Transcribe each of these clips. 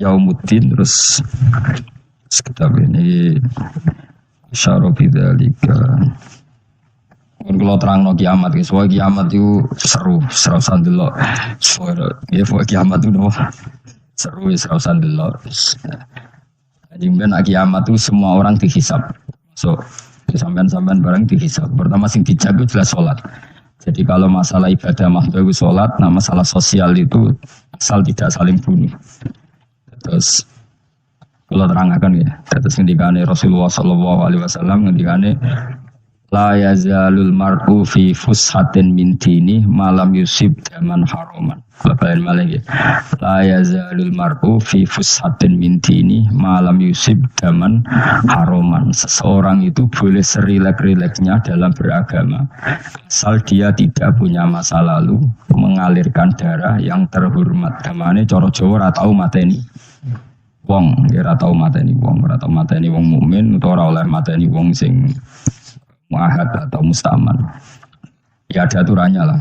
Yaumuddin terus kitab ini Syarafi dzalika. Kalau terang kiamat, soal kiamat itu seru sandelok. Soal kiamat itu seru sandelok. Jadi nak kiamat itu semua orang dihisab. So sampean barang dihisab. Pertama sing dijaga jelas sholat. Jadi kalau masalah ibadah mahdoh itu sholat, nah masalah sosial itu asal tidak saling bunuh. Terus kalau terangkan ya, terus ngendikane Rasulullah sallallahu alaihi wasallam ngendikane la yazalul mar'u fi fushatin min dini malam yusib daman haraman. Bapak malah ya. La yazalul mar'u fi fushatin min dini malam yusib daman haraman. Seseorang itu boleh serilek-rileknya dalam beragama asal dia tidak punya masa lalu mengalirkan darah yang terhormat. Damane cara Jawa ora tau mateni wong, ora tau mateni wong mukmin utawa ora oleh mateni wong sing muahad atau mustaman. Ya ada aturannya lah.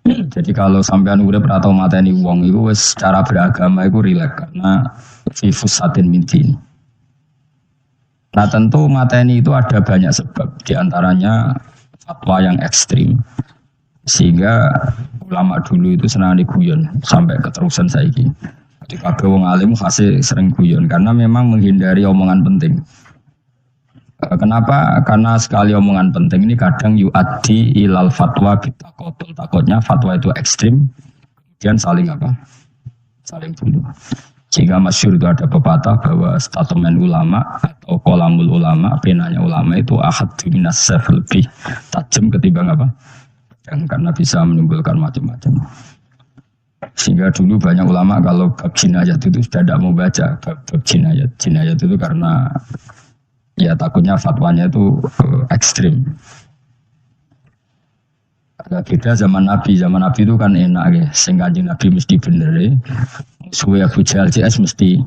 Jadi kalau sampean urip atau mateni wong itu secara beragama itu rileks karena fifusatin mintin. Nah tentu mateni itu ada banyak sebab, diantaranya fatwa yang ekstrim. Sehingga ulama dulu itu senang diguyon sampai keterusan saiki. Jadi kabeh wong alim kasih sering guyon karena memang menghindari omongan penting. Kenapa? Karena sekali omongan penting ini kadang yu'addi ilal fatwa bitakotul. Takutnya fatwa itu ekstrim, kemudian saling bunuh. Jika masyhur itu ada pepatah bahwa statement ulama atau kolamul ulama, penanya ulama itu ahaddu minas sayf, lebih tajam ketimbang karena bisa menimbulkan macam-macam. Sehingga dulu banyak ulama kalau bab jinayat itu sudah tidak mau baca bab jinayat. Jinayat itu karena ya takutnya fatwanya itu ekstrim. Agak beda zaman Nabi itu kan enak ya. Sing Kanjeng Nabi mesti bener ya. Suwe Abu Jahal CS mesti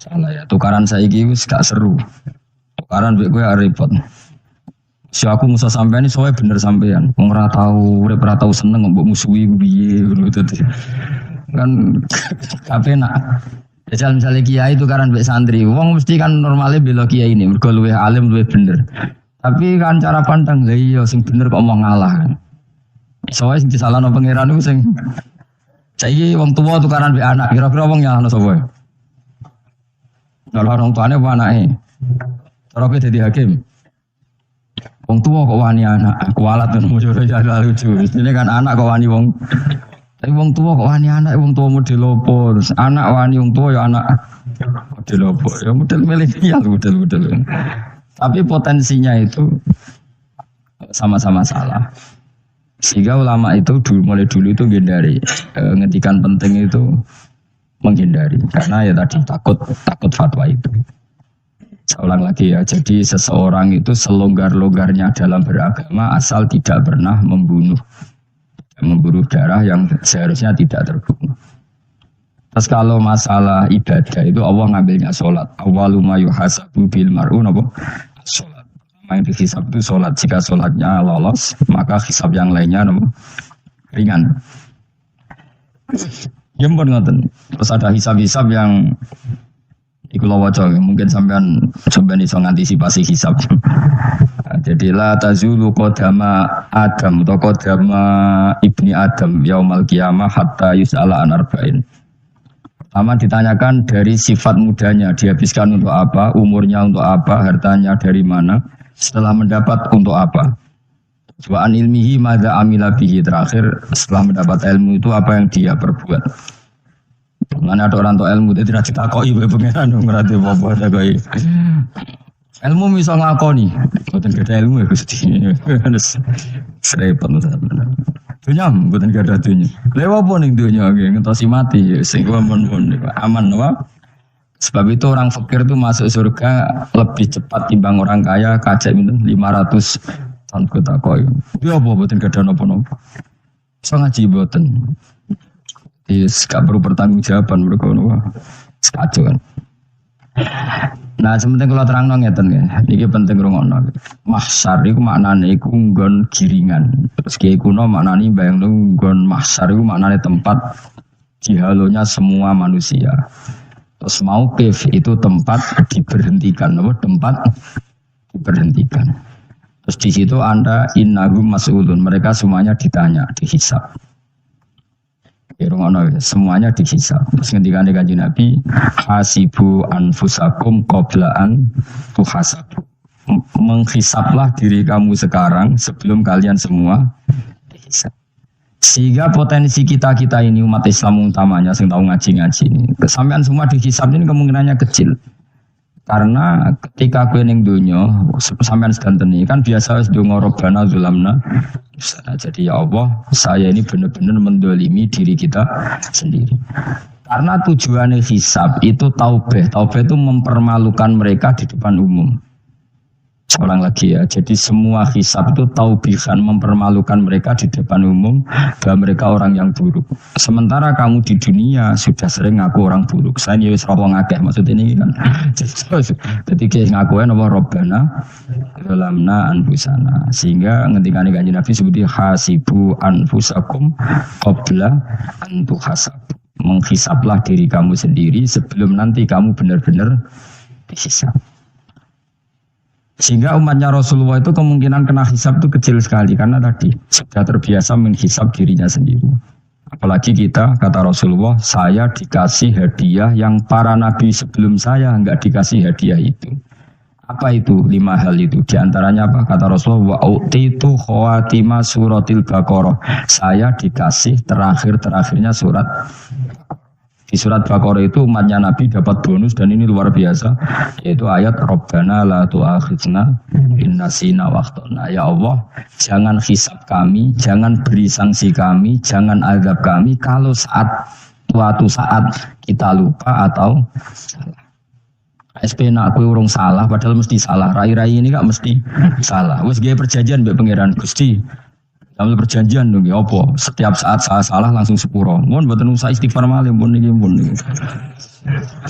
salah ya. Tukaran saiki wis gak seru. Tukaran mbek kowe repot. Si aku musuh sampean iki sowe bener sampean. Wong ora tau urip ora tau seneng mbok musuhi piye ngono to. Kan kapenak. Jajal misalnya kiai itu kan mbek santri, wong mesti kan normalnya bela kiai ini, mergo luwih alim luwih bener. Tapi kan cara pandang lha iya sing bener kok mau ngalah. Soale sing disalahno pangeran iku sing saiki wong tuwa tukaran mbek anak, kira-kira wong nyalahno sapa? Kalau orang tuane apa anake? Cara kowe dadi hakim. Wong tuwa kok wani anak, kualat ngono jare lucu. Ini kan anak kok wani wong. Tapi wong tua kok wani anak, wong tua model opo, terus anak wani wong tua ya anak model opo, ya model milenial model. Tapi potensinya itu sama-sama salah. Sehingga ulama itu mulai dulu itu menghindari, ngetikan penting itu menghindari, karena ya tadi takut fatwa itu. Saya ulang lagi ya, jadi seseorang itu selonggar-longgarnya dalam beragama asal tidak pernah membunuh darah yang seharusnya tidak terbunuh. Terus kalau masalah ibadah itu Allah ngambilnya sholat. Awwalu ma yuhasabu bil mar'u napa? Sholat. Yang dihisab itu sholat. Jika sholatnya lolos, maka hisab yang lainnya napa? Ringan. Ya pun ngoten. Terus ada hisab-hisab yang iku waca mungkin sampean coba iso ngantisipasi hisab. Jadi la tazulu qadama Adam atau qadama ibni Adam yaumal qiyamah hatta yus'ala an arba'in. Pertama ditanyakan dari sifat mudanya, dihabiskan untuk apa, umurnya untuk apa, hartanya dari mana, setelah mendapat untuk apa. Wa an ilmihi madza amila bihi, terakhir setelah mendapat ilmu itu apa yang dia perbuat. Mana ada orang tua ilmu, dia tidak ditakoki bae pengenan ngerti apa takoki. Ilmu bisa ngakoni, bukan gak ada ilmu ya Gusti. Serempet tenan. Dunya bukan gak ada dunya. Lewat pun ning dunya ngentosi mati sing pun aman apa? Sebab itu orang fakir itu masuk surga lebih cepat timbang orang kaya kacek 500 tahun ketakoy. Dia apa bukan gak ada napa-napa. Iso ngaji boten. Gak perlu pertanggungjawaban mereka sekacau kan. Nah sementing kalau terang ngeten ya, ini penting rungokno. Mahsyar itu maknane iku nggon giringan. Terus kiai kuno maknane bayangno nggon mahsyar itu maknane tempat Jihalonya semua manusia. Terus mauqif itu tempat diberhentikan, tempat diberhentikan. Terus di situ Anda innahum mas'ulun, mereka semuanya ditanya, dihisab. Semuanya dihisab. Terus ketika Kanjeng Nabi hasibu anfusakum qabla an tuhasabu. Menghisablah diri kamu sekarang sebelum kalian semua dihisab. Sehingga potensi kita ini umat Islam utamanya yang tahu ngaji ini, kesampaian semua dihisab ini kemungkinannya kecil. Karena ketika kowe ning donya sampean sedanten iki kan biasa wis ndonga Rabbana zulamna. Jadi ya Allah, saya ini benar-benar mendolimi diri kita sendiri. Karena tujuannya hisab itu taubah. Taubah itu mempermalukan mereka di depan umum. Seorang lagi ya, jadi semua hisab itu taubihan, mempermalukan mereka di depan umum bahwa mereka orang yang buruk. Sementara kamu di dunia sudah sering ngaku orang buruk. Saya ini wis rawang akeh maksud ini kan. Jadi kayak ngakuin apa Rabbana zalamna anfusana. Sehingga ketika Kanjeng Nabi sebuti hasibu anfusakum qabla an tuhasabu. Menghisablah diri kamu sendiri sebelum nanti kamu benar-benar dihisab. Sehingga umatnya Rasulullah itu kemungkinan kena hisab itu kecil sekali karena tadi sudah terbiasa menghisab dirinya sendiri. Apalagi kita, kata Rasulullah, saya dikasih hadiah yang para nabi sebelum saya enggak dikasih hadiah itu. Apa itu? 5 hal itu. Di antaranya apa? Kata Rasulullah, wa utitu khawatima suratil Baqarah. Saya dikasih terakhirnya surat. Di surat Baqarah itu umatnya Nabi dapat bonus dan ini luar biasa, yaitu ayat Rabbana la tu'akhidna in nasina wa akhtana. Ya Allah, jangan hisab kami, jangan beri sanksi kami, jangan azab kami kalau suatu saat kita lupa atau salah. SP nak kowe urung salah padahal mesti salah. Rai-rai ini gak mesti salah. Wis gawe perjanjian mbek pangeran Gusti. Dalam perjanjian dong ya apa? Setiap saat saya salah langsung sepuro. Mohon mboten usah istighfar malih pun niki.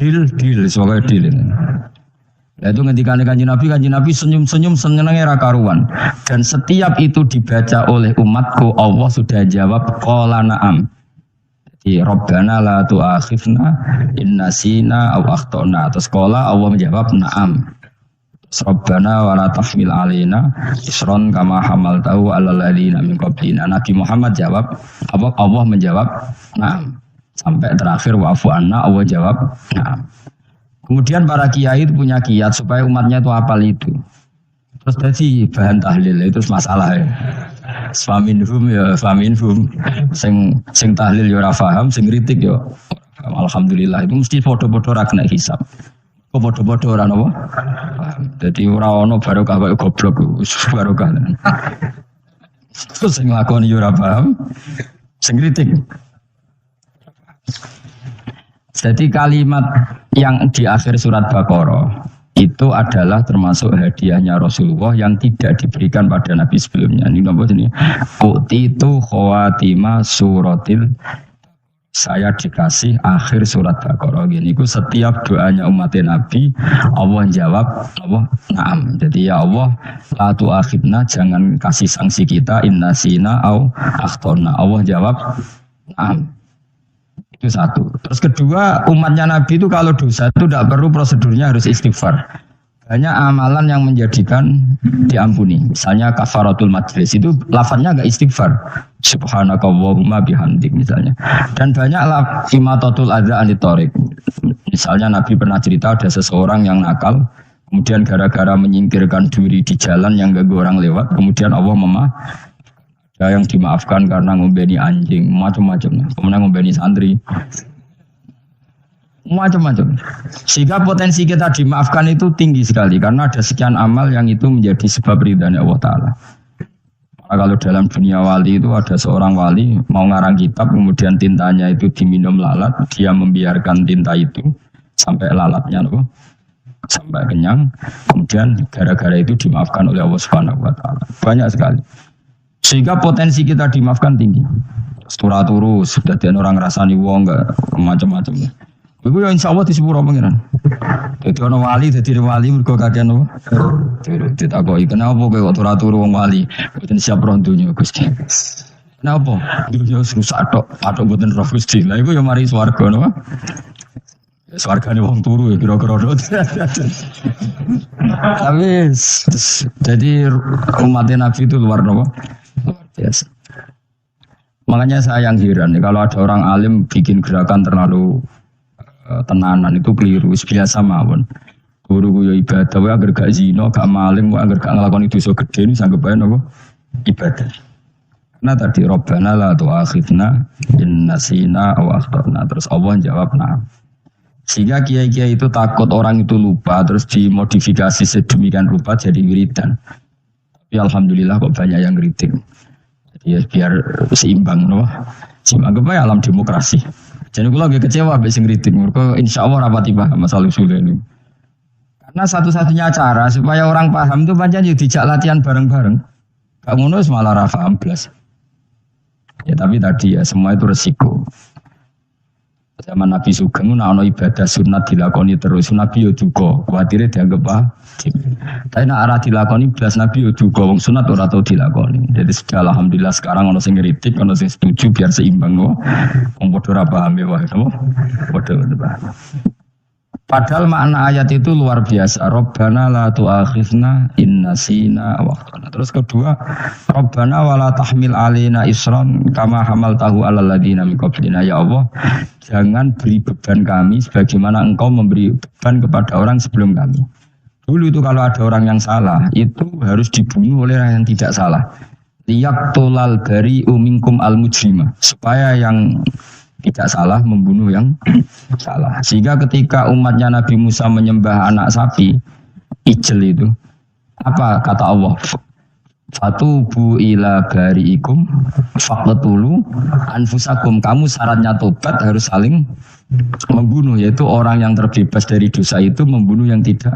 Deal soalnya deal. Nah itu ketika Kanjeng Nabi senyum-senyum senengnya ra karuan. Dan setiap itu dibaca oleh umatku, Allah sudah jawab qala na'am. Jadi Rabbana la tu'akhifna in nasina aw akhtana. Terus qala Allah menjawab na'am. Rabbana wa la tahmil alaina isron kama hamaltahu 'alal ladzina min qablina. Nabi Muhammad jawab, Allah menjawab, "Na'am." Sampai terakhir wa'fu anna, Allah jawab, "Na'am." Kemudian para kiai itu punya kiat supaya umatnya itu hafal itu. Terus tadi bahan tahlil itu masalah ya. Faminhum sing tahlil yo ora paham, sing kritik yo alhamdulillah itu mesti foto-foto ra kena hisab. Kok bodoh-bodoh orang apa? Jadi orang ono barokah kaya goblok, barokah. Terus sing nglakoni yo ora paham, sing kritik. Jadi kalimat yang di akhir surat Baqarah itu adalah termasuk hadiahnya Rasulullah yang tidak diberikan pada Nabi sebelumnya. Ini nomor ini. Utitu khawatima suratil. Saya dikasih akhir surat Baqarah gini. Setiap doanya umat Nabi, Allah jawab, Allah na'am. Jadi ya Allah, la tu'akhidna, jangan kasih sanksi kita, innasina au akhtona. Allah jawab, na'am. Itu satu. Terus kedua, umatnya Nabi itu kalau dosa itu tidak perlu prosedurnya harus istighfar. Banyak amalan yang menjadikan diampuni. Misalnya kafaratul majlis itu lafadznya enggak istighfar. Subhanakallahumma bihamdik misalnya. Dan banyak imatatul adza anit thariq. Misalnya Nabi pernah cerita ada seseorang yang nakal, kemudian gara-gara menyingkirkan duri di jalan yang ganggu orang lewat, kemudian Allah ada yang dimaafkan karena ngombeni anjing, macam-macam. Kemudian ngombeni santri. Macam-macam. Sehingga potensi kita dimaafkan itu tinggi sekali karena ada sekian amal yang itu menjadi sebab ridhanya Allah Ta'ala. Kalau dalam dunia wali itu ada seorang wali mau ngarang kitab kemudian tintanya itu diminum lalat, dia membiarkan tinta itu sampai lalatnya sampai kenyang, kemudian gara-gara itu dimaafkan oleh Allah Subhanahu wa Ta'ala. Banyak sekali. Sehingga potensi kita dimaafkan tinggi. Turu sudah ada orang rasani wong enggak macam-macam. Iku ya insyaallah di sepuro pangeran. Dadi ana wali mergo kakean apa? Ditakoki kenapa kowe kok turu wong wali? Mboten siap roh donya Gusti. Kenapa? Yo rusak tok, atok mboten roh Gusti. Lah iku yo mari swarga napa? Swargane wong turu ya kira-kira dot. Tapi jadi umat Nabi itu luar napa? Luar biasa. Makanya saya yang heran kalau ada orang alim bikin gerakan terlalu tenanan itu keliru, biasa mawon. Guru yo ibadah, wae agar gak zina, gak maling, wae agar gak nglakoni dosa gedhe ini sanggep bae napa? Ibadah. Nah tadi Rabbana la tu'akhidna in nasina aw akhtana. Terus Allah jawab nah. Sehingga kiai-kiai itu takut orang itu lupa terus dimodifikasi sedemikian rupa jadi wiridan. Tapi alhamdulillah kok banyak yang kritik. Jadi ya biar seimbang loh. Seimbang apa ya alam demokrasi. Jadi kalau lagi kecewa habis kritik mereka insyaallah rapati paham masalah usul ini. Karena satu-satunya cara supaya orang paham itu pancen yo dijak latihan bareng-bareng. Gak ngono malah ra paham blas. Ya tapi tadi ya semua itu resiko. Zaman Nabi Sugeng ana ibadah sunat dilakoni terus Nabi yo duka, kuwatire dianggap wajib. Tapi nek ora dilakoni blas Nabi yo duka, wong sunat ora tau dilakoni. Jadi sudah alhamdulillah sekarang ana sing ngritik, ana sing setuju biar seimbang no. Wong padha ora paham wae no. Padha paham. Padahal makna ayat itu luar biasa. Rabbana la tu'akhidna in nasina aw akhtana. Terus kedua, Rabbana wala tahmil alaina isran kama hamaltahu alal ladina min qablina. Ya Allah, jangan beri beban kami sebagaimana Engkau memberi beban kepada orang sebelum kami. Dulu itu kalau ada orang yang salah, itu harus dibunuh oleh orang yang tidak salah. Liyaqtulal bari'u minkum al-mujrima. Supaya yang tidak salah membunuh yang salah. Sehingga ketika umatnya Nabi Musa menyembah anak sapi, ijel itu, apa kata Allah? Fatubu ila bari'ikum faqtulu anfusakum. Kamu syaratnya tobat harus saling membunuh, yaitu orang yang terbebas dari dosa itu membunuh yang tidak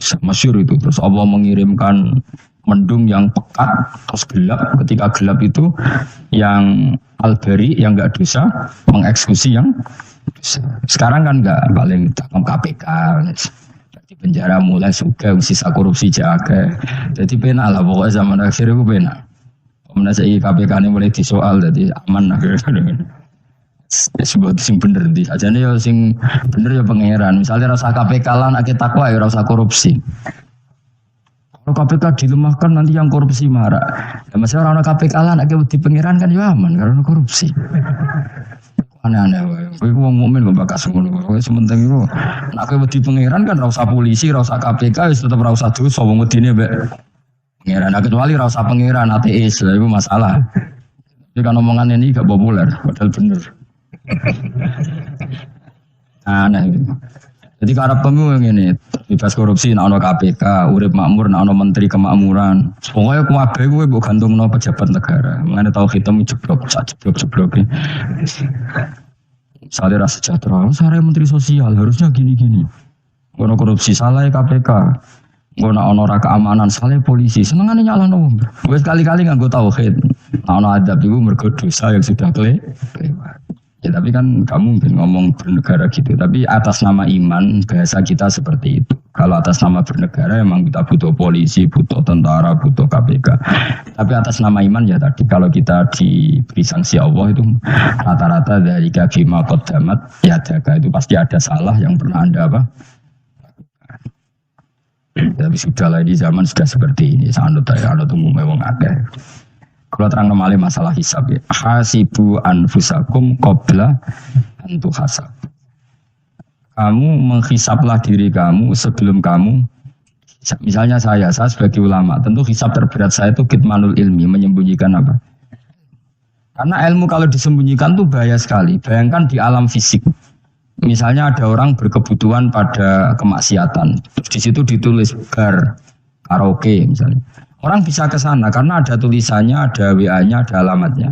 dosa. Masyhur itu. Terus Allah mengirimkan mendung yang pekat terus gelap. Ketika gelap itu yang al-bari yang enggak dosa mengeksekusi yang dosa. Sekarang kan enggak, paling takam KPK di penjara mulai suka sisa korupsi jaga. Jadi penak lah pokoknya zaman akhir itu penak. Kemudian saya KPK ini mulai disoal jadi aman akhirnya. Sebut sing bener di aja nih sing bener ya pangeran. Misalnya rasa KPK lah nak takwa ya rasa korupsi. Kalau KPK dilemahkan nanti yang korupsi marah. Ya masalah orang KPK lah nak di pangeran kan ya aman karena korupsi. Aneh-aneh. Kowe wong mukmin kok bakas ngono. Kowe sementing iku nak kowe di pangeran kan ora usah polisi, ora usah KPK wis tetep ora usah dosa wong wedine mbek pangeran. Nah, kecuali ora usah pangeran ateis, lha iku masalah. Jadi kan omongan ini gak populer, padahal bener. Aneh. Jadi karena pemilu ini bebas korupsi, nak ono KPK, urip makmur, nak ono menteri kemakmuran. Pokoknya kuwabe gue bukan gantung no pejabat negara. Mengenai tahu hitam jeblok, jeblok. Misalnya rasa sejahtera, saya menteri sosial harusnya gini-gini. Ono korupsi salah KPK, ono keamanan salah polisi. Senengannya nyala no. Gue sekali-kali nggak gue tahu hit. Ono adab itu mergo dosa yang sudah kelewat. Ya tapi kan kamu mungkin ngomong bernegara gitu. Tapi atas nama iman bahasa kita seperti itu. Kalau atas nama bernegara memang kita butuh polisi, butuh tentara, butuh KPK. Tapi atas nama iman ya tadi kalau kita diberi sanksi Allah itu rata-rata dari bima qaddamat ya jaga itu pasti ada salah yang pernah Anda apa? Tapi sudah lah di zaman sudah seperti ini. Sanut ya, anut umumnya wong akeh. Kalau terang nomale masalah hisab ya. Hasibu anfusakum qabla antu hasab. Kamu menghisablah diri kamu sebelum kamu. Misalnya saya sebagai ulama, tentu hisab terberat saya itu kitmanul ilmi, menyembunyikan apa? Karena ilmu kalau disembunyikan tuh bahaya sekali. Bayangkan di alam fisik. Misalnya ada orang berkebutuhan pada kemaksiatan, terus di situ ditulis bar karaoke misalnya. Orang bisa ke sana karena ada tulisannya, ada WA-nya, ada alamatnya.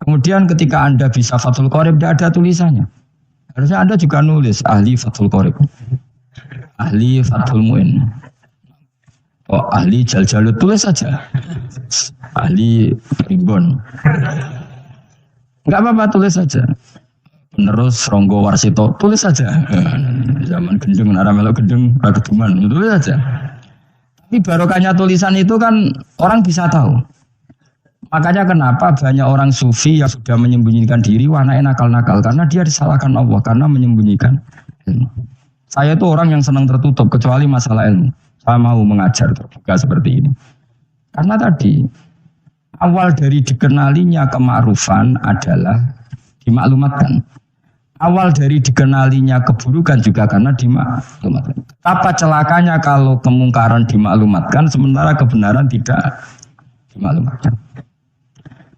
Kemudian ketika Anda bisa Fathul Qorib, tidak ada tulisannya. Harusnya Anda juga nulis ahli Fathul Qorib, ahli Fathul Mu'in, ahli Jaljalut, tulis saja. Ahli Primbon. Enggak apa-apa, tulis saja. Penerus Ronggo Warsito, tulis saja. Zaman gendeng, naramelok gendeng, rageduman, tulis saja. Tapi barokahnya tulisan itu kan orang bisa tahu. Makanya kenapa banyak orang sufi yang sudah menyembunyikan diri, wananya nakal-nakal karena dia disalahkan Allah karena menyembunyikan ilmu. Saya itu orang yang senang tertutup kecuali masalah ilmu. Saya mau mengajar terbuka seperti ini. Karena tadi awal dari dikenalinya kema'rufan adalah dimaklumatkan. Awal dari dikenalinya keburukan juga karena dimaklumatkan. Apa celakanya kalau kemungkaran dimaklumatkan sementara kebenaran tidak dimaklumatkan.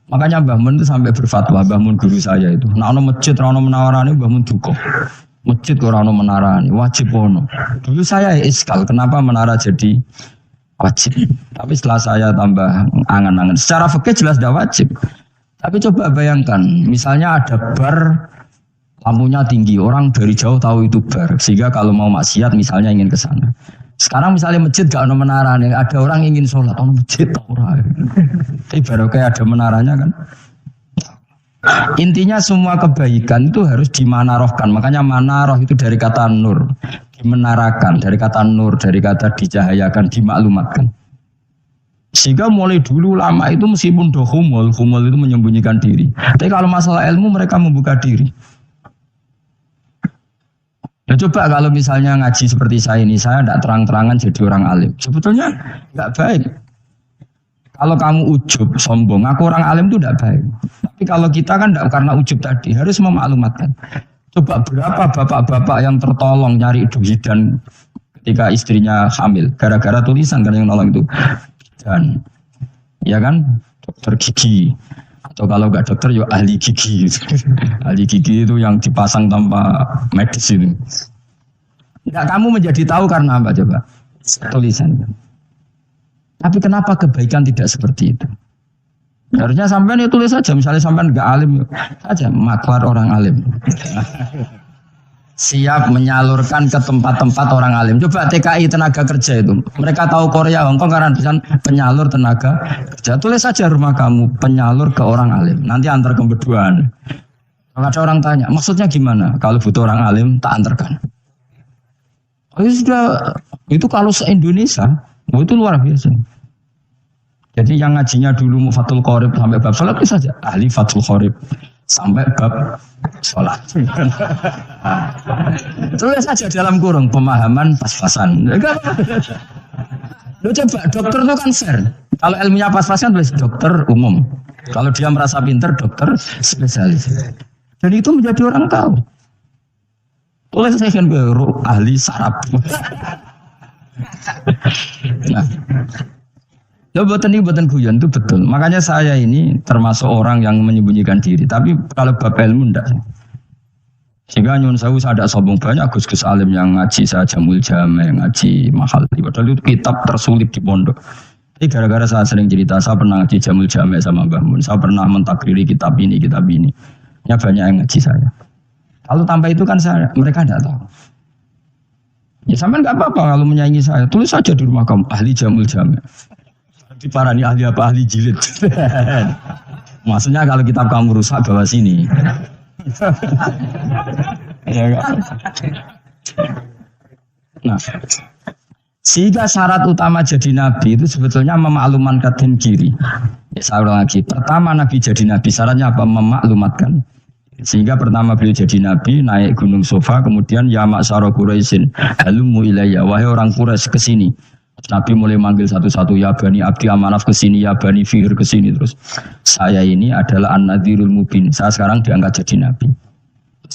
Makanya Mbah Mun itu sampai berfatwa, Mbah Mun guru saya itu. Nah, ono masjid, ono menarani, Mbah Mun duka. Masjid ora ono menarani, wajib ono. Dulu saya iskal, kenapa menara jadi wajib? Tapi setelah saya tambah angan-angan, secara fikih jelas tidak wajib. Tapi coba bayangkan, misalnya ada bar lampunya tinggi, orang dari jauh tahu itu bar, sehingga kalau mau maksiat misalnya ingin ke sana. Sekarang misalnya masjid gak ada menara nih, ada orang ingin sholat, ada masjid tak orang. Tapi baru kayak ada menaranya kan. Intinya semua kebaikan itu harus dimanarohkan. Makanya manaroh itu dari kata nur, dimenarakan, dari kata nur, dari kata dicahayakan, dimaklumatkan. Sehingga mulai dulu lama itu meskipun humul itu menyembunyikan diri. Tapi kalau masalah ilmu mereka membuka diri. Nah, coba kalau misalnya ngaji seperti saya ini, saya tidak terang-terangan jadi orang alim. Sebetulnya tidak baik. Kalau kamu ujub, sombong, aku orang alim itu tidak baik. Tapi kalau kita kan tidak karena ujub tadi, harus memaklumatkan. Coba berapa bapak-bapak yang tertolong nyari duit dan ketika istrinya hamil, gara-gara tulisan kan yang nolong itu. Dan, ya kan, dokter gigi. Atau kalau enggak dokter, ya ahli gigi. Ahli gigi itu yang dipasang tanpa medis itu. Enggak, kamu menjadi tahu karena apa coba? Tulisan. Tapi kenapa kebaikan tidak seperti itu? Harusnya sampean ya tulis saja. Misalnya sampean enggak alim, saja maklar orang alim. Siap menyalurkan ke tempat-tempat orang alim. Coba TKI tenaga kerja itu. Mereka tahu Korea, Hongkong karena tulisan penyalur tenaga kerja. Tulis saja rumah kamu penyalur ke orang alim. Nanti antar kebeduan. Kalau ada orang tanya, maksudnya gimana? Kalau butuh orang alim, tak antarkan. Oh, itu kalau se-Indonesia, itu luar biasa. Jadi yang ngajinya dulu Fathul Qorib sampai bab salat itu saja ahli Fathul Qorib. Sampai bab sholat. Tulis saja dalam kurung pemahaman pas-pasan. Lo coba dokter itu kan fair. Kalau ilmunya pas-pasan tulis dokter umum. Kalau dia merasa pinter dokter spesialis. Dan itu menjadi orang tahu. Tulis saya kan ahli saraf. Nah. Ya buatan guyon itu betul. Makanya saya ini termasuk orang yang menyembunyikan diri. Tapi kalau bab ilmu enggak. Sehingga nyun saya ada sombong banyak gus-gus alim yang ngaji saya Jamul Jame, ngaji mahal. Padahal itu kitab tersulit di pondok. Tapi gara-gara saya sering cerita, saya pernah ngaji Jamul Jame sama Mbah Mun. Saya pernah mentakriri kitab ini. Ya banyak yang ngaji saya. Kalau tanpa itu kan mereka enggak tahu. Ya sampean enggak apa-apa kalau menyaingi saya. Tulis saja di rumah kamu ahli Jamul Jame. Diparani ahli apa ahli jilid. Maksudnya kalau kitab kamu rusak bawa sini. Ya, nah, sehingga syarat utama jadi nabi itu sebetulnya memaklumatkan diri. Ya, saya ulang lagi. Pertama nabi jadi nabi syaratnya apa? Memaklumatkan. Sehingga pertama beliau jadi nabi naik gunung Sofa, kemudian ya ma'syara Quraisyin halumu ilayya, wahai orang Quraisy ke sini. Nabi mulai manggil satu-satu, ya Bani Abdi Amanaf ke sini, ya Bani Fihr ke sini terus. Saya ini adalah An-Nadhirul Mubin. Saya sekarang diangkat jadi nabi.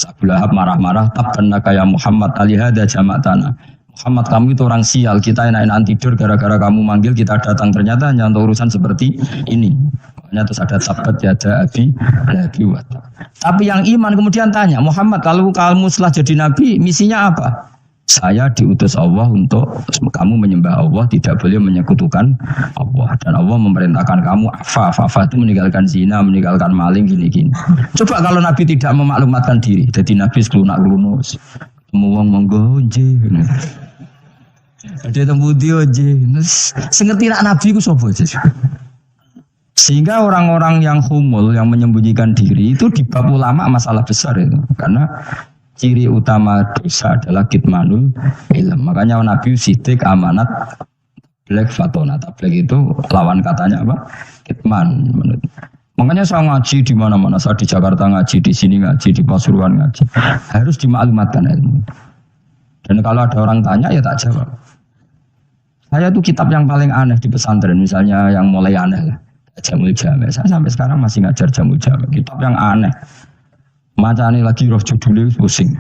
Abu Lahab marah-marah, tabbannaka ya Muhammad alihada jama'tana. Muhammad kamu itu orang sial, kita enak-enakan tidur gara-gara kamu manggil kita datang, ternyata hanya untuk urusan seperti ini. Makanya terus ada tabbat yada abi labi wata. Tapi yang iman kemudian tanya, Muhammad kalau kamu setelah jadi nabi misinya apa? Saya diutus Allah untuk kamu menyembah Allah, tidak boleh menyekutukan Allah. Dan Allah memerintahkan kamu afa itu meninggalkan zina, meninggalkan maling, gini-gini. Coba kalau Nabi tidak memaklumatkan diri, jadi Nabi sekelunak-kelunus. Ketemu wong monggo nje. Ada temu dia nje. Sengerti nak Nabi ku sapa aja. Sehingga orang-orang yang humul, yang menyembunyikan diri itu di bab ulama masalah besar itu. Karena ciri utama dosa adalah kitmanul ilm. Makanya Nabi sidik amanat black fatona. Black itu lawan katanya apa? kitman. Makanya saya ngaji di mana-mana, saya di Jakarta ngaji, di sini ngaji, di Pasuruan ngaji. Harus dimaklumatkan ilmu. Dan kalau ada orang tanya ya tak jawab. Saya tuh kitab yang paling aneh di pesantren, misalnya yang mulai aneh lah, Jamul Jame. Saya sampai sekarang masih ngajar Jamul Jame. Kitab yang aneh. Macane lagi roh judulnya pusing.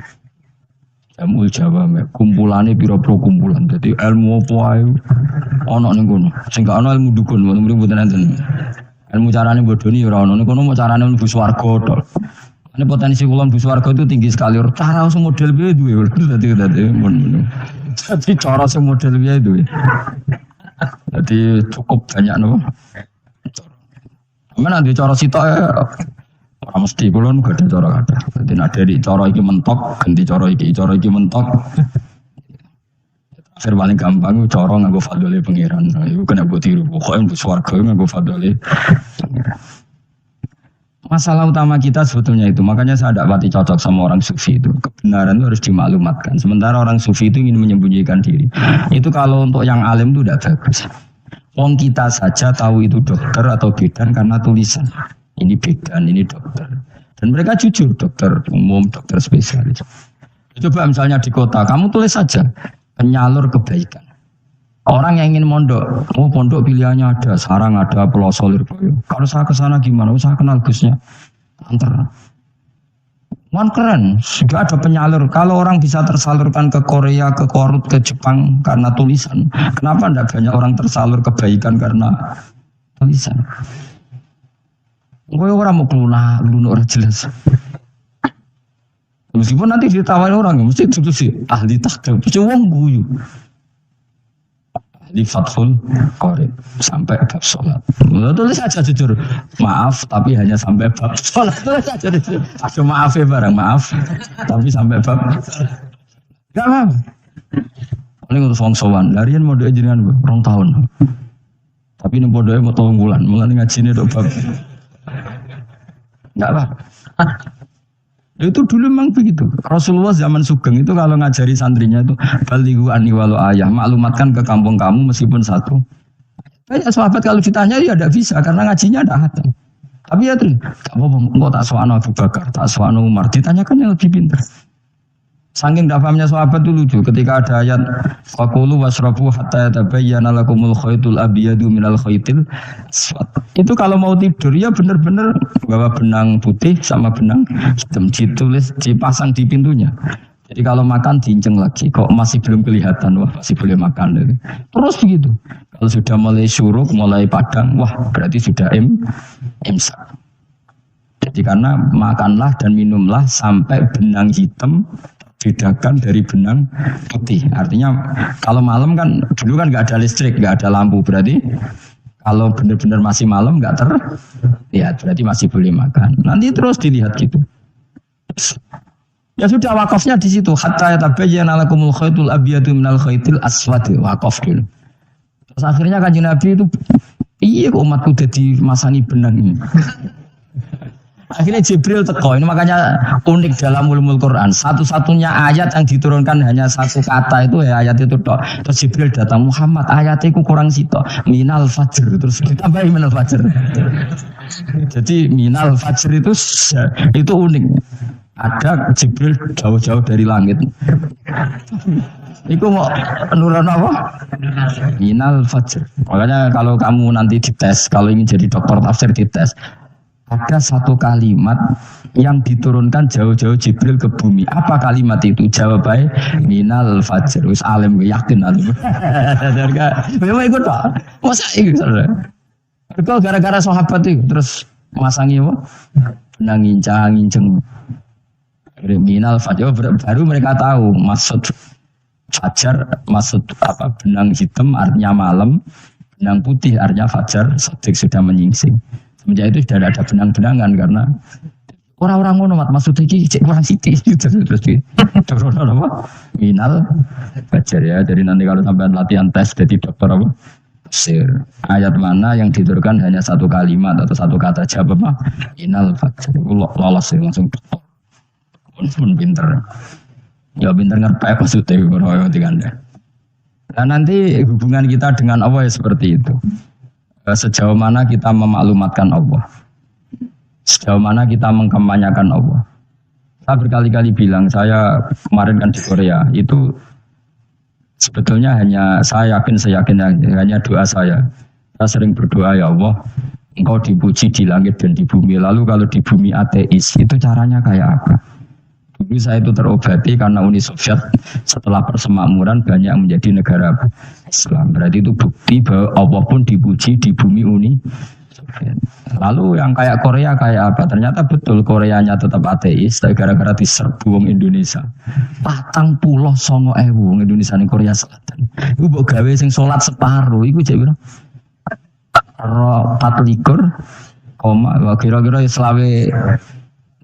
Jamul Jame, kumpulannya piro-piro kumpulan. Jadi ilmu apa ae ana ning kono. Sing gak ana ilmu dukun, mrene mboten enten. Ilmu carane bodoni ora ono. Ning kono mau carane mlebu swarga tok. Ini potensi kula mlebu swarga itu tinggi sekali. Cara sing model piye duwe. Jadi cara sing model piye duwe. Jadi cukup banyak nopo. Mana di cara sitok ora mesti kula nu gak ada cara kada. Dadi nek dari cara iki mentok ganti cara iki mentok. Akhir paling gampang cara nganggo fadhole pangeran. Iku kena mbok tiru. Pokoke mbok swarga nganggo fadhole pangeran. Masalah utama kita sebetulnya itu, makanya saya tidak pati cocok sama orang sufi itu. Kebenaran itu harus dimaklumatkan. Sementara orang sufi itu ingin menyembunyikan diri. Itu kalau untuk yang alim itu tidak bagus. Wong kita saja tahu itu dokter atau bidan karena tulisan. Ini bidan, ini dokter. Dan mereka jujur, dokter umum, dokter spesialis. Coba misalnya di kota, kamu tulis saja penyalur kebaikan. Orang yang ingin mondok, pondok pilihannya ada, Sarang ada, Peloso Lirboyo. Kalau saya ke sana gimana? Saya kenal busnya. Antar. Wan keren, juga ada penyalur. Kalau orang bisa tersalurkan ke Korea, ke Korut, ke Jepang karena tulisan, kenapa tidak banyak orang tersalur kebaikan karena tulisan? Gue orang mau keluar orang jelas. Meskipun nanti ditawarin orang, mesti itu sih ahli takdir, cuma guyu. Di Fathul Qorib sampai bab sholat. Tulis saja jujur, maaf tapi hanya sampai bab sholat. Tulis saja jujur. Ada maaf ya barang maaf, tapi sampai bab. Gak apa. Ini untuk wong sowan. Larian mau doa jenengan 2 tahun. Tapi ini bodohnya mau 3 bulan. Mulai ngaji ini doa bab. Gak apa. Itu dulu memang begitu. Rasulullah zaman Sugeng itu kalau ngajari santrinya itu balighu anni walau ayah, maklumatkan ke kampung kamu meskipun satu. Banyak sahabat kalau ditanya ya tidak bisa karena ngajinya tidak ada. Tapi ya tuh, kamu tak soal Abu Bakar, tak soal Umar, ditanyakan yang lebih pintar. Saking tidak pahamnya sahabat itu lucu. Ketika ada ayat faqulu wasrabu hatta yatabayyana lakumul khaytul abyadu minal khaytil aswad. Itu kalau mau tidur ya benar-benar bawa benang putih sama benang hitam ditulis dipasang di pintunya. Jadi kalau makan diinceng lagi. Kok masih belum kelihatan, wah masih boleh makan. Terus begitu. Kalau sudah mulai syuruk, mulai padang, wah berarti sudah imsak. Jadi karena makanlah dan minumlah sampai benang hitam bedakan dari benang putih. Artinya kalau malam kan dulu kan nggak ada listrik, nggak ada lampu, berarti kalau benar-benar masih malam nggak terlihat, berarti masih boleh makan. Nanti terus dilihat gitu. Ya sudah wakafnya di situ. Hatta yatabayyana lakumul khaytul abyadu minal khaytil aswad. Wakaf dulu. Terus akhirnya Kanjeng Nabi itu iya kok umatku jadi masani benang ini. Akhirnya Jibril teko. Ini makanya unik dalam ulumul Quran. Satu-satunya ayat yang diturunkan hanya satu kata itu ya ayat itu tok. Terus Jibril datang, Muhammad ayatnya itu kurang sitok. Minal fajr. Terus ditambahin minal fajr. Jadi minal fajr itu unik. Ada Jibril jauh-jauh dari langit. Iku mau nuran apa? Minal fajr. Makanya kalau kamu nanti dites, kalau ingin jadi dokter tafsir dites, ada satu kalimat yang diturunkan jauh-jauh Jibril ke bumi. Apa kalimat itu? Jawabannya minal fajr. Wis alim yakin alim. Memang ikut Pak. Masa ikut saudara? Kalau gara-gara sahabat itu terus masangi apa? Benang ngincang. Minal fajr. Baru mereka tahu maksud fajar, maksud apa? Benang hitam artinya malam, benang putih artinya fajar. Sodik sudah menyingsing. Semenjak itu sudah ada benang-benangan karena orang-orang ngono maksudnya iki cek kurang sithik terus turun apa minal fajar ya. Jadi nanti kalau sampai latihan tes jadi dokter apa tafsir ayat mana yang diturunkan hanya satu kalimat atau satu kata jawab apa minal fajar lolos langsung pun pinter ya pinter ngerti maksudnya kalau tinggal. Nah nanti hubungan kita dengan Allah ya seperti itu. Sejauh mana kita memaklumatkan Allah, sejauh mana kita mengkampanyakan Allah. Saya berkali-kali bilang, saya kemarin kan di Korea, itu sebetulnya saya yakin hanya doa saya. Saya sering berdoa, ya Allah, Engkau dipuji di langit dan di bumi. Lalu kalau di bumi ateis, itu caranya kayak apa? Dulu saya itu terobati karena Uni Soviet setelah persemakmuran banyak menjadi negara Islam. Berarti itu bukti bahwa Allah pun dipuji di bumi Uni Soviet. Lalu yang kayak Korea kayak apa? Ternyata betul Koreanya tetap ateis, tapi gara-gara diserbu wong Indonesia. 49.000 wong Indonesia ning Korea Selatan. Iku mbok gawe sing salat separuh, iku jek piro? 24, kira-kira selawe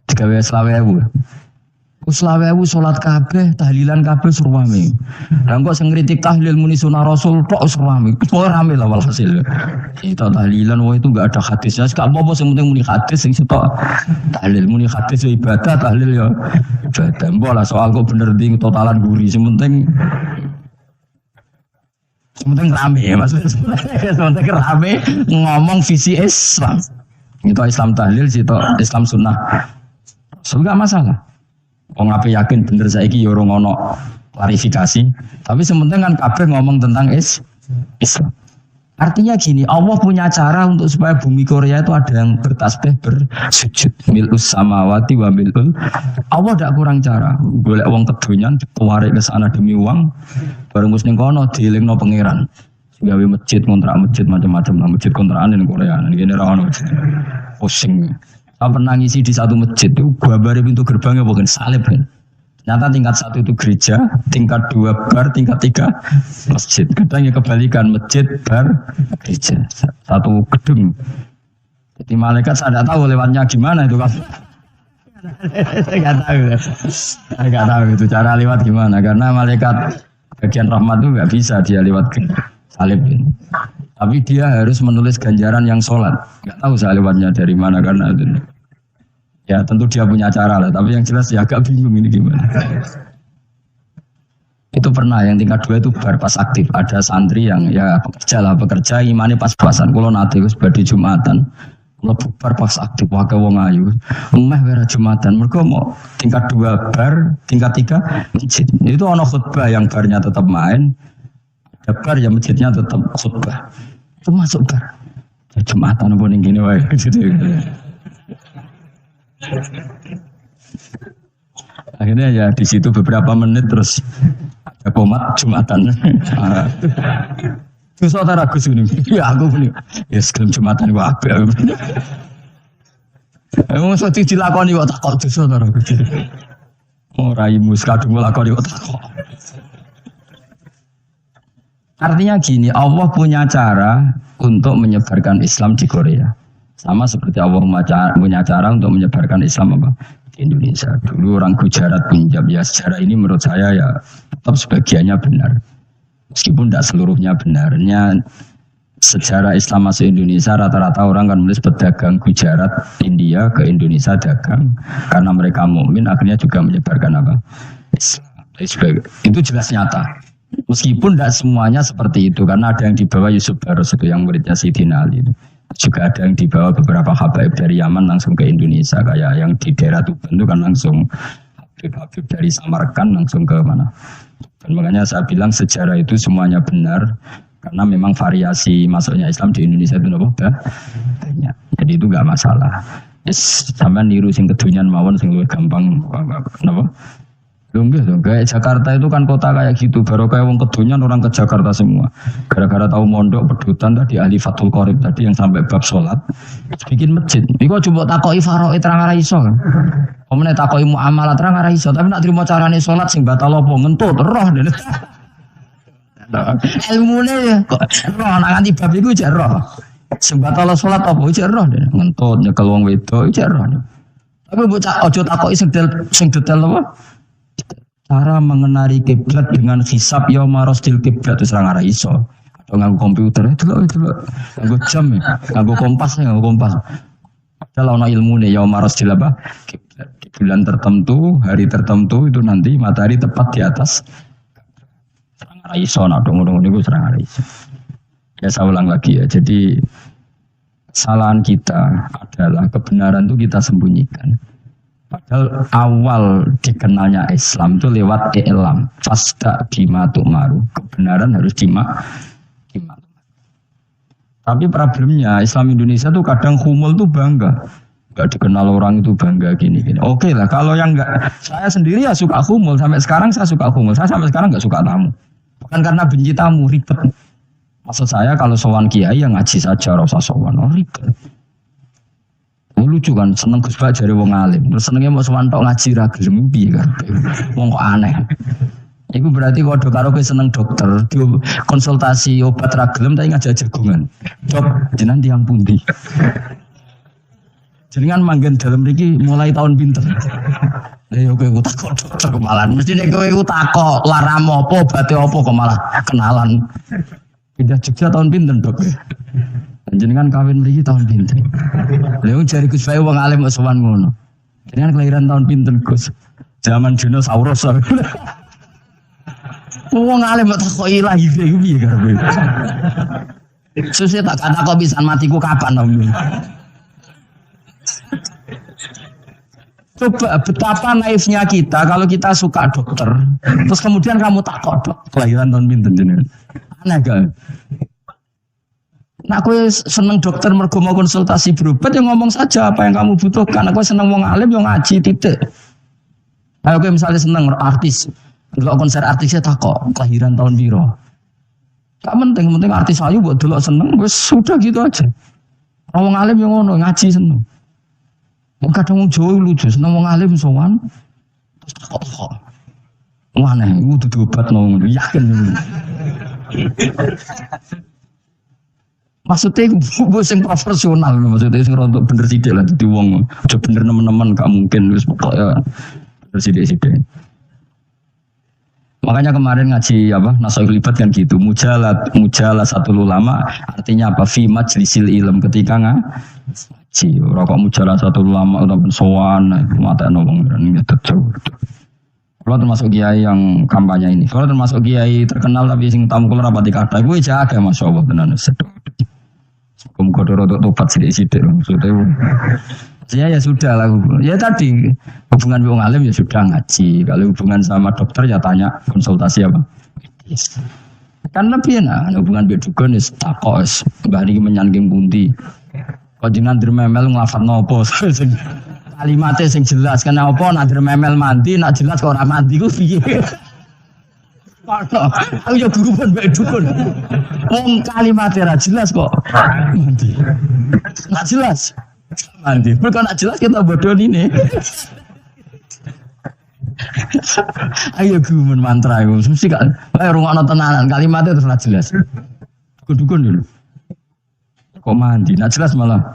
digawe selawe ewu. Selawe ewu salat kabeh, tahlilan kabeh surwame. Lah kok sing ngritik tahlil muni sunah Rasul tok surwame. Kok rame lah walhasil. Itu tahlilan itu enggak ada hadisnya. Enggak apa-apa sing penting muni hadis sing sitok. Tahlil muni hadis ya ibadah, tahlil ya ibadah. Mbok lah soal kok bener ding totalan guri sing penting rame ya maksudnya. Sementara rame ngomong visi Islam. Itu Islam tahlil, itu Islam sunnah. Enggak masalah. Wong ape yakin bener saiki ya ora ono klarifikasi, tapi sementing kan kabeh ngomong tentang Islam. Artinya gini, Allah punya cara untuk supaya bumi Korea itu ada yang bertasbih bersujud. Mil'us samawati wa mil'ul. Allah tidak kurang cara. Golek wong kedonyan ditarik ke sana demi uang, bareng wis ning kono dielingno pangeran. Gawe masjid, kontrak masjid macam-macam lah, masjid kontrakan ning Korea. Ngene ra ono. Pusing. Saya pernah ngisi di satu masjid itu, gambare pintu gerbangnya bukan salib kan. Ternyata tingkat 1 itu gereja, tingkat 2 bar, tingkat 3 masjid. Kadangnya kebalikan masjid, bar, gereja. Satu gedung. Jadi malaikat saya tidak tahu lewatnya gimana itu kan. Saya nggak tahu itu cara lewat gimana. Karena malaikat bagian rahmat itu nggak bisa dia lewat salib. Tapi dia harus menulis ganjaran yang sholat. Nggak tahu saya lewatnya dari mana karena itu. Ya tentu dia punya cara lah. Tapi yang jelas ya agak bingung ini gimana. Itu pernah yang tingkat 2 itu bar pas aktif. Ada santri yang ya pekerja imannya pas-pasan. Kalau nanti sebagai Jumatan. Kalau bar pas aktif. Waka wong ayu. Umeh wera Jumatan. Mereka mau tingkat 2 bar. Tingkat 3 masjid. Itu ono khutbah yang barnya tetap main. Ada bar yang masjidnya tetap khutbah. Itu masuk bar. Jumatan pun yang gini wae gitu. Akhirnya ya di situ beberapa menit terus ada komat Jumatan. Terus saudara Gus ini, ya aku punya, ya sebelum Jumatan gua apa? Emang seperti dilakoni kok takut tuh saudara Gus. Oh raimu kadung lakoni kok takut. Artinya gini, Allah punya cara untuk menyebarkan Islam di Korea. Sama seperti Allah punya cara untuk menyebarkan Islam apa? Di Indonesia. Dulu orang Gujarat, Punjab, ya sejarah ini menurut saya ya tetap sebagiannya benar. Meskipun tidak seluruhnya benarnya sejarah Islam masuk Indonesia rata-rata orang kan menulis pedagang Gujarat, India ke Indonesia dagang. Karena mereka mukmin akhirnya juga menyebarkan apa? Islam. Itu jelas nyata. Meskipun tidak semuanya seperti itu. Karena ada yang dibawa Yusuf Baros itu yang muridnya Sayyidina Ali itu. Juga ada yang dibawa beberapa habaib dari Yaman langsung ke Indonesia. Kayak yang di daerah Tuban itu kan langsung habib-habib dari Samarkand langsung ke mana. Dan makanya saya bilang sejarah itu semuanya benar. Karena memang variasi masuknya Islam di Indonesia itu banyak. Jadi itu enggak masalah. Sampai niru sing kedunyan mawon sing luwih gampang. Kenapa? Enggak dong, kayak Jakarta itu kan kota kayak gitu, baru kayak wong kedonyan orang ke Jakarta semua. Gara-gara tahu mondok pedutan tadi ahli Fathul Qorib tadi yang sampai bab sholat bikin masjid. Iku coba takoki faraid terang ora iso kan. Omene takoki muamalah terang ora iso, tapi nak trimo carane sholat sing batal apa ngentut roh dene. Ilmune ya kok roh nak nganti bab iku jek roh. Sing batal sholat apa jek roh dene ngentut nyekel wong wedok jek roh. Tapi bocah aja takoki sing detail apa? Cara mengenali kiblat dengan hisab ya marostil kiblat itu serang arah iso. Atau nganggo komputer itu loh. Nganggo jam ya, nganggo kompas. Kalau ana ilmune ya marostil apa? Kiblat. Di bulan tertentu, hari tertentu itu nanti matahari tepat di atas serang arah iso. Nah dong niku serang arah iso. Ya saya ulang lagi ya. Jadi kesalahan kita adalah kebenaran itu kita sembunyikan. Padahal awal dikenalnya Islam itu lewat i'lam. Fasda bima tu'maru. Kebenaran harus dimak. Tapi problemnya Islam Indonesia tuh kadang humul tuh bangga. Gak dikenal orang itu bangga gini. Oke lah, kalau yang enggak, saya sendiri ya suka humul. Sampai sekarang saya suka humul. Saya sampai sekarang enggak suka tamu. Bukan karena benci tamu, ribet. Maksud saya kalau sowan kiai yang ngaji saja, rasa sowan, ribet. Lucu kan, seneng Gus Bak jare wong alim. Terus senengnya mau sowan tok ngaji ra gelem piye kan. Wong kok aneh. Iku berarti kalau karo kowe seneng dokter, dia konsultasi obat ra gelem tapi ngajak jagungan. Dok, jenengan tiyang pundi? Jenengan manggen dalem mriki mulai tahun pinter. Lah yo kowe takok dokter kemalan. Mesti nek kowe takok laram apa, obate apa kok malah kenalan. Pindah Jogja tahun pinten, Dok? Jenengan kawin mriki tahun pinten? Lha wong jare Gus Bae wong alim kok sowan ngono. Jenengan kelahiran tahun pinten, Gus? Zaman dinosaurus. Wong alim kok takoki lahir iku piye karepe? Susah tak kata kok bisa matiku kapan, Om? Coba betapa naifnya kita kalau kita suka dokter, terus kemudian kamu takut dok kelahiran tahun pinten jenengan. Aneh kan? Nak kowe seneng dokter mergo mau konsultasi berobat ya ngomong saja apa yang kamu butuhkan. Aku seneng wong alim yo ngaji titik. Ayo kowe misalnya seneng artis, delok konser artisnya takok kelahiran tahun piro. Gak penting artis ayu buat delok seneng wis sudah gitu aja. Wong alim yo ngono ngaji seneng. Wong kadang wong Jawa lucu seneng wong alim sowan terus takok. Mana iku dudu obat ngono yakin. Maksudnya gue sing profesional, maksudnya sing rontok bener sidik lah, jadi wong aja bener nemen-nemen gak mungkin, wis pokoknya bener sidik. Makanya kemarin ngaji apa Nasoih Libat kan gitu, mujalah satu ulama artinya apa? Fi majlisil ilm ketika ngaji, rokok mujalah satu ulama udah sowan, mata nobong dan jauh. Kalau termasuk kiai yang kampanye ini, kalau termasuk kiai terkenal tapi sing tamu kula rapati kathah, gue jaga masyaallah tenan sedek. Muga rodok tobat sithik-sithik maksudnya. Ya sudah lah. Ya tadi hubungan wong alim ya sudah ngaji. Kalau hubungan sama dokter ya tanya konsultasi apa. Yes. Kan lebih enak hubungan mbek dukun wis takok wis bari menyangking pundi. Kok jenengan dermemel nglafadzno apa sing kalimatnya sing jelas kan apa nak dermemel mandi nak jelas kok ora mandi ku piye. Aku ya guru pun mbek dukun. Wong kalimatnya ra jelas kok mandi. Nak jelas. Mandi. Bukan nak jelas kita bodoh ini. Ayo guru mantra iku mesti kan rungokno tenanan kalimatnya terus ra jelas. Dukun dulu. Kok mandi? Nak jelas malah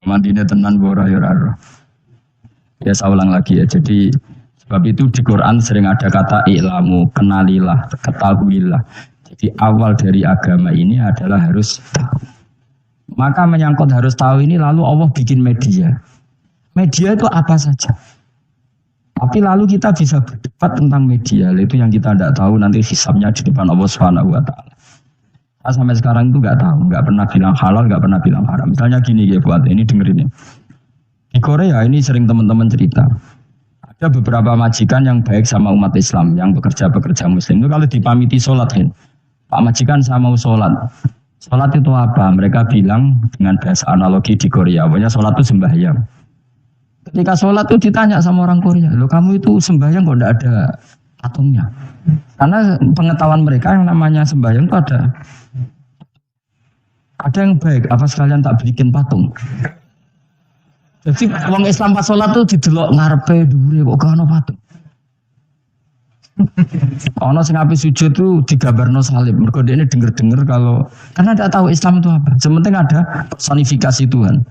mandine tenan ora ya ora. Ya saya ulang lagi ya. Jadi sebab itu di Quran sering ada kata i'lamu, kenalilah, ketahuilah. Jadi awal dari agama ini adalah harus tahu. Maka menyangkut harus tahu ini lalu Allah bikin media. Media itu apa saja. Tapi lalu kita bisa berdebat tentang media. Itu yang kita tidak tahu nanti hisabnya di depan Allah Subhanahu wa taala. Saya sampai sekarang itu nggak tahu, nggak pernah bilang halal, nggak pernah bilang haram. Misalnya gini ya buat ini dengerin ya. Di Korea ini sering teman-teman cerita. Ada beberapa majikan yang baik sama umat Islam, yang bekerja Muslim itu kalau dipamiti sholat kan, Pak majikan saya mau sholat. Sholat itu apa? Mereka bilang dengan bahasa analogi di Korea, pokoknya sholat itu sembahyang. Ketika sholat itu ditanya sama orang Korea, loh kamu itu sembahyang kok tidak ada patungnya? Karena pengetahuan mereka yang namanya sembahyang itu ada yang baik, apa sekalian tak bikin patung? Jadi orang Islam pas sholat tuh didelok ngarepe dhuwure kok gak ono patung. Ono sing ape sujud tuh digambarno salib. Mergo dekne denger-denger kalau karena tidak tahu Islam itu apa. Sementing ada personifikasi Tuhan.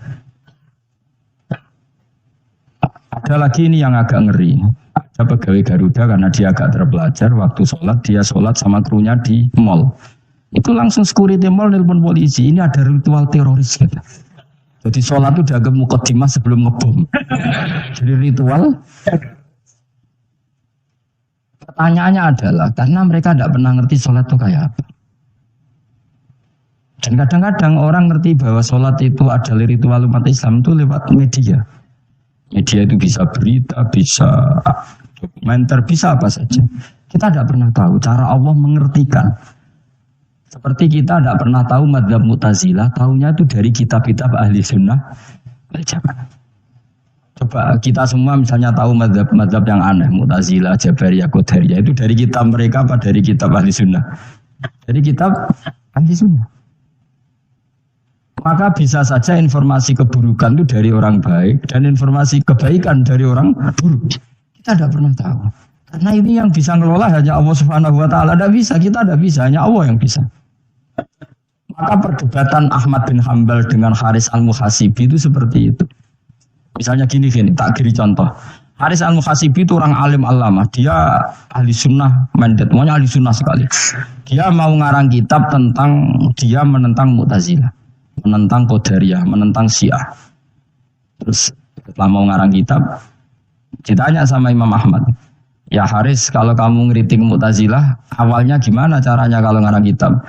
Ada lagi ini yang agak ngeri. Ada pegawai Garuda karena dia agak terpelajar waktu sholat dia sholat sama krunya di mall. Itu langsung security mall nelpon polisi. Ini ada ritual teroris gitu. Jadi sholat itu dianggap mukadimah sebelum ngebom. Jadi ritual. Pertanyaannya adalah karena mereka tidak pernah ngerti sholat itu kayak apa. Dan kadang-kadang orang ngerti bahwa sholat itu adalah ritual umat Islam itu lewat media. Media itu bisa berita, bisa dokumenter, bisa apa saja. Kita tidak pernah tahu cara Allah mengertikan. Seperti kita tidak pernah tahu madzhab Mu'tazilah, tahunya itu dari kitab-kitab ahli sunnah wal jamaah. Coba kita semua misalnya tahu madzhab yang aneh, Mu'tazilah, Jabariyah, Qadariyah, itu dari kitab mereka apa dari kitab ahli sunnah? Dari kitab ahli sunnah. Maka bisa saja informasi keburukan itu dari orang baik dan informasi kebaikan dari orang buruk. Kita tidak pernah tahu. Karena ini yang bisa ngelola hanya Allah Subhanahu wa taala. Tidak bisa, kita tidak bisa, hanya Allah yang bisa. Maka perdebatan Ahmad bin Hanbal dengan Haris al-Muhasibi itu seperti itu. Misalnya gini, tak beri contoh. Haris al-Muhasibi itu orang alim alama. Dia ahli sunnah mandat, maunya ahli sunnah sekali. Dia mau ngarang kitab tentang, dia menentang Mu'tazilah, menentang Qadariyah, menentang Syiah. Terus setelah mau ngarang kitab, ditanya sama Imam Ahmad, ya Haris, kalau kamu ngeritik Mu'tazilah, awalnya gimana caranya kalau ngarang kitab?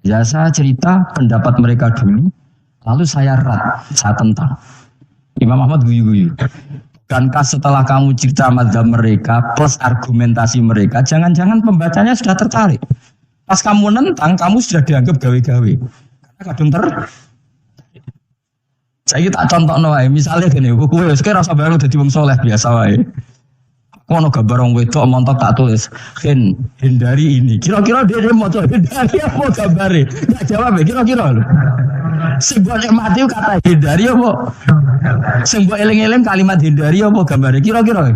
Ya saya cerita pendapat mereka dulu, lalu saya saya tentang. Imam Ahmad guyu-guyu. Bukankah setelah kamu cerita madzhab mereka plus argumentasi mereka, jangan-jangan pembacanya sudah tertarik. Pas kamu nentang, kamu sudah dianggap gawe-gawe. Karena kadung saya tak contoh wae, misalnya gini, kowe sekarang rasa baru dadi wong saleh biasa wae. Ono gambar wong wedok montok tak tulis, hindari ini. Kira-kira dia mau hindari apa gambare? Enggak jawab ya, kira-kira lho. Sing mbok mati kata hindari apa? Sing mbok eling-eling kalimat hindari apa gambare? Kira-kira.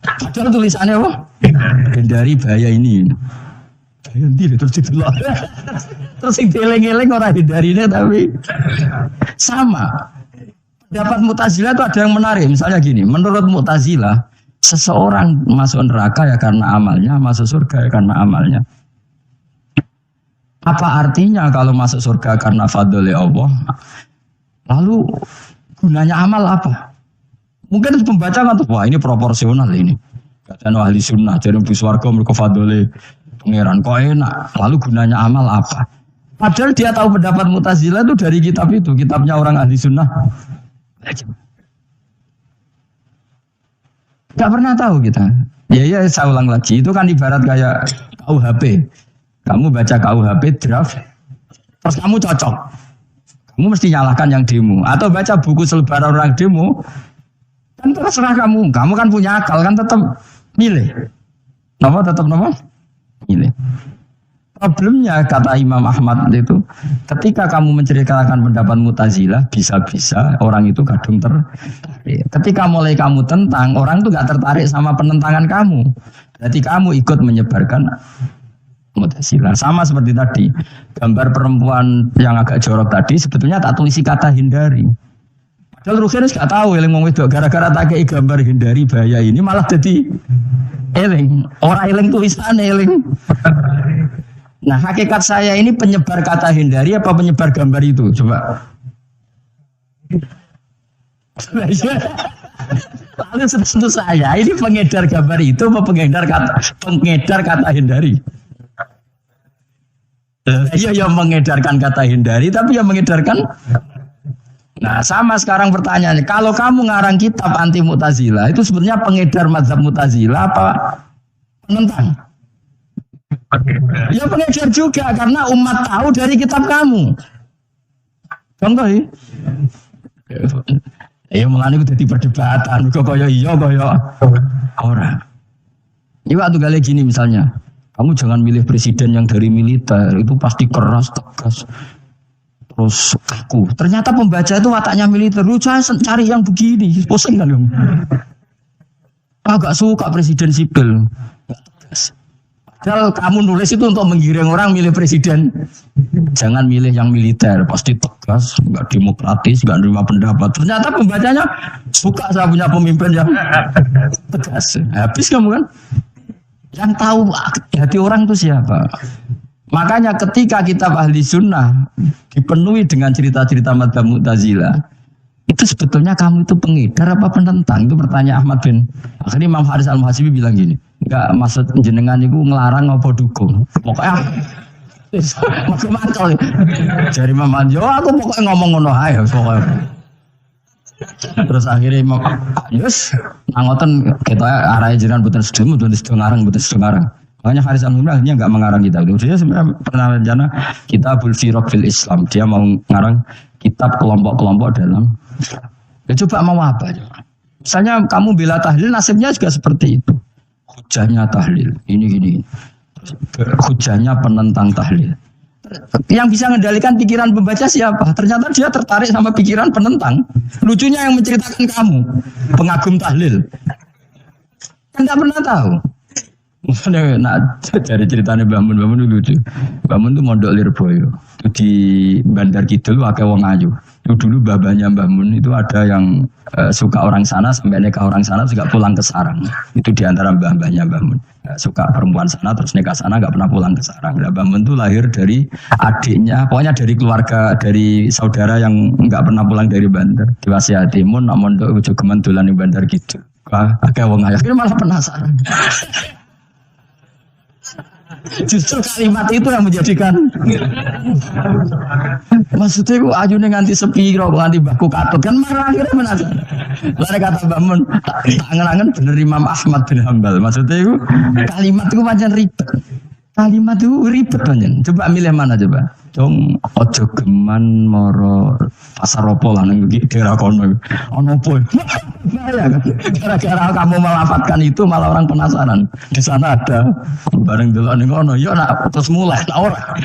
Padahal tulisannya apa? Hindari bahaya ini. Bahaya ndi terus didelok. Terus sing dieling-eling ora hindarinya tapi sama. Pendapat Mu'tazilah itu ada yang menarik. Misalnya gini, menurut Mu'tazilah, seseorang masuk neraka ya karena amalnya, masuk surga ya karena amalnya. Apa artinya kalau masuk surga karena fadl Allah? Lalu gunanya amal apa? Mungkin pembaca kan, wah ini proporsional ini. Kata ahli sunnah, jadi biswarga mereka fadl pangeran kok enak. Lalu gunanya amal apa? Padahal dia tahu pendapat Mu'tazilah itu dari kitab itu, kitabnya orang ahli sunnah. Gak pernah tahu kita. Ya saya ulang lagi, itu kan ibarat kayak KUHP. Kamu baca KUHP draft, terus kamu cocok, kamu mesti nyalahkan yang demo. Atau baca buku selebaran orang demo, kan terserah kamu. Kamu kan punya akal, kan tetap milih. Tetap milih. Problemnya kata Imam Ahmad itu, ketika kamu menceritakan pendapat Mu'tazilah, bisa-bisa orang itu kadung tertarik. Ketika mulai kamu tentang, orang itu gak tertarik sama penentangan kamu. Berarti kamu ikut menyebarkan Mu'tazilah. Sama seperti tadi, gambar perempuan yang agak jorok tadi, sebetulnya tak tulisi kata hindari. Padahal Rukianis gak tahu, eling wong wedok gara-gara tak kei gambar hindari bahaya ini, malah jadi eling. Orang eling tulisan eling. Nah, hakikat saya ini penyebar kata hindari apa penyebar gambar itu? Coba. Lalu tentu saya ini pengedar gambar itu apa pengedar kata hindari? Iya yang mengedarkan kata hindari, tapi yang mengedarkan. Nah, sama sekarang pertanyaannya, kalau kamu ngarang kitab anti Mu'tazilah, itu sebenarnya pengedar mazhab Mu'tazilah apa penentang? Ya pengedar juga karena umat tahu dari kitab kamu. Contoh ya mulane udah di perdebatan kok kaya iya kaya ora. Ini waktu kali gini misalnya, kamu jangan milih presiden yang dari militer, itu pasti keras, tegas, terus kaku. Ternyata pembaca itu wataknya militer, lu cari yang begini, pusing kan kamu. Agak suka presiden sipil, tegas. Padahal kamu nulis itu untuk menggiring orang milih presiden. Jangan milih yang militer, pasti tegas, nggak demokratis, nggak nerima pendapat. Ternyata pembacanya suka saya punya pemimpin yang tegas. Habis kamu kan? Yang tahu hati orang itu siapa? Makanya ketika kitab ahli sunnah dipenuhi dengan cerita-cerita madzhab Mu'tazilah, itu sebetulnya kamu itu pengedar apa penentang? Itu pertanyaan Ahmad bin. Akhirnya Imam Haris al-Muhasibi bilang gini, enggak, maksud jenengan itu ngelarang apa dukung. Pokoknya Macam-macam. Jari Imam yo aku pokoknya ngomong ngono ae pokoknya. Terus akhirnya Imam Yus ngoten kita arahe jenengan mboten sedo ngarang. Makanya Haris Al-Humra akhirnya enggak mengarang kitab itu. Dia sebenarnya pernah rencana Kitabul Firaq fil Islam. Dia mau ngarang kitab kelompok-kelompok dalam Islam. Ya coba mau apa ya? Misalnya kamu bela tahlil nasibnya juga seperti itu. Hujahnya tahlil, ini. Hujahnya penentang tahlil. Yang bisa mengendalikan pikiran pembaca siapa? Ternyata dia tertarik sama pikiran penentang. Lucunya yang menceritakan kamu, pengagum tahlil. Kan tidak pernah tahu. Nah, dari ceritanya Mbah Mun itu lucu. Mbah Mun itu mondok Lirboyo. Itu di Bandar Kidul akeh wong ayu. Itu dulu babanya Mbah Mun itu ada yang suka orang sana sampai nikah orang sana juga pulang ke sarang. Itu di antara mbah-mbahnya Mbah Mun. Suka perempuan sana terus nikah sana enggak pernah pulang ke sarang. Nah, Mbah Mun itu lahir dari adiknya, pokoknya dari keluarga, dari saudara yang enggak pernah pulang dari Bandar. Diwasiati mun nak mondok jogeman dolan ning Bandar Kidul. Akeh wong ayu. Akhirnya malah penasaran. Justru kalimat itu yang menjadikan maksudnya aku ayune nganti sepiro nganti baku katut kan marah akhirnya penasaran. Lalu kata Mbah Mun tak angen-angen bener Imam Ahmad bin Hambal. Maksudnya itu kalimat itu macam ribet. Kalimat itu ribet banget. Coba milih mana coba? Dong ojo geman moro pasar opo lah nang daerah kono. Ono opo? Gara-gara kamu melafatkan itu malah orang penasaran. Di sana ada bareng delok ning kono. Yo nak terus mulai ta ora.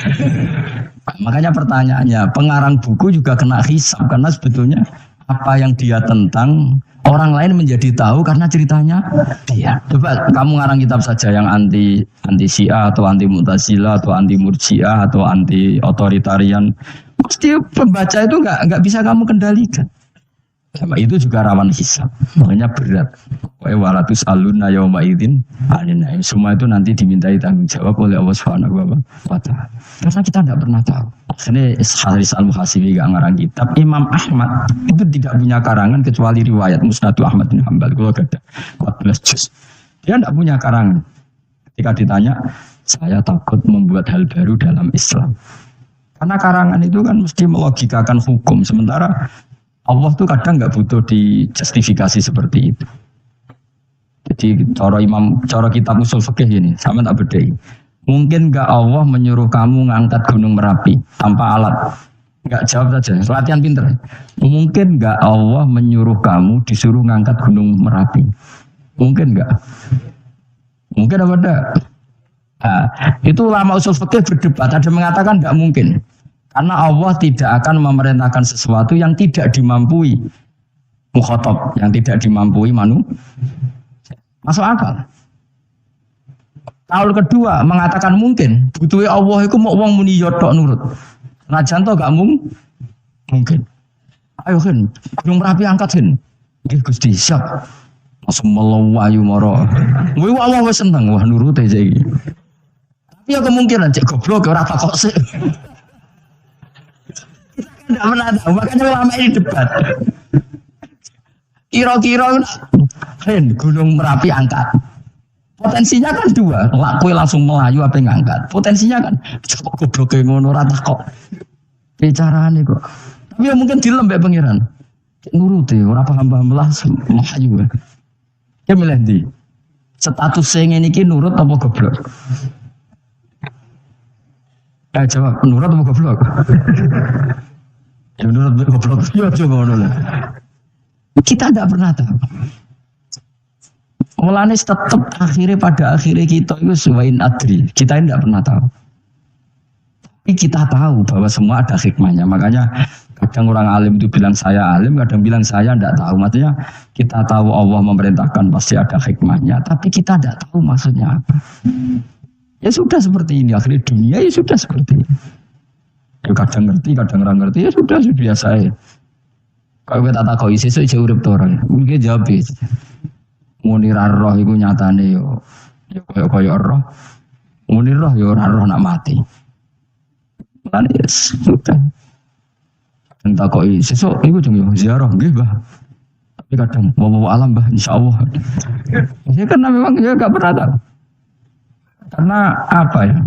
Makanya pertanyaannya, pengarang buku juga kena hisab karena sebetulnya apa yang dia tentang orang lain menjadi tahu karena ceritanya dia. Coba kamu ngarang kitab saja yang anti Syiah atau anti Mu'tazilah atau anti Murji'ah atau anti otoritarian, pasti pembaca itu nggak bisa kamu kendalikan. Sama itu juga rawan hisab, makanya berat. Walatus alunna yauma idzin anin. Semua itu nanti dimintai tanggung jawab oleh Allah Subhanahu wa taala. Karena kita tidak pernah tahu. Ini Haris Al-Muhasibi gak ngarang kitab. Imam Ahmad itu tidak punya karangan kecuali riwayat Musnadu Ahmad bin Hambal. Kalau ada 14 juz. Dia tidak punya karangan. Ketika ditanya, saya takut membuat hal baru dalam Islam. Karena karangan itu kan mesti melogikakan hukum. Sementara Allah tuh kadang nggak butuh dijustifikasi seperti itu. Jadi cara kitab usul fikih ini sama tak beda. Mungkin nggak Allah menyuruh kamu ngangkat gunung Merapi tanpa alat? Nggak, jawab saja. Latihan pinter. Mungkin nggak Allah menyuruh kamu disuruh ngangkat gunung Merapi? Mungkin nggak? Mungkin apa enggak? Nah, itu ulama usul fikih berdebat. Ada mengatakan nggak mungkin. Karena Allah tidak akan memerintahkan sesuatu yang tidak dimampui mukhatab, yang tidak dimampui masuk akal. Kaul kedua mengatakan mungkin, butuhe Allah iku mau wong muni yo tok nurut. Najan to gak mungkin. Ayo kan, Gunung Merapi angkat kan. Nggih Gusti, siap. Langsung melayu moro. Kuwi Allah wis seneng wah nurut aja iki. Tapi ya kemungkinan cek goblok ora takok sik. Tidak pernah tahu, makanya ulama ini debat. Kira-kira Gunung Merapi angkat. Potensinya kan dua, kue langsung melayu apa yang ngangkat. Potensinya kan coba goblok ngono rata kok. Bicarane kok. Tapi ya mungkin dilembek pengiran. Nuruti ora paham-paham lah melayu. Ya milih ndi? Status sing ngene iki nurut apa goblok? Jawab, nurut apa goblok? Ya menurut goblok yo coba ngono. Kita tidak pernah tahu. Mulane tetap pada akhirnya kita itu suwain adri. Kita ini tidak pernah tahu. Tapi kita tahu bahwa semua ada hikmahnya. Makanya kadang orang alim itu bilang saya alim, kadang bilang saya tidak tahu. Maksudnya kita tahu Allah memerintahkan pasti ada hikmahnya. Tapi kita tidak tahu maksudnya apa. Ya sudah seperti ini. Akhirnya dunia ya sudah seperti ini. Ya kadang ngerti, kadang nggak ngerti, ya sudah biasa ya. Kalau kita tak kau isi, saya urip orang. Mungkin jawab itu. Munir roh itu nyatane yo, koyo roh. Munir roh yo roh nak mati. Lan yes, sudah. Entah kau isi, itu cuma ziarah, gitu bah. Tapi kadang bawa alam bah, insyaallah. Ya karena memang ya nggak pernah tahu. Karena apa ya?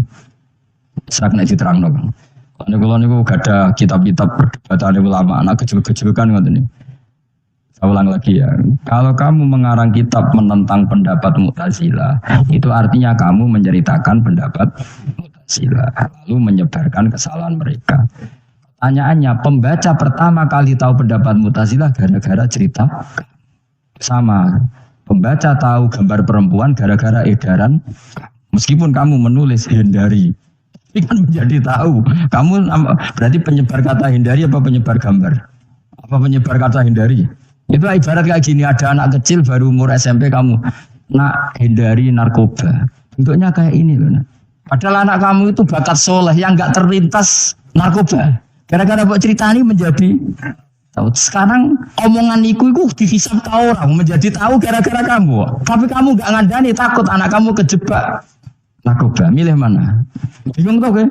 Serak nek diterangno. Karena kalau niku gak ada kitab-kitab perdebatan ulama, anak kecil-kecil kan ngoten niku. Saya ulang lagi ya, kalau kamu mengarang kitab menentang pendapat Mu'tazilah, itu artinya kamu menceritakan pendapat Mu'tazilah, lalu menyebarkan kesalahan mereka. Pertanyaannya, pembaca pertama kali tahu pendapat Mu'tazilah gara-gara cerita sama. Pembaca tahu gambar perempuan gara-gara edaran, meskipun kamu menulis hindari. Tapi kan menjadi tahu, kamu berarti penyebar kata hindari apa penyebar gambar? Apa penyebar kata hindari? Itu ibarat kayak gini, ada anak kecil baru umur SMP kamu nak hindari narkoba. Bentuknya kayak ini loh. Padahal anak kamu itu bakat soleh yang nggak terlintas narkoba. Gara-gara buat cerita ini menjadi tahu. Sekarang omongan itu dihisap tahu orang menjadi tahu gara-gara kamu. Tapi kamu nggak ngandani, takut anak kamu kejebak narkoba. Milih mana? Bingung tau ke?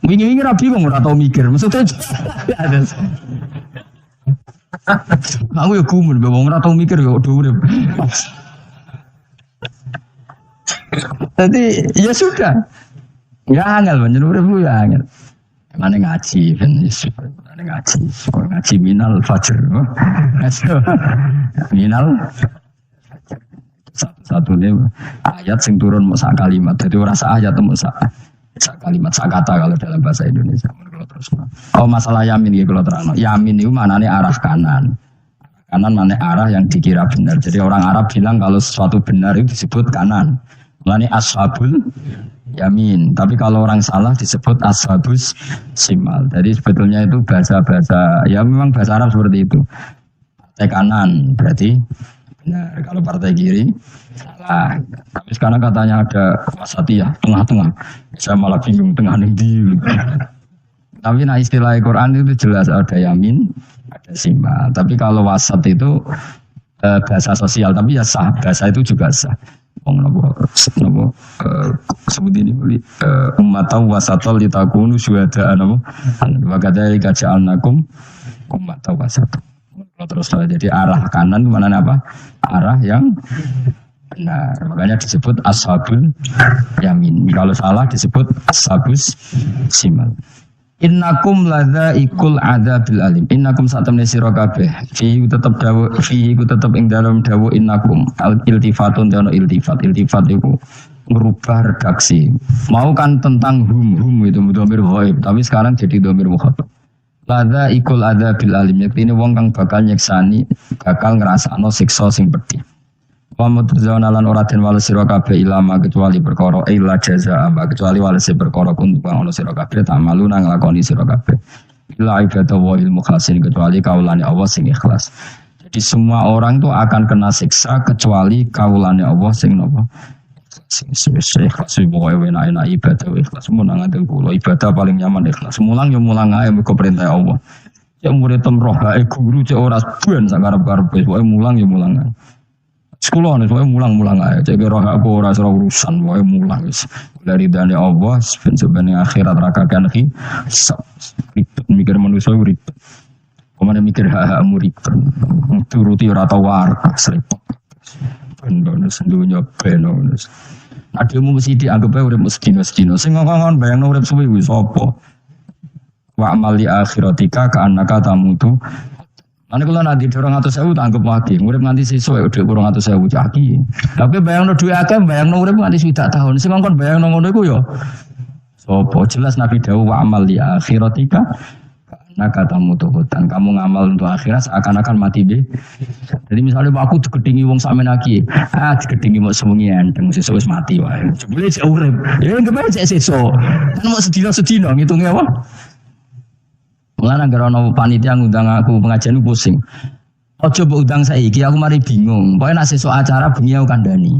Wingi-wingi rapi bingung ora tau mikir. Maksudnya aku ya gumun, wong ora tau mikir ya udah urip. Jadi ya sudah. Ya angel panjenengan urip lu ya angel. Mane ngaji ben mane ngaji minal fajr. Minal satu nih ayat sing turun mau sak kalimat. Jadi ora sak ayat temu sak kalimat sak kata kalau dalam bahasa Indonesia. Terus, oh masalah yamin ya kalau terang. Yamin itu maknanya arah kanan. Kanan mana arah yang dikira benar. Jadi orang Arab bilang kalau sesuatu benar itu disebut kanan. Maknanya ashabul yamin. Tapi kalau orang salah disebut ashabus simal. Jadi sebetulnya itu bahasa-bahasa, ya memang bahasa Arab seperti itu. Partai kanan berarti benar. Kalau partai kiri salah. Tapi sekarang katanya ada wasatiyah, tengah-tengah. Saya malah bingung tengah di. Tapi nah istilah Quran itu jelas ada yamin, ada simal. Tapi kalau wasat itu bahasa sosial, tapi ya sah. Bahasa itu juga sah. Sebut ini ummatan wasatol litakunu syuhada napa wa kadzalika ja'alnakum ummatan wasatol. Terus jadi arah kanan mana apa? Arah yang benar. Makanya disebut ashabul yamin. Kalau salah disebut ashabus simal. Innakum ladzaikul adzabil alim. Innakum satamne sira kabeh. Fi tetep dawu, fi tetep ing dalam dawu innakum. Al iltifatun dana iltifat. Iltifat itu merubah redaksi. Mau kan tentang hum itu dhamir ghaib, tapi sekarang jadi dhamir mukhatab. Ladzaikul adzabil alim. Yektine wong kang bakal nyeksani, bakal ngrasakno siksa sing pedhi. Wa mutazawna lan ora den wales sira kabeh ilama kecuali perkara illa jazaa kecuali wales perkara kuntu ono sira kabeh tamalu nang nglakoni sira kabeh illa ibadah wa ilmu khasin kecuali kaulane Allah sing ikhlas. Jadi semua orang itu akan kena siksa kecuali kaulane Allah sing napa sing ikhlas. Pokoke enak-enak ibadah ikhlas mun nang kula ibadah paling nyaman ikhlas. Mulang ya mulang ae mergo perintah Allah. Ya murid temroh ae guru cek ora ben sak karep-karepe pokoke mulang ya mulang ae. Sekolah nih, saya mulang-mulang aja. Jadi roh aku rasa urusan, saya mulang. Dari dana Allah, sebenarnya akhirat rakakan lagi, ribet mikir manusia ribet. Kemana mikir hak-hakmu ribet. Turuti rata warak, seripet. Bendones, dunia bendones. Adilmu mesti dianggap urip sedino-sedino. Sing ngomong bayang urip suwi wis apa. Wa amali akhiratika ka annaka tamutu. Nanti kalau nanti 200.000 tak anggap lagi, ngurip nanti siswa udah 200.000 caki. Tapi bayang no duit akeh, bayang no ngurip nanti sudah tahun. Sing ngongkon bayang no ngono iku yo. Sopo jelas Nabi Dawud wa amal li akhiratika. Nah katamu tuh dan kamu ngamal untuk akhirat seakan-akan mati be. Jadi misalnya aku digedingi wong sampean lagi, digedingi mau semungi enteng sesuk wis mati wae. Jebule sik urip. Ya nggak bae sesuk. Kan mau sedina-sedina ngitungnya apa? Mulane anggere ana panitia ngundang aku pengajian pusing. Aja mbok undang saiki aku mari bingung. Pokoke nek sesuk acara bengi aku kandhani.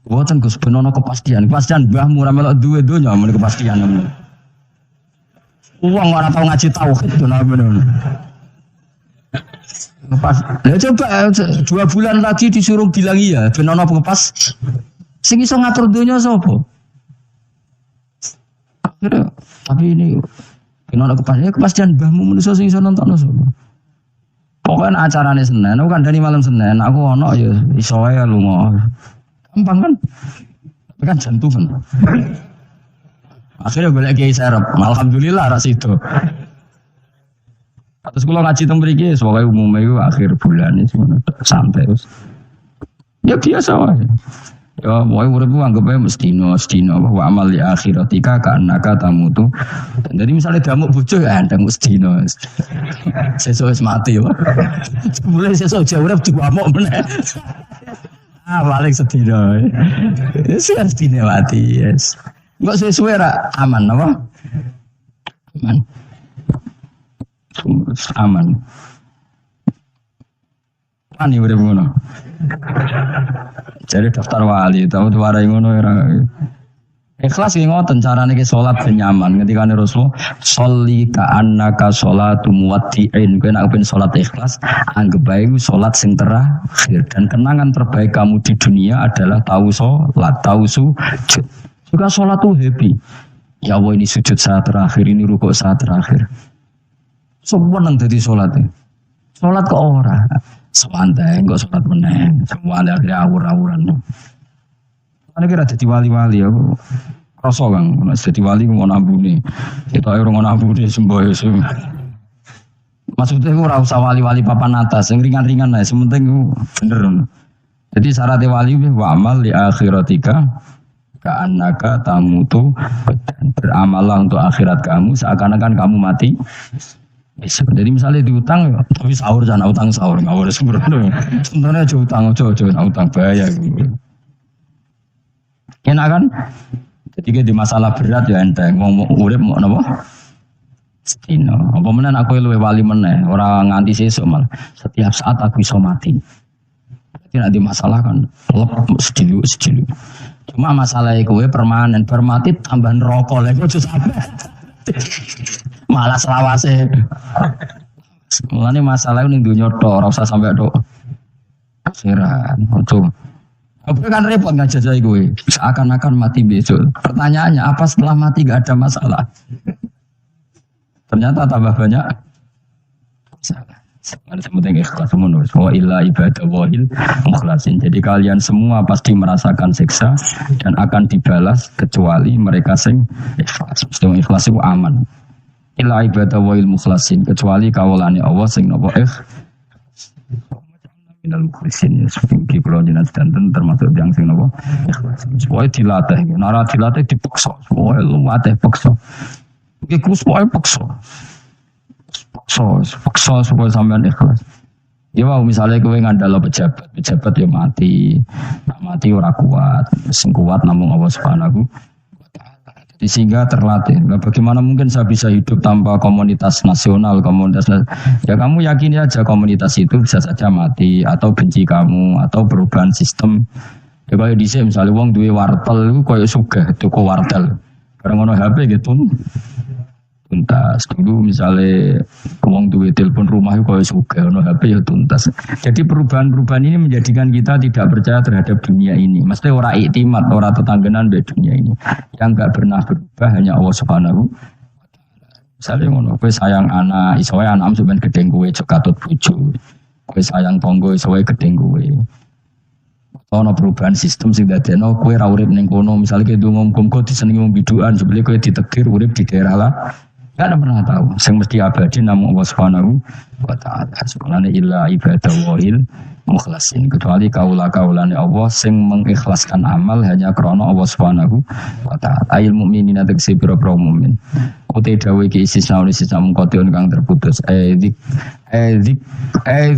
Mboten Gus ben ana kepastian. Kepastian mbahmu ora melok duwe donya men kepastian. Uang ora tau ngaji tauhid to namanya. Lepas. Lah coba 2 bulan lagi disuruh bilang iya ben ana kepas. Sing iso ngatur donya sapa? Tapi ini kenapa kepastian mbahmu manusia sing iso nonton sapa? Pokoknya acarane Senin, aku kandhani malam Senin, aku ono ya iso wae lunga. Gampang kan? Tapi kan jantungan. Akhirnya golek kiai serep. Alhamdulillah ras itu. Terus kalau ngaji teng mriki pokoke umume iku akhir bulan iki santai terus. Ya biasa wae. Ya wae uripku anggap ae mestino wa amal li akhiratika kanaka tamutu. Jadi misalnya damuk bojo ya ndang mestino. Sesuk wis mati wae. Mulai sesuk jauh urip diwamuk meneh. Paling sedina. Wis sedina mati, yes. Enggak sesuai ra aman apa? Aman. Ani urip ngono. Jadi daftar wali, tahu warai ngono ora. Ikhlas ki ngoten carane ki salat ben nyaman. Ketika Rasul sholli ka annaka sholatu muwaddi'in. Kowe nek ben salat ikhlas, anggap bae iku salat sing terakhir dan kenangan terbaik kamu di dunia adalah tahu salat, tahu sujud. Juga salat tuh happy. Ya Allah ini sujud saat terakhir, ini rukuk saat terakhir. Semua nang dadi salate. Salat kok ora. Semantai enggak salat meneh. Semua akhirnya awur-awuran. Ana kira dadi wali-wali aku. Rasa Kang, nek dadi wali ku ngono ambune. Kita ora ngono ambune semboyo sing. Maksudnya ora usah wali-wali papan atas, sing ringan-ringan ae, sementing bener. Jadi syaratnya wali wa amal li akhiratika ka'annaka tamutu, beramallah untuk akhirat kamu seakan-akan kamu mati. Jadi misalnya diutang, tapi sahur jangan utang sahur, ngawur sembrono. Sebenarnya aja utang, ojo utang bahaya. Enak kan? Jadi di masalah berat ya enteng, mau urip mau napa? Sedina. Apa menen aku luwe wali meneh, ora nganti sesuk malah. Setiap saat aku iso mati. Jadi nek di masalah kan lep sedulu. Cuma masalah kowe permanen, bermati tambah neraka lek ojo sampe. Malah selawase. Mulane masalah ning dunya tok ora usah sampe tok. Akhirat, ojo. Apa kan repot ngajajai kowe. Seakan-akan mati besok. Pertanyaannya apa setelah mati gak ada masalah? Ternyata tambah banyak masalah. Sebenarnya penting ikhlas semua. Wa illa ibadah wahil mukhlasin. Jadi kalian semua pasti merasakan siksa dan akan dibalas kecuali mereka sing ikhlas. Mesti ikhlas itu aman. Illa ibadah wahil mukhlasin kecuali kawulane Allah sing napa minal mukhlisin ya seperti kalau jenaz dan termasuk yang sing napa ikhlas. Supaya dilatih, nara dilatih dipaksa. Supaya lu latih paksa. Iki supaya paksa supaya sampean ikhlas. Ya mau misalnya kowe ngandalo pejabat ya mati. Tak mati ora kuat. Sing kuat namung Allah Subhanahu wa taala. Jadi sehingga terlatih. Nah, bagaimana mungkin saya bisa hidup tanpa komunitas nasional, ya kamu yakini aja komunitas itu bisa saja mati atau benci kamu atau perubahan sistem. Ya kayak dhisik misalnya wong duwe wartel iku koyo sugih tuku wartel. Bareng ono HP gitu. Tuntas dulu misalnya wong duwe telepon rumah itu kalau suka ono HP ya tuntas. Jadi perubahan-perubahan ini menjadikan kita tidak percaya terhadap dunia ini. Mesti ora iktimat, ora tetanggenan dari dunia ini. Yang enggak pernah berubah hanya Allah Subhanahu wa taala. Misalnya ngono, kowe sayang anak, iso wae anakmu sampean gedeng kowe cek katut bojo. Kowe sayang tangga iso wae gedeng kowe. Ono perubahan sistem sing dadekno kowe ra urip ning kono, misale kowe ndonga-ndonga disenengi wong bidukan, sebele kowe ditegir urip di daerah lah. Gak ada pernah tahu. Yang mesti abadi namun Allah Subhanahu wa taala. Sebenarnya illa ibadah wahil mukhlasin. Kecuali kaula-kaulane Allah sing mengikhlaskan amal hanya karena Allah Subhanahu wa taala. Ail mukminin tegese pira-pira mukmin. Kote dawuh iki istisna mungkotion kang terputus.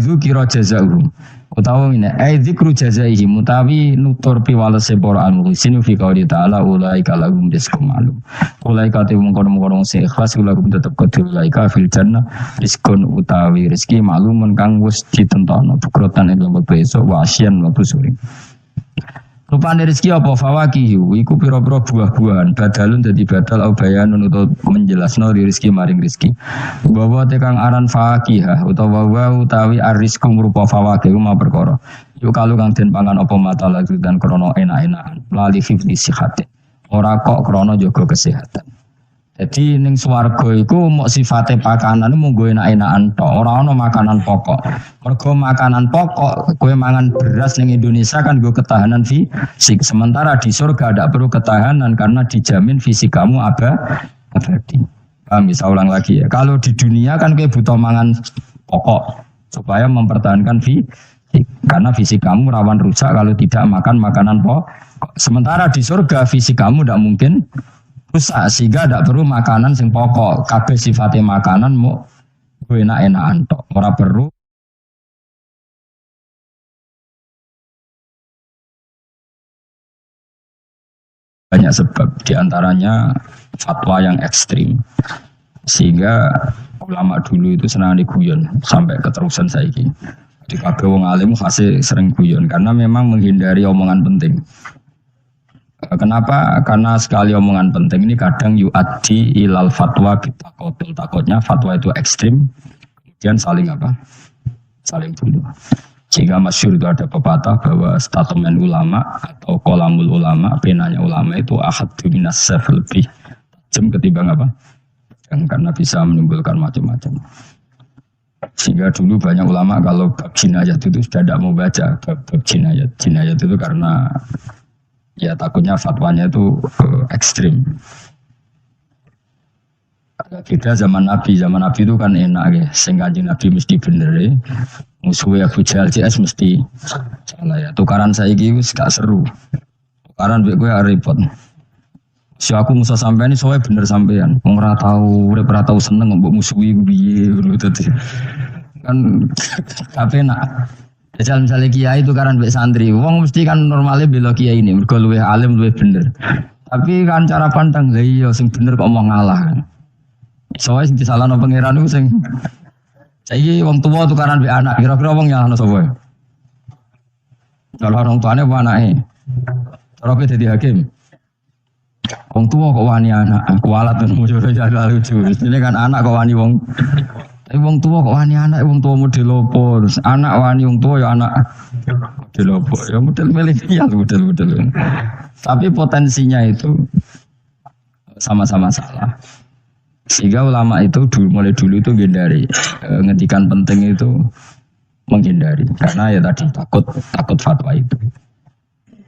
Zikra jazaa'uhum. Utawa ngene, zikru jazaihi mutawi nutur piwalese para al-muhsin fi qouli ta'ala ulaika lahum rizqum ma'lum. Ulaika te mungkon-mungkon sing ikhlas lahum tetep kedhe ulaika fil jannah rizqun utawi rezeki ma'lumun kang wis ditentono bukrotan ing lembek besok wa asyan wa busuri. Rupane rezeki apa fawakihu iku pira-pira buah-buahan badalun dadi badal au bayanun utawa menjelasno rezeki maring rezeki. Bahwa tekang aran fakihah utawa utawi arizku rupa fawakih ma perkara. Yo kalau kang den pangan apa mata lagi dan krana enak-enakan. Lali fifli sihat. Ora kok krana jaga kesehatan. Jadi ning swarga iku mok sifate pakanan mung enak-enakan tok, ora ana makanan pokok. Mergo makanan pokok kowe mangan beras ning Indonesia kan nggo ketahanan fisik. Sementara di surga tidak perlu ketahanan karena dijamin fisik kamu abadi. Paham bisa ulang lagi ya. Kalau di dunia kan kowe butuh mangan pokok supaya mempertahankan fisik. Karena fisik kamu rawan rusak kalau tidak makan makanan pokok. Sementara di surga fisik kamu tidak mungkin rusak sehingga tidak perlu makanan sing pokok. Kabeh sifatnya makanan mau enak-enakan tok. Ora perlu banyak sebab diantaranya fatwa yang ekstrim sehingga ulama dulu itu senang diguyon sampai keterusan saiki. Di kabeh wong alim kasih sering guyon karena memang menghindari omongan penting. Kenapa? Karena sekali omongan penting ini kadang yu'addi ilal fatwa bitakotul. Takutnya fatwa itu ekstrim kemudian saling saling bunuh. Jika masyhur itu ada pepatah bahwa statement ulama atau kolamul ulama, penanya ulama itu ahaddu minas sayf, lebih tajam ketimbang karena bisa menimbulkan macam-macam. Sehingga dulu banyak ulama kalau bab jinayat itu sudah tidak mau baca bab jinayat. Jinayat itu karena ya takutnya fatwanya itu ekstrim. Kita zaman Nabi itu kan enak ya. Sing Kanjeng Nabi mesti bener ya. Musuhnya Abu Jahal CS mesti salah ya. Tukaran saiki wis gak seru. Tukaran mbek kowe repot. Si aku musuh sampean ini soalnya bener sampean. Wong ora tau, urip ora tau seneng mbok musuhi piye ngono dadi. Kan kabeh nak. Jajal misalnya kiai itu kan mbek santri, wong mesti kan normalnya bela kiai ini, mergo luwih alim luwih bener. Tapi kan cara pandang lha iya sing bener kok mau ngalah. Soale sing disalahno pangeran iku sing saiki wong tuwa tukaran mbek anak, kira-kira wong nyalahno sapa? Kalau orang tuane apa anake? Cara kowe dadi hakim. Wong tua kok wani anak, kualat kan muncul jadi lucu. Ini kan anak kok wani wong, tapi wong tua kok wani anak, wong tua model lopo, terus anak wani wong tua ya anak model lopo, ya model milenial model. Tapi potensinya itu sama-sama salah. Sehingga ulama itu mulai dulu itu menghindari, ngetikan penting itu menghindari, karena ya tadi takut fatwa itu.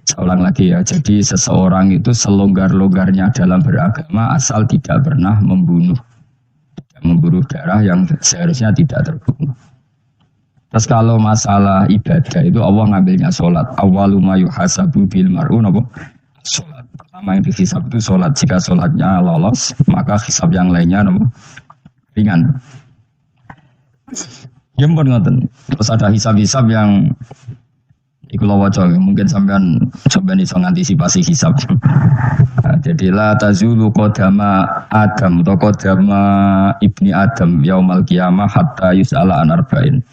Saya ulang lagi ya, jadi seseorang itu selonggar-longgarnya dalam beragama asal tidak pernah membunuh darah yang seharusnya tidak terbunuh. Terus kalau masalah ibadah itu Allah ngambilnya sholat. Awwalu ma yuhasabu bil mar'u napa? Sholat. Pertama yang dihisab itu sholat. Jika sholatnya lolos, maka hisab yang lainnya napa? Ringan. Ya pun ngoten. Terus ada hisab-hisab yang iku waca mungkin sampean iso ngantisipasi hisab. Jadi la tazulu qadama Adam atau qadama ibni Adam yaumal qiyamah hatta yus'ala an arba'in.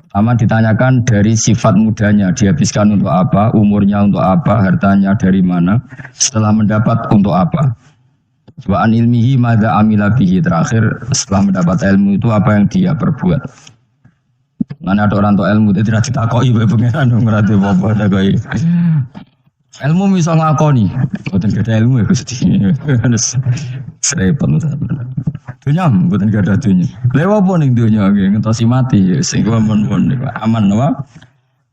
Pertama ditanyakan dari sifat mudanya, dihabiskan untuk apa, umurnya untuk apa, hartanya dari mana, setelah mendapat untuk apa. Wa an ilmihi madza amila bihi, terakhir setelah mendapat ilmu itu apa yang dia perbuat. Mana ada orang tua ilmu dia tidak ditakoki bae pengenan ngerti apa takoki. Ilmu bisa ngakoni, boten gada ilmu ya Gusti. Repot sampeyan. Dunya boten gada dunya. Lewa apa ning dunya nggih ngentosi mati sing aman apa?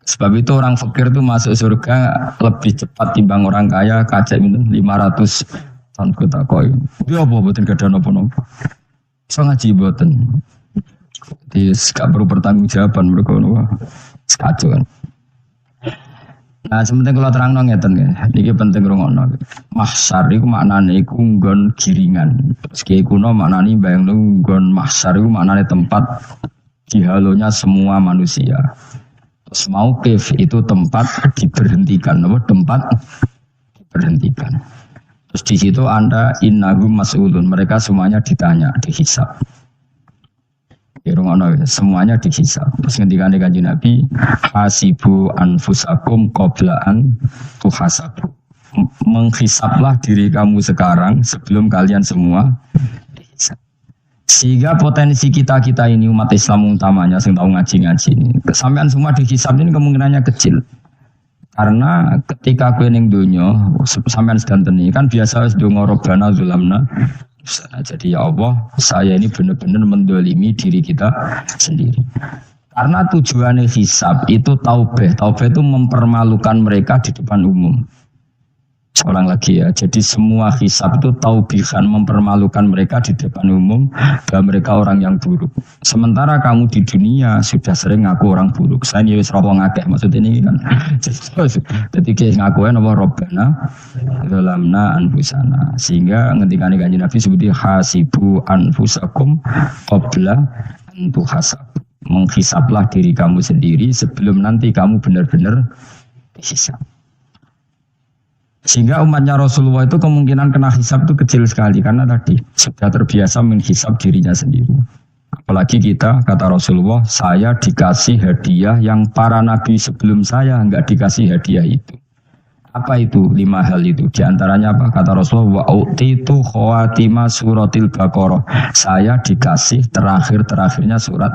Sebab itu orang fakir itu masuk surga lebih cepat timbang orang kaya kacek itu 500 tahun kutakoki. Dia apa boten gada napa-napa. Iso ngaji boten. Jadi gak perlu pertanggungjawaban mereka sekacau kan. Nah sementing kalau terang ngeten ya, ini penting rungokno. Mahsyar itu maknane iku nggon giringan. Terus kiai kuno maknane bayangno nggon mahsyar itu maknane tempat dihalonya semua manusia. Terus mauqif itu tempat diberhentikan, tempat diberhentikan. Terus di situ Anda innahum mas'ulun, mereka semuanya ditanya, dihisab. Semuanya dihisab. Terus ketika Kanjeng Nabi hasibu anfusakum qabla an tuhasabu. Menghisablah diri kamu sekarang sebelum kalian semua dihisab. Sehingga potensi kita ini umat Islam utamanya yang tahu ngaji ini, kesampean semua dihisab ini kemungkinannya kecil. Karena ketika kowe ning donya sampean sedanten iki kan biasa wis ndonga robbana zulamna Jadi ya Allah, saya ini benar-benar mendolimi diri kita sendiri. Karena tujuannya hisab itu taubah. Taubah itu mempermalukan mereka di depan umum. Seorang lagi ya, jadi semua hisab itu taubihan, mempermalukan mereka di depan umum bahwa mereka orang yang buruk. Sementara kamu di dunia sudah sering ngaku orang buruk. Saya ini wis rokok ngakeh, maksud ini kan. Jadi kayak ngakuin apa Rabbana zalamna anfusana. Sehingga ketika Kanjeng Nabi sebutin hasibu anfusakum qabla an tuhasabu. Menghisablah diri kamu sendiri sebelum nanti kamu benar-benar dihisab. Sehingga umatnya Rasulullah itu kemungkinan kena hisab itu kecil sekali karena tadi sudah terbiasa menghisab dirinya sendiri. Apalagi kita, kata Rasulullah, saya dikasih hadiah yang para nabi sebelum saya enggak dikasih hadiah itu. Apa itu? 5 hal itu. Di antaranya apa? Kata Rasulullah, wa utitu khawatima suratil Baqarah. Saya dikasih terakhir-terakhirnya surat.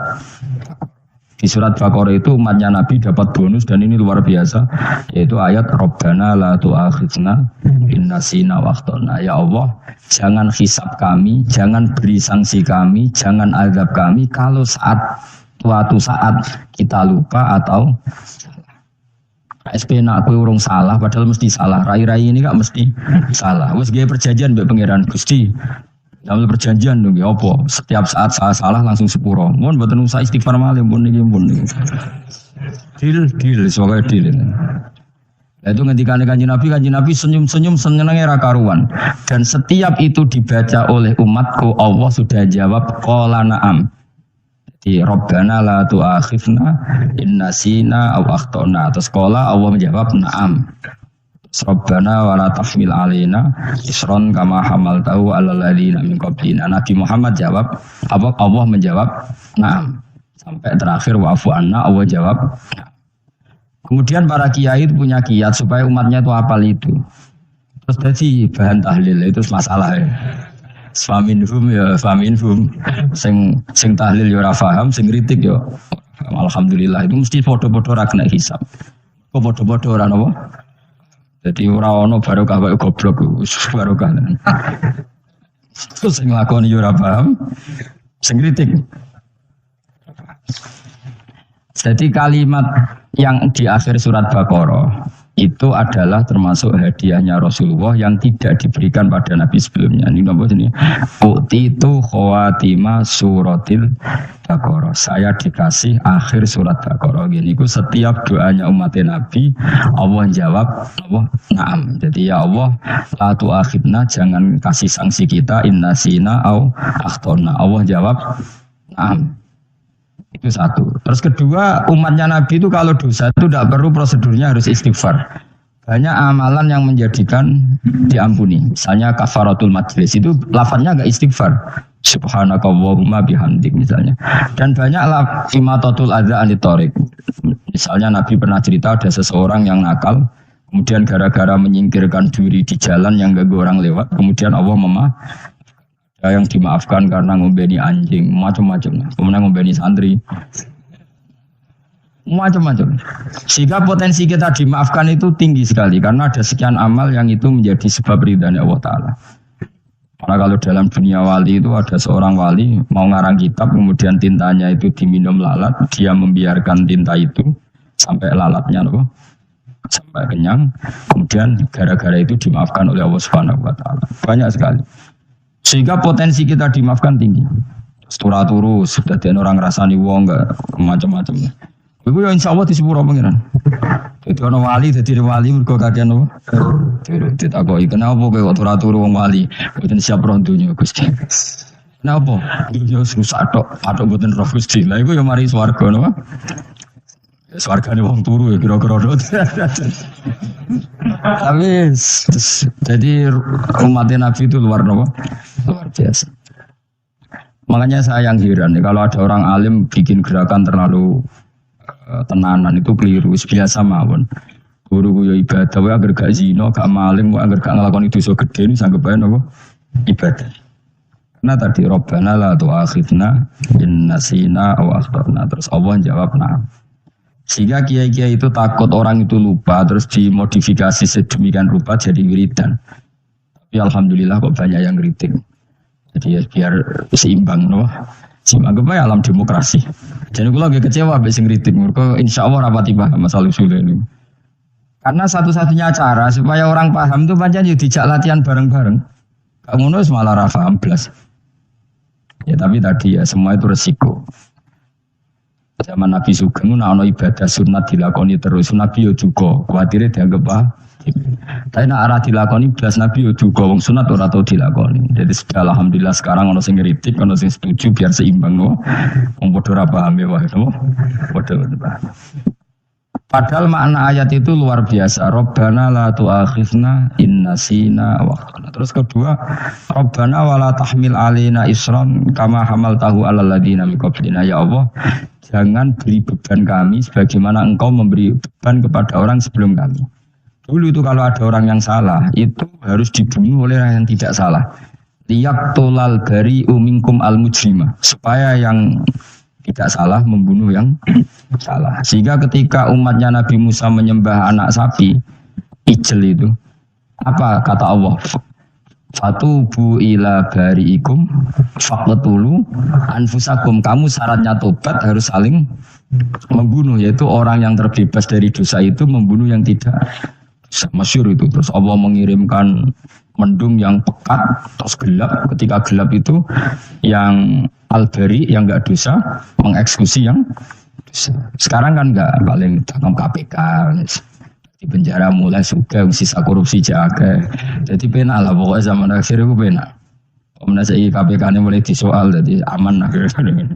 Di surat Baqarah itu umatnya Nabi dapat bonus dan ini luar biasa, yaitu ayat Rabbana la tu'akhidna in nasina wa akhtana. Ya Allah, jangan hisab kami, jangan beri sanksi kami, jangan azab kami kalau suatu saat kita lupa atau SP nak kowe urung salah padahal mesti salah. Rai-rai ini gak mesti salah. Wis gawe perjanjian mbek pangeran Gusti. Dalam perjanjian dong ya apa? Setiap saat saya salah langsung sepuro. Mohon mboten usah istighfar malih pun niki pun. Deal soalnya deal. Nah, itu ketika Kanjeng Nabi senyum-senyum senengnya ra karuan. Dan setiap itu dibaca oleh umatku, Allah sudah jawab qala na'am. Di Rabbana la tu'akhifna in nasina aw akhtana. Terus qala Allah menjawab na'am. Rabbana wa la tahmil alaina isron kama hamaltahu alal ladzina min qablina. Nabi Muhammad jawab, Allah menjawab, na'am. Sampai terakhir wa'fu anna, Allah jawab. Kemudian para kiai itu punya kiat supaya umatnya itu hafal itu. Terus jadi bahan tahlil itu masalah ya. Faminhum ya faminhum. Sing tahlil ya ora paham, sing kritik ya alhamdulillah itu mesti foto-foto ra kena hisab. Kok foto-foto ora napa? Jadi ora ono barokah kaya goblok barokah. Terus sing nglakoni yo ora paham, sing kritik. Jadi kalimat yang di akhir surat Baqarah itu adalah termasuk hadiahnya Rasulullah yang tidak diberikan pada Nabi sebelumnya. Ini nomor ini. Utitu khawatima suratil Baqarah. Saya dikasih akhir surat Baqarah. Gini, ku setiap doanya umat Nabi, Allah jawab, Allah na'am. Jadi ya Allah, la tu'akhidna, jangan kasih sanksi kita, innasina au akhtona. Allah jawab, na'am. Itu satu. Terus kedua, umatnya Nabi itu kalau dosa itu tidak perlu prosedurnya harus istighfar. Banyak amalan yang menjadikan diampuni. Misalnya kafaratul majlis itu lafadznya enggak istighfar. Subhanakallahumma bihamdik misalnya. Dan banyak imatatul adza anit thariq. Misalnya Nabi pernah cerita ada seseorang yang nakal, kemudian gara-gara menyingkirkan duri di jalan yang ganggu orang lewat, kemudian Allah ada yang dimaafkan karena ngombeni anjing, macam-macam. Kemudian ngombeni santri, macam-macam. Sehingga potensi kita dimaafkan itu tinggi sekali karena ada sekian amal yang itu menjadi sebab ridhanya Allah Ta'ala. Karena kalau dalam dunia wali itu ada seorang wali mau ngarang kitab, kemudian tintanya itu diminum lalat, dia membiarkan tinta itu sampai lalatnya sampai kenyang, kemudian gara-gara itu dimaafkan oleh Allah Subhanahu Wa Ta'ala. Banyak sekali. Sehingga potensi kita dimaafkan tinggi. Turu sudah ada orang rasani wong enggak macam-macam. Iku ya insyaallah di sepuro pangeran. Jadi ana wali dadi wali mergo kakean apa? Ditakoki kenapa kowe kok turu wong wali? Mboten siap roh donya Gusti. Kenapa? Ya susah tok, mboten roh Gusti. Lah iku ya mari swarga napa? Swargane wong turu ya kira-kira dot. Tapi jadi umat Nabi itu luar biasa. Makanya saya yang heran kalau ada orang alim bikin gerakan terlalu tenanan itu keliru. Biasa mawon. Guru ya ibadah, wae agar gak zina, gak maling, wae agar gak nglakoni dosa gede ini sanggep bae napa? Ibadah. Karena tadi Rabbana la tu'akhidna in nasina aw akhtana. Terus Allah jawab na'am. Sehingga kiai-kiai itu takut orang itu lupa, terus dimodifikasi sedemikian rupa jadi wiridan. Tapi alhamdulillah kok banyak yang kritik. Jadi ya biar seimbang, loh. Seimbang apa ya alam demokrasi. Jadi kalau lagi kecewa habis ngritik, mereka insya Allah rapati paham masalah usul ini. Karena satu-satunya cara supaya orang paham itu pancen yo dijak latihan bareng-bareng. Gak ngono malah ra paham blas. Ya tapi tadi ya semua itu resiko. Zaman Nabi Sugeng ana ibadah sunat dilakoni terus Nabi yo juga kuwatire dianggap tapi nek ora dilakoni blas Nabi yo juga wong sunat ora tau dilakoni. Jadi sudah alhamdulillah sekarang ana sing ngritik, ana sing setuju biar seimbang no. Wong padha ora paham wae no. Padha paham. Padahal makna ayat itu luar biasa. Rabbana la tu'akhizna in nasina wa akhtana. Terus kedua, Rabbana wala tahmil alaina isran kama hamaltahu alal ladina min qablina. Ya Allah, jangan beri beban kami sebagaimana Engkau memberi beban kepada orang sebelum kami. Dulu itu kalau ada orang yang salah, itu harus dibunuh oleh orang yang tidak salah. Liyaqtulal bari'u minkum al-mujrima. Supaya yang tidak salah membunuh yang salah. Sehingga ketika umatnya Nabi Musa menyembah anak sapi, ijel itu, apa kata Allah? Fatubu ila bari'ikum faqtulu anfusakum. Kamu syaratnya tobat harus saling membunuh, yaitu orang yang terbebas dari dosa itu membunuh yang tidak. Masyhur itu. Terus Allah mengirimkan mendung yang pekat terus gelap. Ketika gelap itu yang al-bari yang enggak dosa mengeksekusi yang dosa. Sekarang kan enggak, paling tangkap KPK di penjara mulai suka sisa korupsi jaga. Jadi penak lah pokoknya zaman akhir itu penak. Omna saya KPK ini mulai disoal jadi aman akhirnya.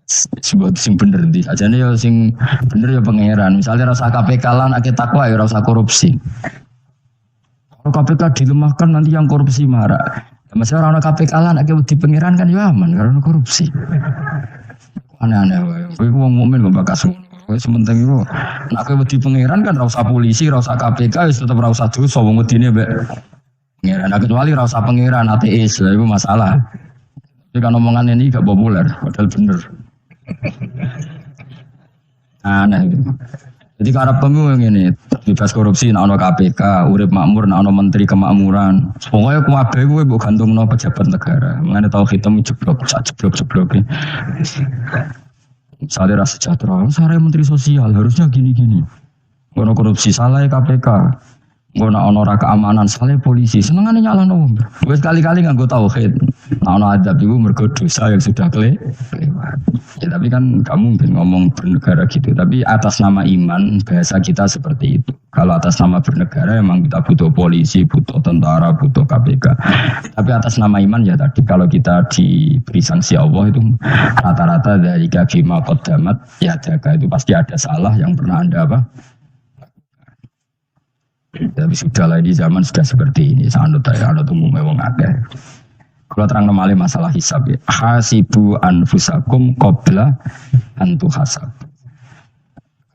Sebut sing bener di aja nih ya sing bener ya pangeran. Misalnya rasa KPK lan akeh takwa ya rasa korupsi. Kalau KPK dilemahkan nanti yang korupsi marah. Masa orang KPK lan akeh di pangeran kan ya aman karena korupsi. Aneh-aneh wae. Kowe wong mukmin kok bakas ngono. Kowe sementing iku nek kowe di pangeran kan ra usah polisi, ra usah KPK wis tetep ra usah dosa wong wedine mbek pangeran. Nah, kecuali ra usah pangeran ateis, lha iku masalah. Jadi kan omongan ini gak populer, padahal bener. Aneh gitu. Jadi karep pemilu ngene, bebas korupsi nek ana KPK, urip makmur nek ana menteri kemakmuran. Pokoke kabeh kuwi mbok gantungno pejabat negara. Mengene tau hitam jeblok, jeblok-jebloke. Misalnya rasa sejahtera, saya menteri sosial harusnya gini-gini. Ngono korupsi salah KPK. Ngono ana ora keamanan salah polisi. Senengane nyalahno wong. Wis kali-kali nganggo tauhid. Ana adab iku mergo dosa yang sudah kelewat. Ya tapi kan kamu mungkin ngomong bernegara gitu. Tapi atas nama iman bahasa kita seperti itu. Kalau atas nama bernegara memang kita butuh polisi, butuh tentara, butuh KPK. Tapi atas nama iman ya tadi kalau kita diberi sanksi Allah itu rata-rata dari bima qaddamat ya jaga itu pasti ada salah yang pernah Anda apa? Tapi sudah lah di zaman sudah seperti ini. Sanut ya, anut umumnya wong akeh. Kalau terang nomale masalah hisab ya. Hasibu anfusakum qabla an tuhasab.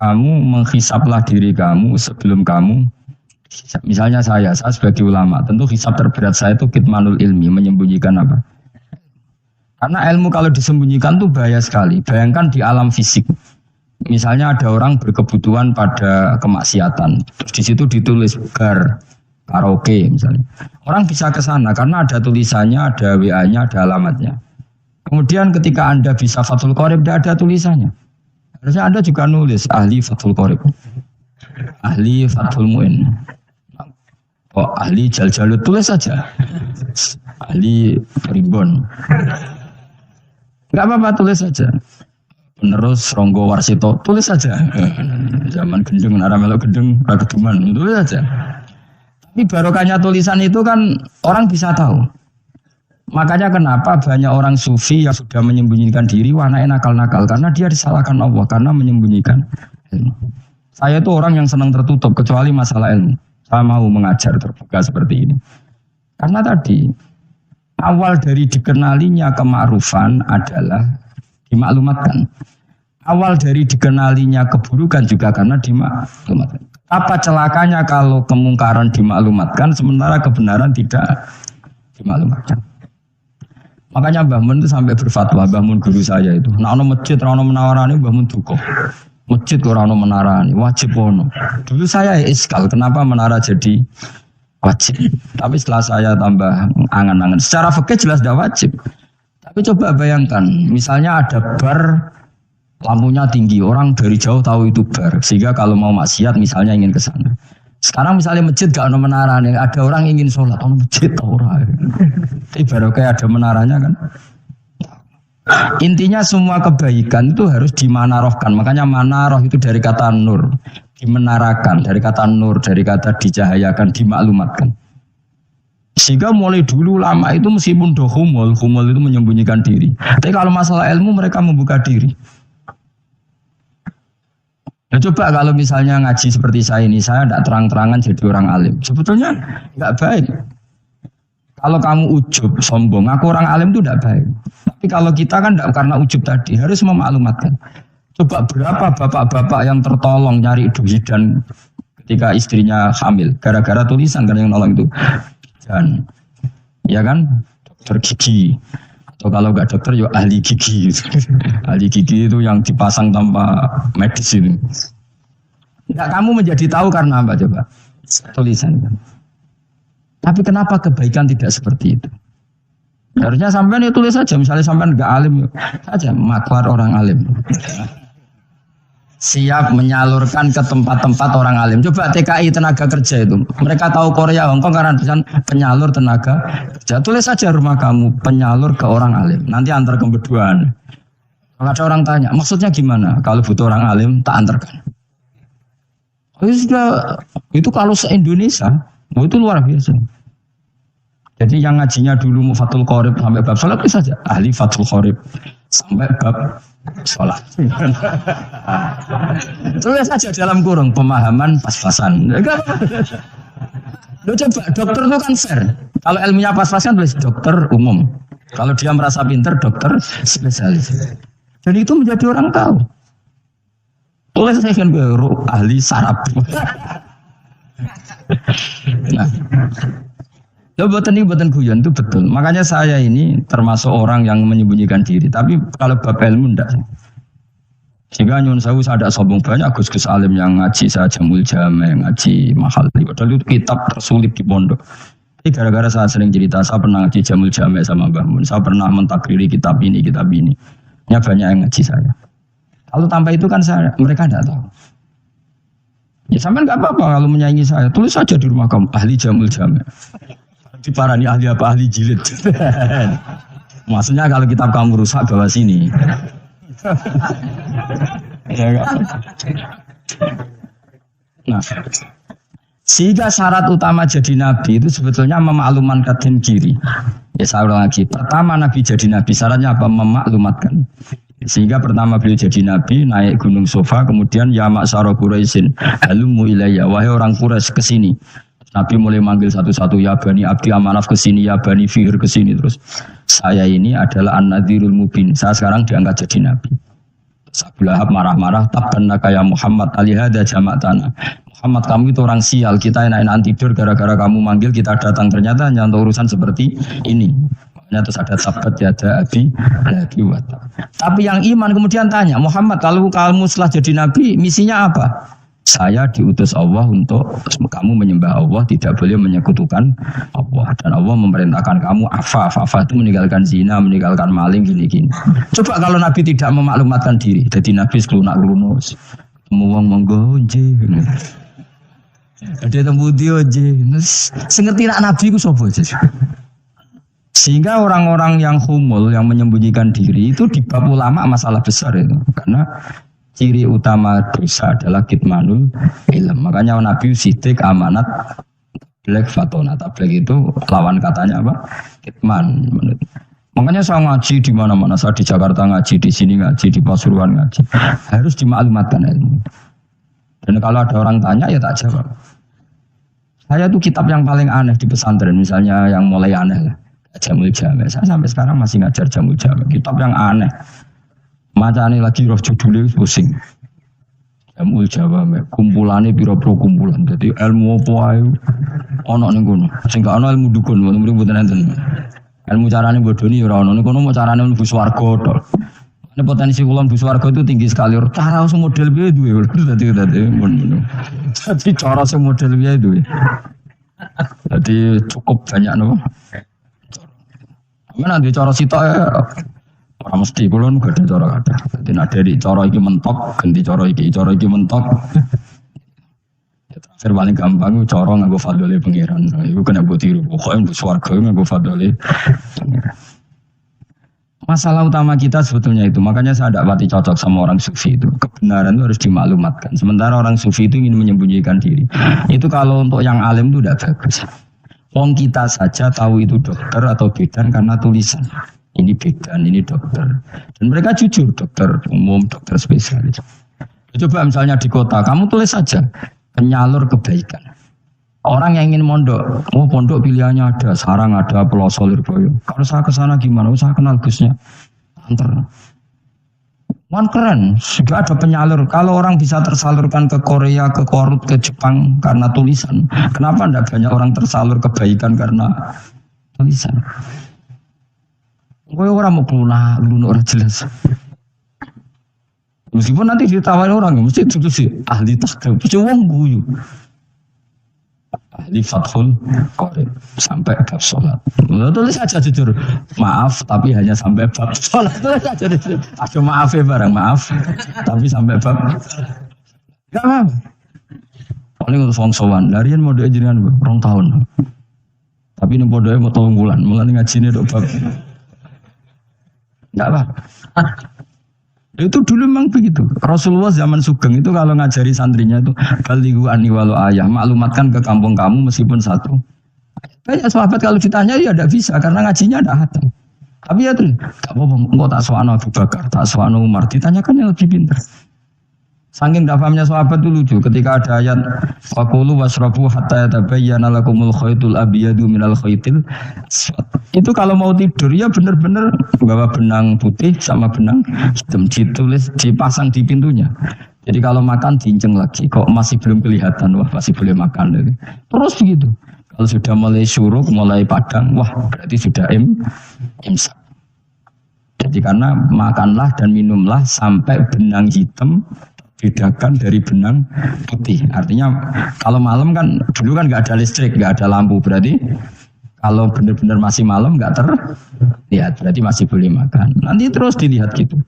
Kamu menghisablah diri kamu sebelum kamu. Misalnya saya sebagai ulama, tentu hisab terberat saya itu kitmanul ilmi, menyembunyikan apa? Karena ilmu kalau disembunyikan tuh bahaya sekali. Bayangkan di alam fisik. Misalnya ada orang berkebutuhan pada kemaksiatan, terus di situ ditulis bar karaoke misalnya. Orang bisa ke sana karena ada tulisannya, ada WA-nya, ada alamatnya. Kemudian ketika Anda bisa Fathul Qorib, tidak ada tulisannya. Harusnya Anda juga nulis ahli Fathul Qorib, ahli Fathul Mu'in, oh ahli Jaljalut, tulis saja. Ahli Rimbon. Enggak apa-apa, tulis saja. Penerus Ronggo Warsito, tulis saja. Zaman gendeng, arah melok gendeng, keduman, tulis saja. Tapi barokahnya tulisan itu kan orang bisa tahu. Makanya kenapa banyak orang sufi yang sudah menyembunyikan diri, wananya nakal-nakal. Karena dia disalahkan Allah, karena menyembunyikan ilmu. Saya itu orang yang senang tertutup, kecuali masalah ilmu. Saya mau mengajar terbuka seperti ini. Karena tadi, awal dari dikenalinya kema'rufan adalah dimaklumatkan. Awal dari dikenalinya keburukan juga karena dimaklumatkan. Apa celakanya kalau kemungkaran dimaklumatkan sementara kebenaran tidak dimaklumatkan? Makanya Mbah Mun itu sampai berfatwa, Mbah Mun guru saya itu. Nah, ono masjid, ono menawarani Mbah Mun duka. Masjid kok ono menarani, wajib ono. Dulu saya iskal, kenapa menara jadi wajib. Tapi setelah saya tambah angan-angan, secara fikih jelas tidak wajib. Tapi coba bayangkan, misalnya ada bar lampunya tinggi, orang dari jauh tahu itu bar, sehingga kalau mau maksiat misalnya ingin ke sana. Sekarang misalnya masjid gak ada menara nih, ada orang ingin sholat, masjid tahu orang. Tapi baru kayak ada menaranya kan. Intinya semua kebaikan itu harus dimanarohkan. Makanya manaroh itu dari kata nur, dimenarakan, dari kata nur, dari kata dicahayakan, dimaklumatkan. Sehingga mulai dulu lama itu meskipun humul itu menyembunyikan diri. Tapi kalau masalah ilmu mereka membuka diri. Nah, coba kalau misalnya ngaji seperti saya ini, saya tidak terang-terangan jadi orang alim. Sebetulnya nggak baik. Kalau kamu ujub, sombong, aku orang alim itu tidak baik. Tapi kalau kita kan tidak karena ujub tadi, harus memaklumatkan. Coba berapa bapak-bapak yang tertolong nyari duit dan ketika istrinya hamil, gara-gara tulisan kan yang nolong itu. Dan, ya kan, dokter gigi. Atau kalau nggak dokter, ya ahli gigi. Ahli gigi itu yang dipasang tanpa medis itu. Enggak, kamu menjadi tahu karena apa coba? Tulisan kan. Tapi kenapa kebaikan tidak seperti itu? Harusnya sampean itu tulis saja, misalnya sampean enggak alim saja, maklar orang alim. Siap menyalurkan ke tempat-tempat orang alim. Coba TKI tenaga kerja itu. Mereka tahu Korea, Hongkong karena penyalur tenaga kerja. Tulis saja rumah kamu, penyalur ke orang alim. Nanti antar kebeduan. Kalau ada orang tanya, maksudnya gimana? Kalau butuh orang alim, tak antarkan. Itu kalau se-Indonesia, itu luar biasa. Jadi yang ngajinya dulu Fathul Qorib sampai bab sholat itu saja. Ahli Fathul Qorib sampai bab sholat. Tulis saja dalam kurung pemahaman pas-pasan. Lo coba dokter itu kan fair. Kalau ilmunya pas-pasan tulis dokter umum. Kalau dia merasa pinter dokter spesialis. Dan itu menjadi orang tahu. Tulis saya kan ahli saraf. Nah, buatan guyon itu betul. Makanya saya ini termasuk orang yang menyembunyikan diri. Tapi kalau bab ilmu enggak. Sehingga nyun saya ada sombong banyak gus-gus alim yang ngaji saya Jamul Jame, ngaji mahal. Padahal itu kitab tersulit di pondok. Tapi gara-gara saya sering cerita, saya pernah ngaji Jamul Jame sama Mbah Mun. Saya pernah mentakriri kitab ini. Ya banyak yang ngaji saya. Kalau tanpa itu kan mereka tidak tahu. Ya sampean nggak apa-apa kalau menyaingi saya. Tulis saja di rumah kamu ahli Jamul Jame. Diparani ahli apa? Ahli jilid. Maksudnya kalau kitab kamu rusak bawa sini. Nah, sehingga syarat utama jadi nabi itu sebetulnya memaklumatkan diri. Ya saya ulang lagi. Pertama nabi jadi nabi syaratnya apa? Memaklumatkan. Sehingga pertama beliau jadi nabi naik gunung Sofa, kemudian ya ma'syara Quraisyin halumu ilayya, wahai orang Quraisy kesini. Nabi mulai manggil satu-satu, ya Bani Abdi Amanaf kesini, ya Bani Fihr kesini. Terus saya ini adalah An-Nadhirul Mubin, saya sekarang diangkat jadi nabi. Abu Lahab marah-marah, tabbannaka ya Muhammad alihada jama'tana. Muhammad kamu itu orang sial, kita enak-enakan tidur gara-gara kamu manggil kita datang, ternyata hanya untuk urusan seperti ini. Terus ada tabat yada abi lagi wata. Tapi yang iman kemudian tanya, Muhammad kalau kamu setelah jadi nabi misinya apa? Saya diutus Allah untuk kamu menyembah Allah, tidak boleh menyekutukan Allah, dan Allah memerintahkan kamu afaf itu meninggalkan zina, meninggalkan maling gini-gini. Coba kalau nabi tidak memaklumatkan diri, jadi nabi seklunak-klunus, ketemu wong monggo nggih. Ada temu dia nggih. Sing ngerti nak nabi ku sapa aja. Sehingga orang-orang yang humul, yang menyembunyikan diri itu di bab ulama masalah besar itu. Karena ciri utama dosa adalah kitmanul ilm. Makanya Nabi sidik amanat black fatona. Black itu lawan katanya apa? Kitman. Makanya saya ngaji di mana-mana. Saya di Jakarta ngaji, di sini ngaji, di Pasuruan ngaji. Harus dimaklumatkan ilmu. Dan kalau ada orang tanya ya tak jawab. Saya itu kitab yang paling aneh di pesantren. Misalnya yang mulai aneh lah. Jamul Jame, saya sampai sekarang masih ngajar Jamul Jame, kitab yang aneh. Macane lagi roh judulnya pusing. Jamul Jame, kumpulannya biro-biro kumpulan. Jadi ilmu apa ae ana ning kono. Sing gak ana ilmu dukun, mboten enten. Ilmu carane bodoni ora ana. Ning kono mau carane mlebu swarga tok. Ini potensi kulon mlebu swarga itu tinggi sekali. Cara sing model piye duwe. Dadi cara sing model piye duwe. Jadi cukup banyak nopo. Mana di cara sitok orang mesti kulon gak ada cara ada. Jadi ada di cara iki mentok, ganti cara iki mentok. Terakhir paling gampang itu cara nganggo fadhole pangeran. Iku kena mbok tiru. Pokoke mbok swarga nganggo fadhole pangeran. Masalah utama kita sebetulnya itu, makanya saya tidak pati cocok sama orang sufi itu. Kebenaran itu harus dimaklumatkan. Sementara orang sufi itu ingin menyembunyikan diri. Itu kalau untuk yang alim itu tidak bagus. Wong kita saja tahu itu dokter atau bidan karena tulisan. Ini bidan, ini dokter. Dan mereka jujur, dokter umum, dokter spesialis. Coba misalnya di kota, kamu tulis saja penyalur kebaikan. Orang yang ingin mondok, pondok pilihannya ada, Sarang ada, Pelosok Lirboyo. Kalau saya ke sana gimana? Saya kenal busnya. Antar. Wan keren, juga ada penyalur. Kalau orang bisa tersalurkan ke Korea, ke Korut, ke Jepang karena tulisan, kenapa tidak banyak orang tersalur kebaikan karena tulisan? Gue orang mau keluar orang jelas. Meskipun nanti ditawarin orang, mesti itu sih ahli takdir, cuma guyu. Ahli Fathul Qorib sampai bab sholat. Tulis aja jujur, maaf tapi hanya sampai bab sholat. Tulis aja jujur. Ada maaf ya barang maaf, tapi sampai bab. Gak apa. Paling untuk fongsowan. Larian mode jenengan 2 tahun. Tapi ini bodohnya mau 3 bulan. Mulai ngaji ini dok bab. Gak apa. Itu dulu memang begitu. Rasulullah zaman Sugeng itu kalau ngajari santrinya itu balighu anni walau ayah, maklumatkan ke kampung kamu meskipun 1. Banyak sahabat kalau ditanya ya tidak bisa karena ngajinya tidak hatam. Tapi ya tuh, gak apa-apa, engkau tak soal Abu Bakar, tak soal Umar, ditanyakan yang lebih pintar. Saking tidak pahamnya sahabat itu lucu ketika ada ayat faqulu wasrabu hatta yatabayyana lakumul khaytul abyadu minal khaytil aswad. Itu kalau mau tidur ya benar-benar bawa benang putih sama benang hitam ditulis dipasang di pintunya. Jadi kalau makan diinceng lagi kok masih belum kelihatan wah masih boleh makan. Terus begitu. Kalau sudah mulai syuruk, mulai padang, wah berarti sudah imsak. Jadi karena makanlah dan minumlah sampai benang hitam bedakan dari benang putih. Artinya kalau malam kan dulu kan nggak ada listrik, nggak ada lampu, berarti kalau benar-benar masih malam nggak terlihat, berarti masih boleh makan. Nanti terus dilihat gitu.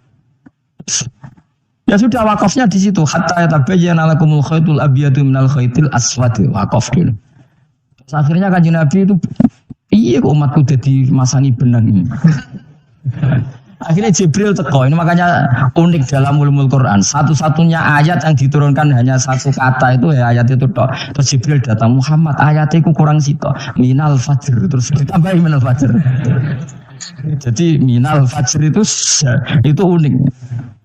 Ya sudah wakafnya di situ. Hatta yatabayyana lakumul khaytul abyadu minal khaytil aswad. Wakaf dulu. Terus akhirnya Kanjeng Nabi itu iya kok umatku jadi masangi benang ini. Akhirnya Jibril teko. Ini makanya unik dalam ulumul Quran. Satu-satunya ayat yang diturunkan hanya 1 kata itu ya ayat itu tok. Terus Jibril datang, Muhammad ayatnya itu kurang sitok. Minal fajr. Terus ditambahin minal fajr. Jadi minal fajr itu unik.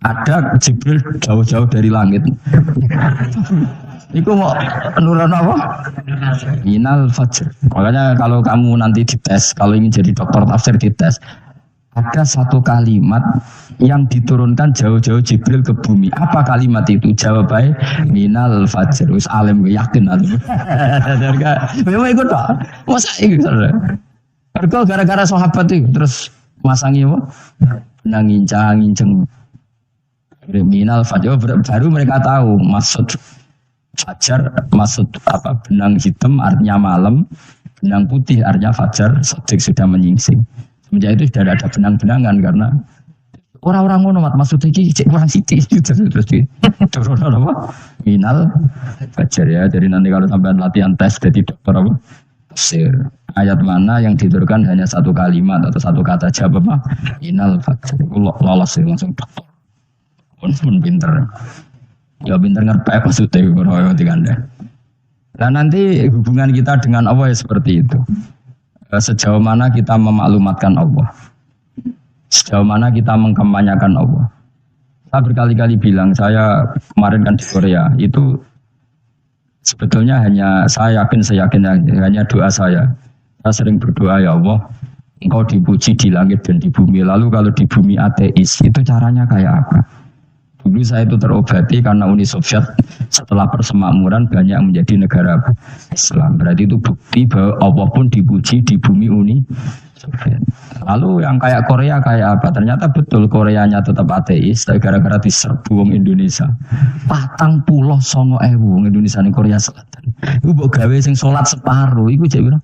Ada Jibril jauh-jauh dari langit. Iku mau nuran apa? Minal fajr. Makanya kalau kamu nanti dites, kalau ingin jadi dokter tafsir dites, ada 1 kalimat yang diturunkan jauh-jauh Jibril ke bumi. Apa kalimat itu? Jawabannya minal fajr. Wis alim yakin alim. Memang ikut Pak. Masa ikut saudara? Mergo gara-gara sahabat itu terus masangi apa? Benang ngincang. Minal fajr baru mereka tahu maksud fajar, maksud apa? Benang hitam artinya malam, benang putih artinya fajar. Sodik sudah menyingsing. Semenjak itu sudah ada benang-benangan karena orang-orang ngono maksudnya iki kurang sithik terus turun apa minal fajar ya. Jadi nanti kalau sampai latihan tes jadi dokter apa tafsir ayat mana yang diturunkan hanya 1 kalimat atau 1 kata jawab apa minal fajar lolos langsung dokter pun pinter ya pinter ngerti maksudnya kalau Anda. Nah nanti hubungan kita dengan Allah ya seperti itu. Sejauh mana kita memaklumatkan Allah, sejauh mana kita mengkampanyakan Allah. Saya berkali-kali bilang, saya kemarin kan di Korea, itu sebetulnya saya yakin hanya doa saya. Saya sering berdoa, ya Allah, Engkau dipuji di langit dan di bumi. Lalu kalau di bumi ateis, itu caranya kayak apa? Dulu saya itu terobati karena Uni Soviet setelah persemakmuran banyak menjadi negara Islam. Berarti itu bukti bahwa Allah pun dipuji di bumi Uni Soviet. Lalu yang kayak Korea kayak apa? Ternyata betul Koreanya tetap ateis, tapi gara-gara diserbu wong Indonesia. 49.000 wong Indonesia ning Korea Selatan. Iku mbok gawe sing salat separuh, iku jek piro?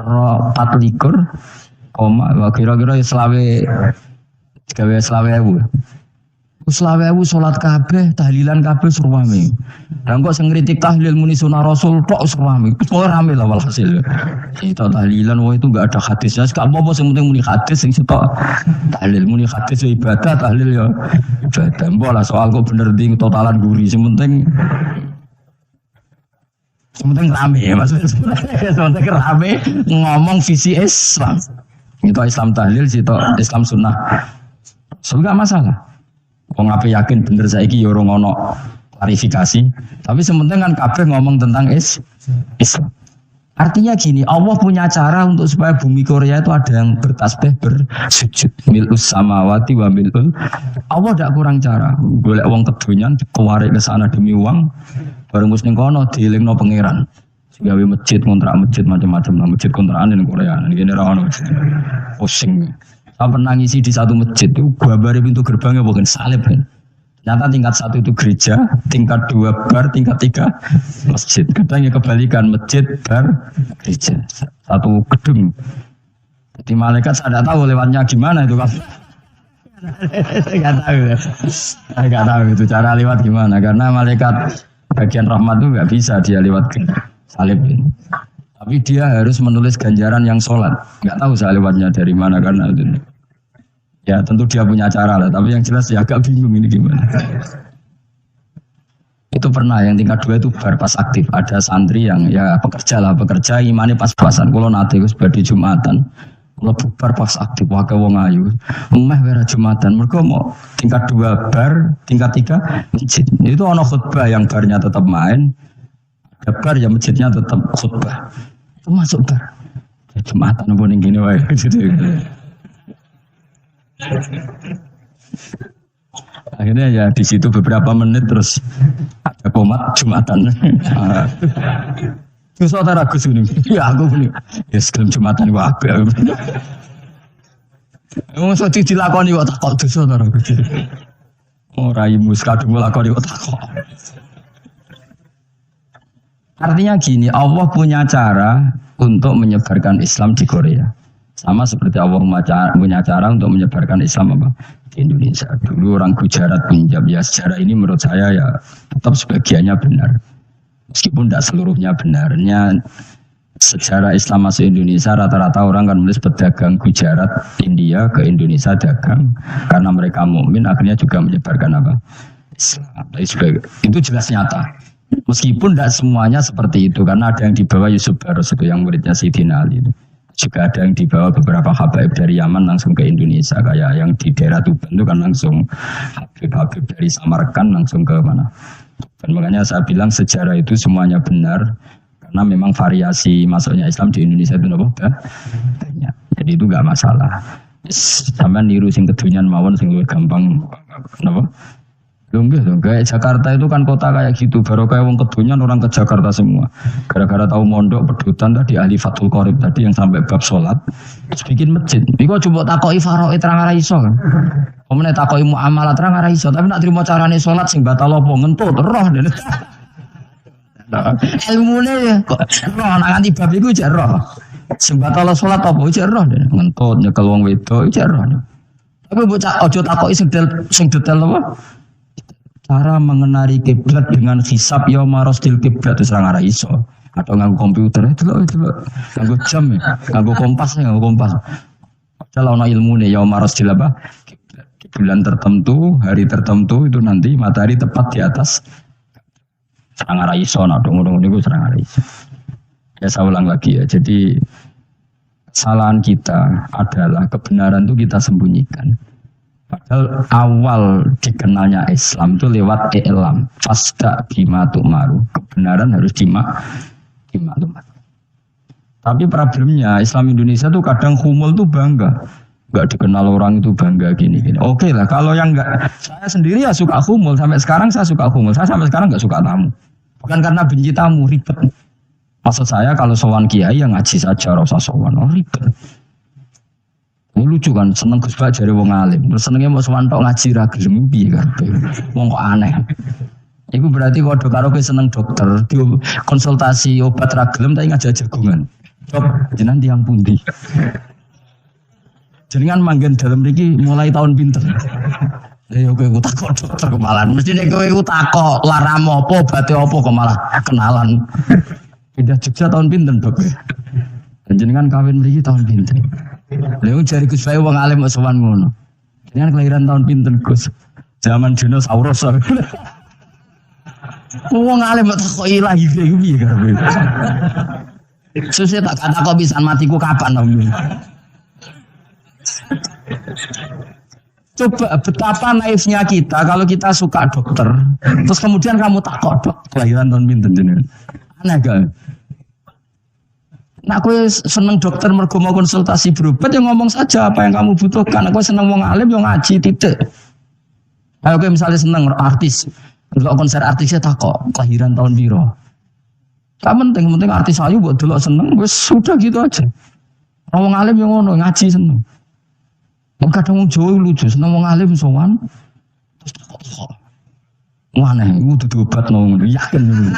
24, kira-kira selawe gawe selawe ewu. Selawe ewu salat kabeh, tahlilan kabeh surwame. Lah kok sing ngritik tahlil muni sunah Rasul tok surwame. Kok rame lah walhasil. Itu tahlilan itu enggak ada hadisnya. Enggak apa-apa sing penting muni hadis sing sitok. Tahlil muni hadis ya ibadah, tahlil ya ibadah. Mbok lah soal kok bener ding totalan guri sing penting rame ya maksudnya. Sebenarnya rame ngomong visi Islam. Itu Islam tahlil, itu Islam sunnah. Enggak masalah. Wong ape yakin bener saiki ya ora ono klarifikasi, tapi sementing kan kabeh ngomong tentang Islam. Artinya gini, Allah punya cara untuk supaya bumi Korea itu ada yang bertasbih bersujud. Mil'us samawati wa mil'ul. Allah tidak kurang cara. Golek wong kedonyan dikewarik ke sana demi uang, bareng wis ning kono dielingno pangeran. Gawe masjid, kontrak masjid macam-macam lah, masjid kontrakan ning Korea. Ini ora ono. Pusing. Saya pernah ngisi di satu masjid itu, gambar pintu gerbangnya bukan salib kan. Ternyata tingkat 1 itu gereja, tingkat 2 bar, tingkat 3 masjid. Kadangnya kebalikan masjid, bar, gereja. Satu gedung. Jadi malaikat saya tidak tahu lewatnya gimana itu kan. Saya nggak tahu itu cara lewat gimana. Karena malaikat bagian rahmat itu nggak bisa dia lewat salib ini. Tapi dia harus menulis ganjaran yang sholat. Nggak tahu saya lewatnya dari mana karena itu. Ya tentu dia punya cara lah. Tapi yang jelas ya agak bingung ini gimana. Itu pernah yang tingkat 2 itu bar pas aktif. Ada santri yang ya pekerja imannya pas-pasan. Kalau nanti sebagai Jumatan. Kalau bubar pas aktif. Waka wong ayu. Meh wera Jumatan. Mereka mau tingkat 2 bar. Tingkat 3 masjid. Itu ono khutbah yang barnya tetap main. Ada bar yang masjidnya tetap khutbah. Itu masuk bar. Ya, Jumatan pun yang gini wae. Akhirnya ya di situ beberapa menit terus ada komat Jumatan. Terus saudara Gus ini, ya aku punya. Ya sebelum Jumatan wae. Wong sing dilakoni kok takok dosa saudara Gus. Ora imus kadung lakoni kok takok. Artinya gini, Allah punya cara untuk menyebarkan Islam di Korea. Sama seperti Allah punya cara untuk menyebarkan Islam apa? Di Indonesia. Dulu orang Gujarat Punjab ya sejarah ini menurut saya ya tetap sebagiannya benar. Meskipun tidak seluruhnya benarnya sejarah Islam masuk Indonesia rata-rata orang kan menulis pedagang Gujarat India ke Indonesia dagang karena mereka mukmin akhirnya juga menyebarkan apa? Islam. Itu jelas nyata. Meskipun tidak semuanya seperti itu karena ada yang dibawa Yusuf Baros itu yang muridnya Sayyidina Ali itu. Juga ada yang dibawa beberapa habaib dari Yaman langsung ke Indonesia kayak yang di daerah Tuban itu kan langsung habib-habib dari Samarkand langsung ke mana. Dan makanya saya bilang sejarah itu semuanya benar karena memang variasi masuknya Islam di Indonesia itu banyak. Jadi itu enggak masalah. Sampai niru sing kedunyan mawon sing luwih gampang kenapa? Enggak, kayak Jakarta itu kan kota kayak gitu. Baru kayak wong kedonyan orang ke Jakarta semua. Gara-gara tahu mondok pedutan tadi ahli Fathul Qorib tadi yang sampai bab sholat terus bikin masjid. Iku coba takoki faraid terang ora iso kan. Omene takoki muamalah terang ora iso, tapi nak trimo carane sholat sing batal apa ngentut roh. Ilmune ya kok roh nak nganti bab iku jek roh. Sing batal sholat apa jek roh ngentut nyekel wong wedok jek roh. Tapi bocah aja takoki sing detail apa? Cara mengenali kiblat dengan hisab ya marostil kiblat itu serang arah iso atau nganggo komputer itu loh nganggo jam ya nganggo kompas. Padahal ana ilmune ya marostil apa bulan tertentu hari tertentu itu nanti matahari tepat di atas serang arah iso nak dong niku serang arah iso. Ya saya ulang lagi ya, jadi kesalahan kita adalah kebenaran itu kita sembunyikan. Padahal awal dikenalnya Islam itu lewat i'lam. Fasda bima tu'maru. Kebenaran harus dimaklumat. Tapi problemnya Islam Indonesia tuh kadang humul tuh bangga. nggak dikenal orang itu bangga gini-gini. Oke lah, kalau yang nggak, saya sendiri ya suka khumul. Sampai sekarang saya suka khumul. Saya sampai sekarang nggak suka tamu. Bukan karena benci tamu, ribet. Maksud saya kalau sowan kiai yang ngaji saja, rasa sowan, ribet. Lucu kan, seneng Gus Bak jare wong alim. Terus senengnya mau sowan tok ngaji ra gelem piye karepe. Wong kok aneh. Iku berarti kalau karo kowe seneng dokter, di konsultasi obat ra gelem tapi ngajak jagungan. Dok, jenengan tiyang pundi? Jenengan manggen dalem mriki mulai tahun pinten? Ya kowe takok dokter kemalan. Mesti nek kowe takok lara apa, obate apa kok malah kenalan. Pindah Jogja tahun pinten, Dok? Jenengan kawin mriki tahun pinten? Lha jari Gus Bayu wong alim kok sowan ngono. Jenengan kelahiran tahun pinten, Gus? Zaman dinosaurus. Wong alim kok takoki ilahi iku piye karepe? Susah tak kata kok bisa matiku kapan om? Coba betapa naifnya kita kalau kita suka dokter, terus kemudian kamu takut dok kelahiran tahun pinten jenengan. Aneh gak? Nak kowe seneng dokter mergo mau konsultasi berobat ya ngomong saja apa yang kamu butuhkan. Aku seneng wong alim yo ngaji titik. Ayo kowe misalnya seneng artis, delok konser artisnya takok kelahiran tahun piro. Tak penting artis ayu buat delok seneng wis sudah gitu aja. Wong alim yo ngono ngaji seneng. Wong kadang wong Jawa lucu seneng wong alim sowan terus takok. Mana iku dudu obat ngono yakin.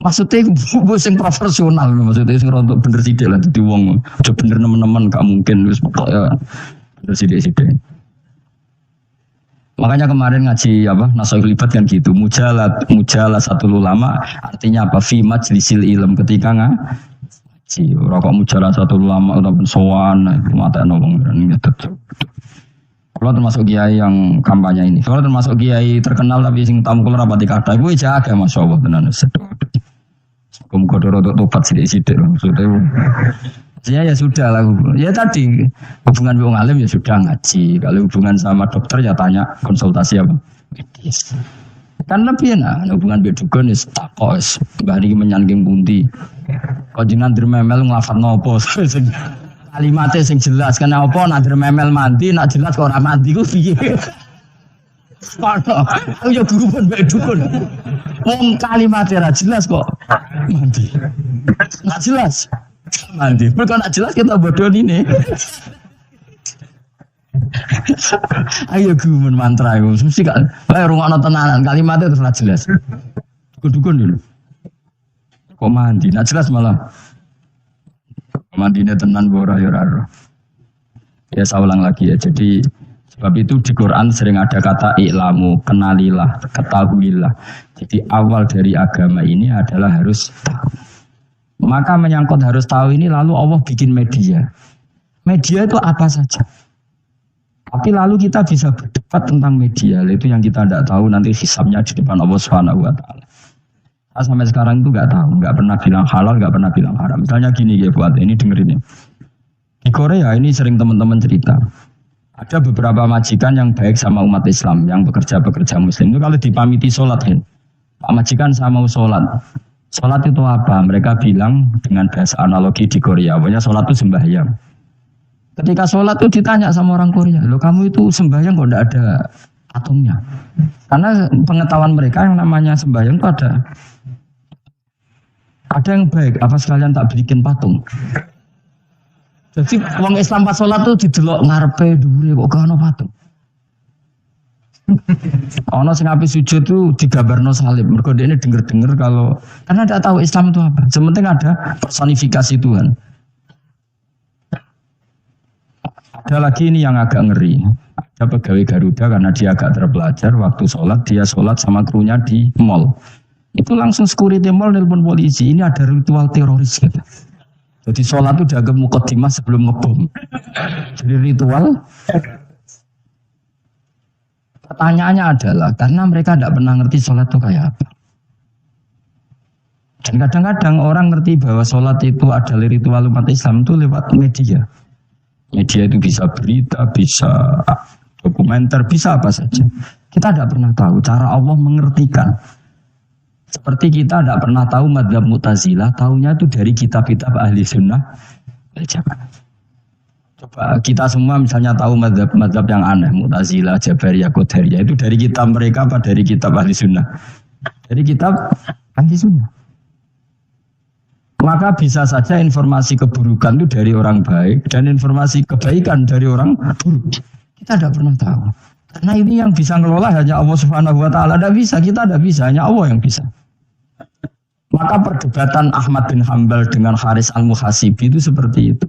Maksudnya gue sing profesional, maksudnya sing rontok bener sidik lah, jadi wong udah bener nemen-nemen gak mungkin, wis pokoknya bener sidik-sidik. Makanya kemarin ngaji apa Nasoih Libat kan gitu, mujalah satu ulama artinya apa? Fi majlisil ilm ketika ngaji, rokok mujalah satu ulama udah sowan, mata nobong dan gitu. Kalau termasuk kiai yang kampanye ini, kalau termasuk kiai terkenal tapi sing tamu kalau rapati kata, gue jaga masya Allah tenan sedih. Kemudian untuk tobat sidik-sidik maksudnya. Ya sudah lah. Ya tadi hubungan wong alim ya sudah ngaji. Kalau hubungan sama dokter ya tanya konsultasi apa medis. Kan lebih enak hubungan bedugon is takos. Bari menyangking pundi. Kau jangan dermemel ngelafat nopo. Kalimatnya sing jelas. Karena apa nak dermemel mandi, nak jelas kau ora mandi ku piye. Mana? Aku ya guru pun bedukun. Wong kalimatnya jelas kok mandi. Nggak jelas mandi. Kalau nggak jelas kita bodoh ini. Ayo guru mantra itu. Mesti kan. Ayo rungokno tenanan kalimatnya terus nggak jelas. Dukun dulu. Kok mandi? Nggak jelas malah. Mandinya tenan bora yoraro. Ya saya ulang lagi ya. Jadi sebab itu di Quran sering ada kata i'lamu, kenalilah, ketahuilah. Jadi awal dari agama ini adalah harus tahu. Maka menyangkut harus tahu ini lalu Allah bikin media. Media itu apa saja. Tapi lalu kita bisa berdebat tentang media. Itu yang kita tidak tahu nanti hisabnya di depan Allah Subhanahu wa taala. Saya sampai sekarang itu nggak tahu, nggak pernah bilang halal, nggak pernah bilang haram. Misalnya gini ya buat ini dengerin ya. Di Korea ini sering teman-teman cerita. Ada beberapa majikan yang baik sama umat Islam, yang bekerja Muslim itu kalau dipamiti sholat kan, Pak majikan saya mau sholat. Sholat itu apa? Mereka bilang dengan bahasa analogi di Korea, pokoknya sholat itu sembahyang. Ketika sholat itu ditanya sama orang Korea, loh kamu itu sembahyang kok tidak ada patungnya? Karena pengetahuan mereka yang namanya sembahyang itu ada yang baik, apa sekalian tak bikin patung? Jadi orang Islam pas sholat tuh didelok ngarepe dhuwure kok gak ono patung. Ono sing ape sujud tuh digambarno salib. Mergo dekne denger-denger kalau karena tidak tahu Islam itu apa. Sementing ada personifikasi Tuhan. Ada lagi ini yang agak ngeri. Ada pegawai Garuda karena dia agak terpelajar waktu sholat dia sholat sama krunya di mall. Itu langsung security mall nelpon polisi. Ini ada ritual teroris gitu. Jadi sholat itu dianggap mukadimah sebelum ngebom. Jadi ritual. Pertanyaannya adalah karena mereka tidak pernah ngerti sholat itu kayak apa. Dan kadang-kadang orang ngerti bahwa sholat itu adalah ritual umat Islam itu lewat media. Media itu bisa berita, bisa dokumenter, bisa apa saja. Kita tidak pernah tahu cara Allah mengertikan. Seperti kita tidak pernah tahu madzhab Mu'tazilah, tahunya itu dari kitab-kitab ahli sunnah Jamaah. Coba kita semua misalnya tahu mazhab yang aneh, Mu'tazilah, Jabariyah, Qadariyah itu dari kitab mereka apa dari kitab ahli sunnah? Dari kitab ahli sunnah. Maka bisa saja informasi keburukan itu dari orang baik dan informasi kebaikan dari orang buruk. Kita tidak pernah tahu. Karena ini yang bisa ngelola hanya Allah Subhanahu wa taala. Tidak bisa, kita tidak bisa, hanya Allah yang bisa. Maka perdebatan Ahmad bin Hanbal dengan Haris Al-Muhasibi itu seperti itu.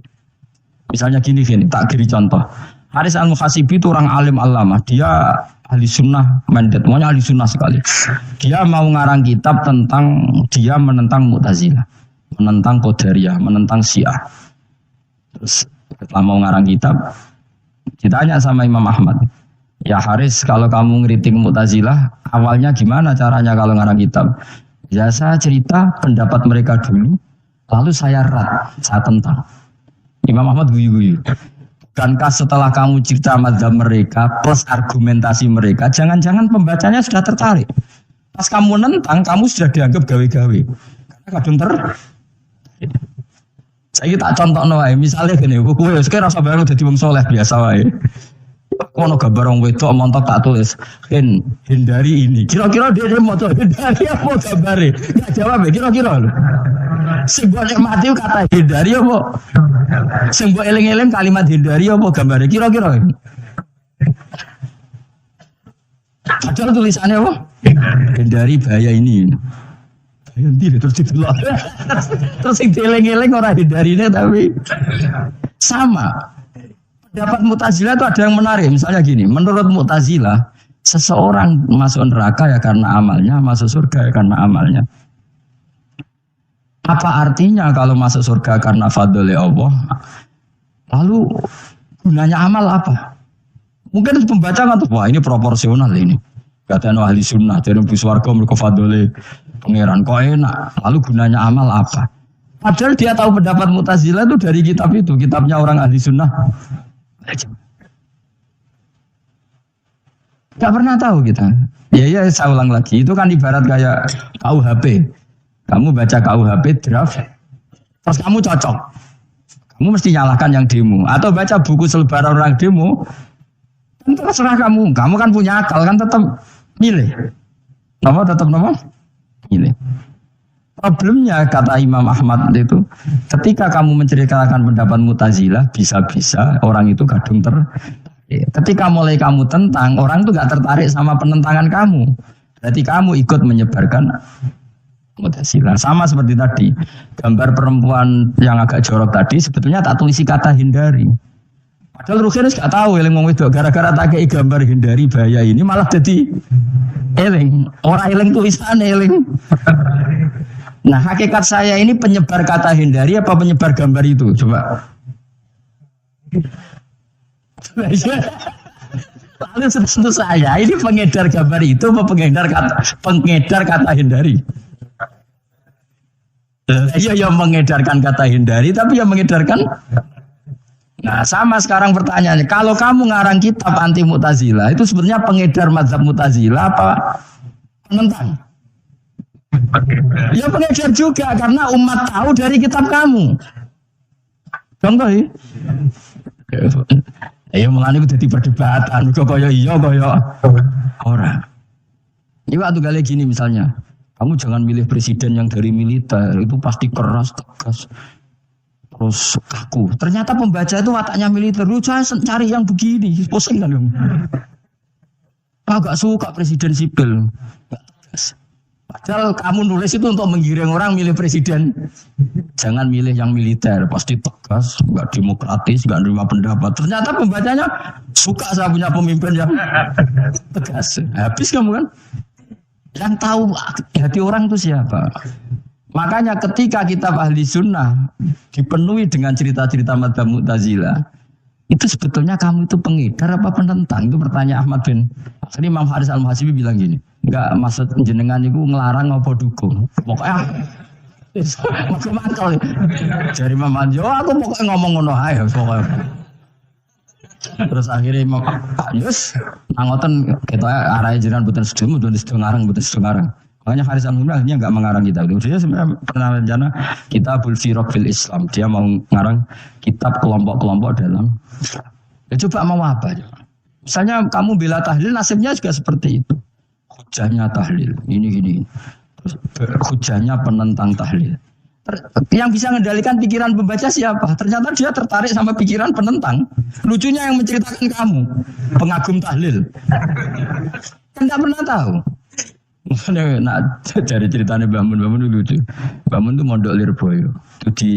Misalnya gini, tak beri contoh. Haris Al-Muhasibi itu orang alim alama. Dia ahli sunnah mandat, pokoknya ahli sunnah sekali. Dia mau ngarang kitab tentang, dia menentang Mu'tazilah, menentang Qadariyah, menentang Syiah. Terus setelah mau ngarang kitab, ditanya sama Imam Ahmad, ya Haris, kalau kamu ngeritik Mu'tazilah, awalnya gimana caranya kalau ngarang kitab? Ya saya cerita pendapat mereka dulu, lalu saya saya tentang. Imam Ahmad guyu-guyu. Bukankah setelah kamu cerita mazhab mereka plus argumentasi mereka, jangan-jangan pembacanya sudah tertarik. Pas kamu nentang, kamu sudah dianggap gawe-gawe. Karena kadang saya tak contoh wae, misalnya gini, kowe sekarang rasa bareng dadi wong saleh biasa wae. Ono gambar wong wedok montok tak tulis, hindari ini. Kira-kira dia moto hindari apa gambare? Enggak jawab ya, kira-kira lho. Sing mbok nikmati kata hindari apa? Sing mbok eling-eling kalimat hindari apa gambare? Kira-kira. Padahal tulisannya apa? Hindari bahaya ini. Bahaya ndi terus didelok. Terus sing dieling-eling ora hindarinya tapi sama. Pendapat Mu'tazilah itu ada yang menarik. Misalnya gini, menurut Mu'tazilah, seseorang masuk neraka ya karena amalnya, masuk surga ya karena amalnya. Apa artinya kalau masuk surga karena fadl Allah? Lalu gunanya amal apa? Mungkin pembaca kan tuh, wah ini proporsional ini. Kata ahli sunnah, dari buswarga mereka fadl pangeran kok enak. Lalu gunanya amal apa? Padahal dia tahu pendapat Mu'tazilah itu dari kitab itu, kitabnya orang ahli sunnah. Gak pernah tahu kita. Ya saya ulang lagi. Itu kan ibarat kayak KUHP. Kamu baca KUHP draft, terus kamu cocok. Kamu mesti nyalahkan yang demo. Atau baca buku selebaran orang demo, kan terserah kamu. Kamu kan punya akal, kan tetap milih. Tetap milih. Problemnya kata Imam Ahmad itu, ketika kamu menceritakan pendapat Mu'tazilah, bisa-bisa orang itu kadung tertarik. Ketika mulai kamu tentang, orang itu gak tertarik sama penentangan kamu. Berarti kamu ikut menyebarkan Mu'tazilah. Sama seperti tadi, gambar perempuan yang agak jorok tadi, sebetulnya tak tulisi kata hindari. Padahal Rukinus gak tahu eling wong wedok, gara-gara tak kei gambar hindari bahaya ini malah jadi eling. Orang eling tulisan eling. Nah hakikat saya ini penyebar kata hindari apa penyebar gambar itu? Coba. Lalu tentu saya ini pengedar gambar itu apa pengedar kata hindari? Iya yang mengedarkan kata hindari tapi yang mengedarkan. Nah sama sekarang pertanyaannya, kalau kamu ngarang kitab anti Mu'tazilah itu sebenarnya pengedar mazhab Mu'tazilah apa penentang? Ya pengedar juga karena umat tahu dari kitab kamu. Contoh ya. Ya mulane itu jadi perdebatan. Kaya iya kaya ora. Ini waktu kali gini misalnya, kamu jangan milih presiden yang dari militer, itu pasti keras, tegas, terus kaku. Ternyata pembaca itu wataknya militer. Lu cari yang begini, pusing kan kamu. Agak suka presiden sipil. Padahal kamu nulis itu untuk menggiring orang milih presiden. Jangan milih yang militer, pasti tegas, nggak demokratis, nggak nerima pendapat. Ternyata pembacanya suka saya punya pemimpin yang tegas. Habis kamu kan? Yang tahu hati orang itu siapa? Makanya ketika kitab ahli sunnah dipenuhi dengan cerita-cerita mazhab Mu'tazilah, itu sebetulnya kamu itu pengedar apa penentang? Itu pertanyaan Ahmad bin. Jadi Imam Haris Al-Muhasibi bilang gini. Enggak maksud jenengan itu ngelarang apa dukung. Pokoknya macam-macam. Dari Imam Anjo aku pokoknya ngomong ngono ae pokoknya. Terus akhirnya Imam Yus nangoten kita arahnya jenengan mboten sedo ngarang mboten sedo ngarang. Makanya Haris Al-Humri akhirnya nggak mengarang kitab itu. Dia sebenarnya pernah rencana Kitabul Firaq fil Islam. Dia mau ngarang kitab kelompok-kelompok dalam Islam. Ya coba mau apa? Misalnya kamu bela tahlil, nasibnya juga seperti itu. Hujahnya tahlil, ini. Terus hujahnya penentang tahlil. Yang bisa mengendalikan pikiran pembaca siapa? Ternyata dia tertarik sama pikiran penentang. Lucunya yang menceritakan kamu, pengagum tahlil. Kan nggak pernah tahu. Nah, dari ceritanya Mbah Mun itu lucu. Mbah Mun itu mondok Lirboyo. Itu di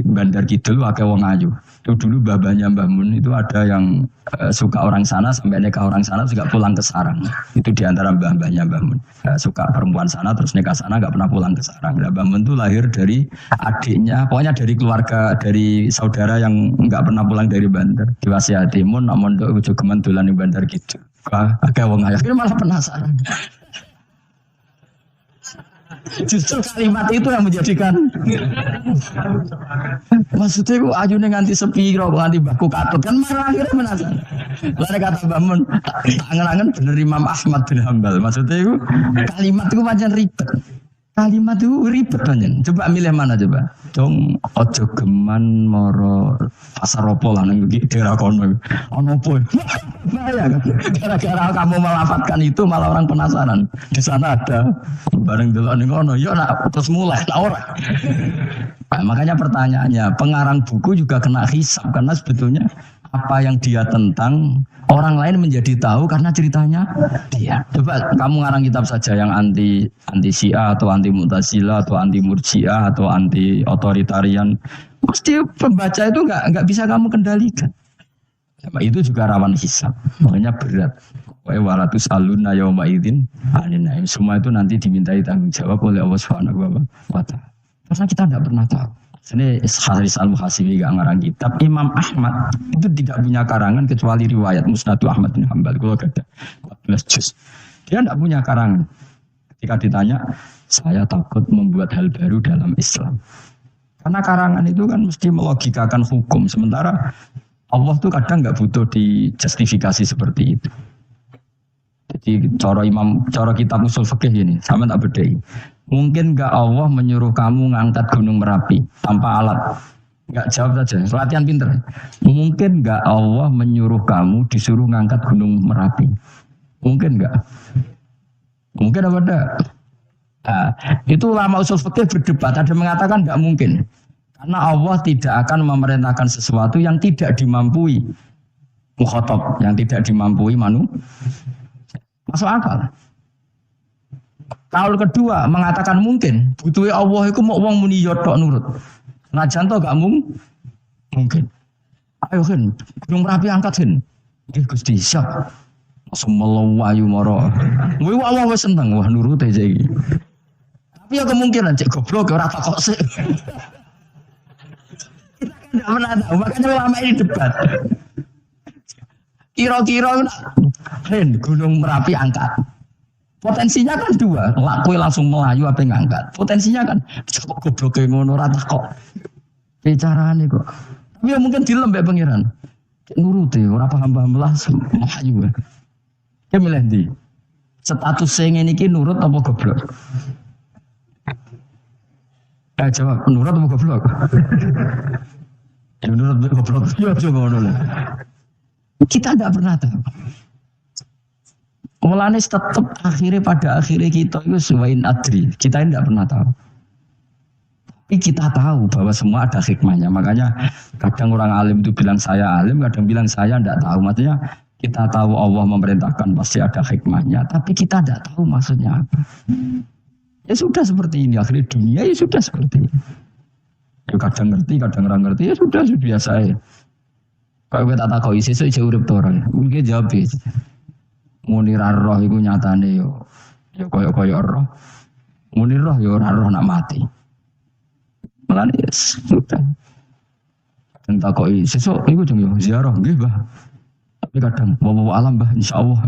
Bandar Kidul akeh wong ayu. Itu dulu babanya Mbah Mun itu ada yang suka orang sana sampai nikah orang sana juga pulang ke sarang. Itu di antara mbah-mbahnya Mbah Mun. Suka perempuan sana terus nikah sana enggak pernah pulang ke sarang. Nah, Mbah Mun itu lahir dari adiknya, pokoknya dari keluarga, dari saudara yang enggak pernah pulang dari Bandar. Diwasiati mun nak mondok jogeman dolan ning Bandar Kidul. Akeh wong ayu. Akhirnya malah penasaran. Justru kalimat itu yang menjadikan maksudnya aku ayune nganti sepiro nganti baku katut kan malah akhirnya penasaran. Lalu kata Bamun angen-angen bener Imam Ahmad bin Hambal maksudnya itu kalimat itu macam ribet. Kalimat itu ribet banget. Coba milih mana coba? Dong ojo geman moro pasar opo lah nang daerah kono. Ono opo? Bahaya kan? Gara-gara kamu melafadzkan itu malah orang penasaran. Di sana ada bareng delok ning kono. Yo nak terus mulai tak ora. Nah, makanya pertanyaannya, pengarang buku juga kena hisab karena sebetulnya apa yang dia tentang orang lain menjadi tahu karena ceritanya dia. Coba kamu ngarang kitab saja yang anti Syiah atau anti Mu'tazilah atau anti Murji'ah atau anti otoritarian, pasti pembaca itu nggak bisa kamu kendalikan. Nah, itu juga rawan hisab, makanya berat. Walatus aluna yauma idzin anin. Semua itu nanti dimintai tanggung jawab oleh Allah Subhanahu wa taala. Karena kita tidak pernah tahu. Ini Haris Al-Muhasibi gak ngarang kitab. Imam Ahmad itu tidak punya karangan kecuali riwayat Musnadu Ahmad bin Hanbal. Kalau ada 14 juz. Dia tidak punya karangan. Ketika ditanya, saya takut membuat hal baru dalam Islam. Karena karangan itu kan mesti melogikakan hukum. Sementara Allah tuh kadang nggak butuh dijustifikasi seperti itu. Jadi cara kitab usul fikih ini, sama tak bedai. Mungkin gak Allah menyuruh kamu ngangkat gunung Merapi tanpa alat? Gak jawab saja, latihan pinter. Mungkin gak Allah menyuruh kamu disuruh ngangkat gunung Merapi? Mungkin gak? Mungkin apa enggak? Nah, itu ulama usul fikih berdebat. Ada mengatakan gak mungkin. Karena Allah tidak akan memerintahkan sesuatu yang tidak dimampui mukhatab, yang tidak dimampui manusia. Masuk akal. Kaul kedua mengatakan mungkin, butuhe Allah iku mau wong muni yo tok nurut. Najan to gak mungkin. Ayo kan, Gunung Merapi angkat kan. Nggih Gusti, siap. Langsung melayu maro. Kuwi Allah wis seneng wah nurut aja iki. Tapi ya kemungkinan cek goblok ora takok sik. Tidak pernah tahu, makanya ulama ini debat. Kira-kira Gunung Merapi angkat. Potensinya kan dua, kowe langsung melayu apa ngangkat. Potensinya kan kok gobloke ngono ora kok. Bicarane kok. Tapi ya mungkin dilem mbek pangeran. Nuruti ora paham-paham lah melayu. Ki milih ndi? Status sing ngene iki nurut apa goblok? Jawab, nurut apa goblok? Nurut goblok. Yo ngono lho. Kita tidak pernah tahu. Mulane tetap pada akhirnya kita itu suwain adri. Kita ini tidak pernah tahu. Tapi kita tahu bahwa semua ada hikmahnya. Makanya kadang orang alim itu bilang saya alim, kadang bilang saya tidak tahu. Maksudnya kita tahu Allah memerintahkan pasti ada hikmahnya. Tapi kita tidak tahu maksudnya apa. Ya sudah seperti ini. Akhirnya dunia ya sudah seperti ini. Ya kadang ngerti, kadang orang ngerti. Ya sudah biasa ya. Kalau kita tak tahu isi, saya jauh urip orang. Mungkin jawab ya. Muni roh iku nyatane yo koyo roh. Muni roh yo ora roh nak mati. Mulane sudah. Dan takoki sesuk iku jeng yo ziarah nggih, Mbah. Tapi kadang bawa alam, Mbah, insyaallah.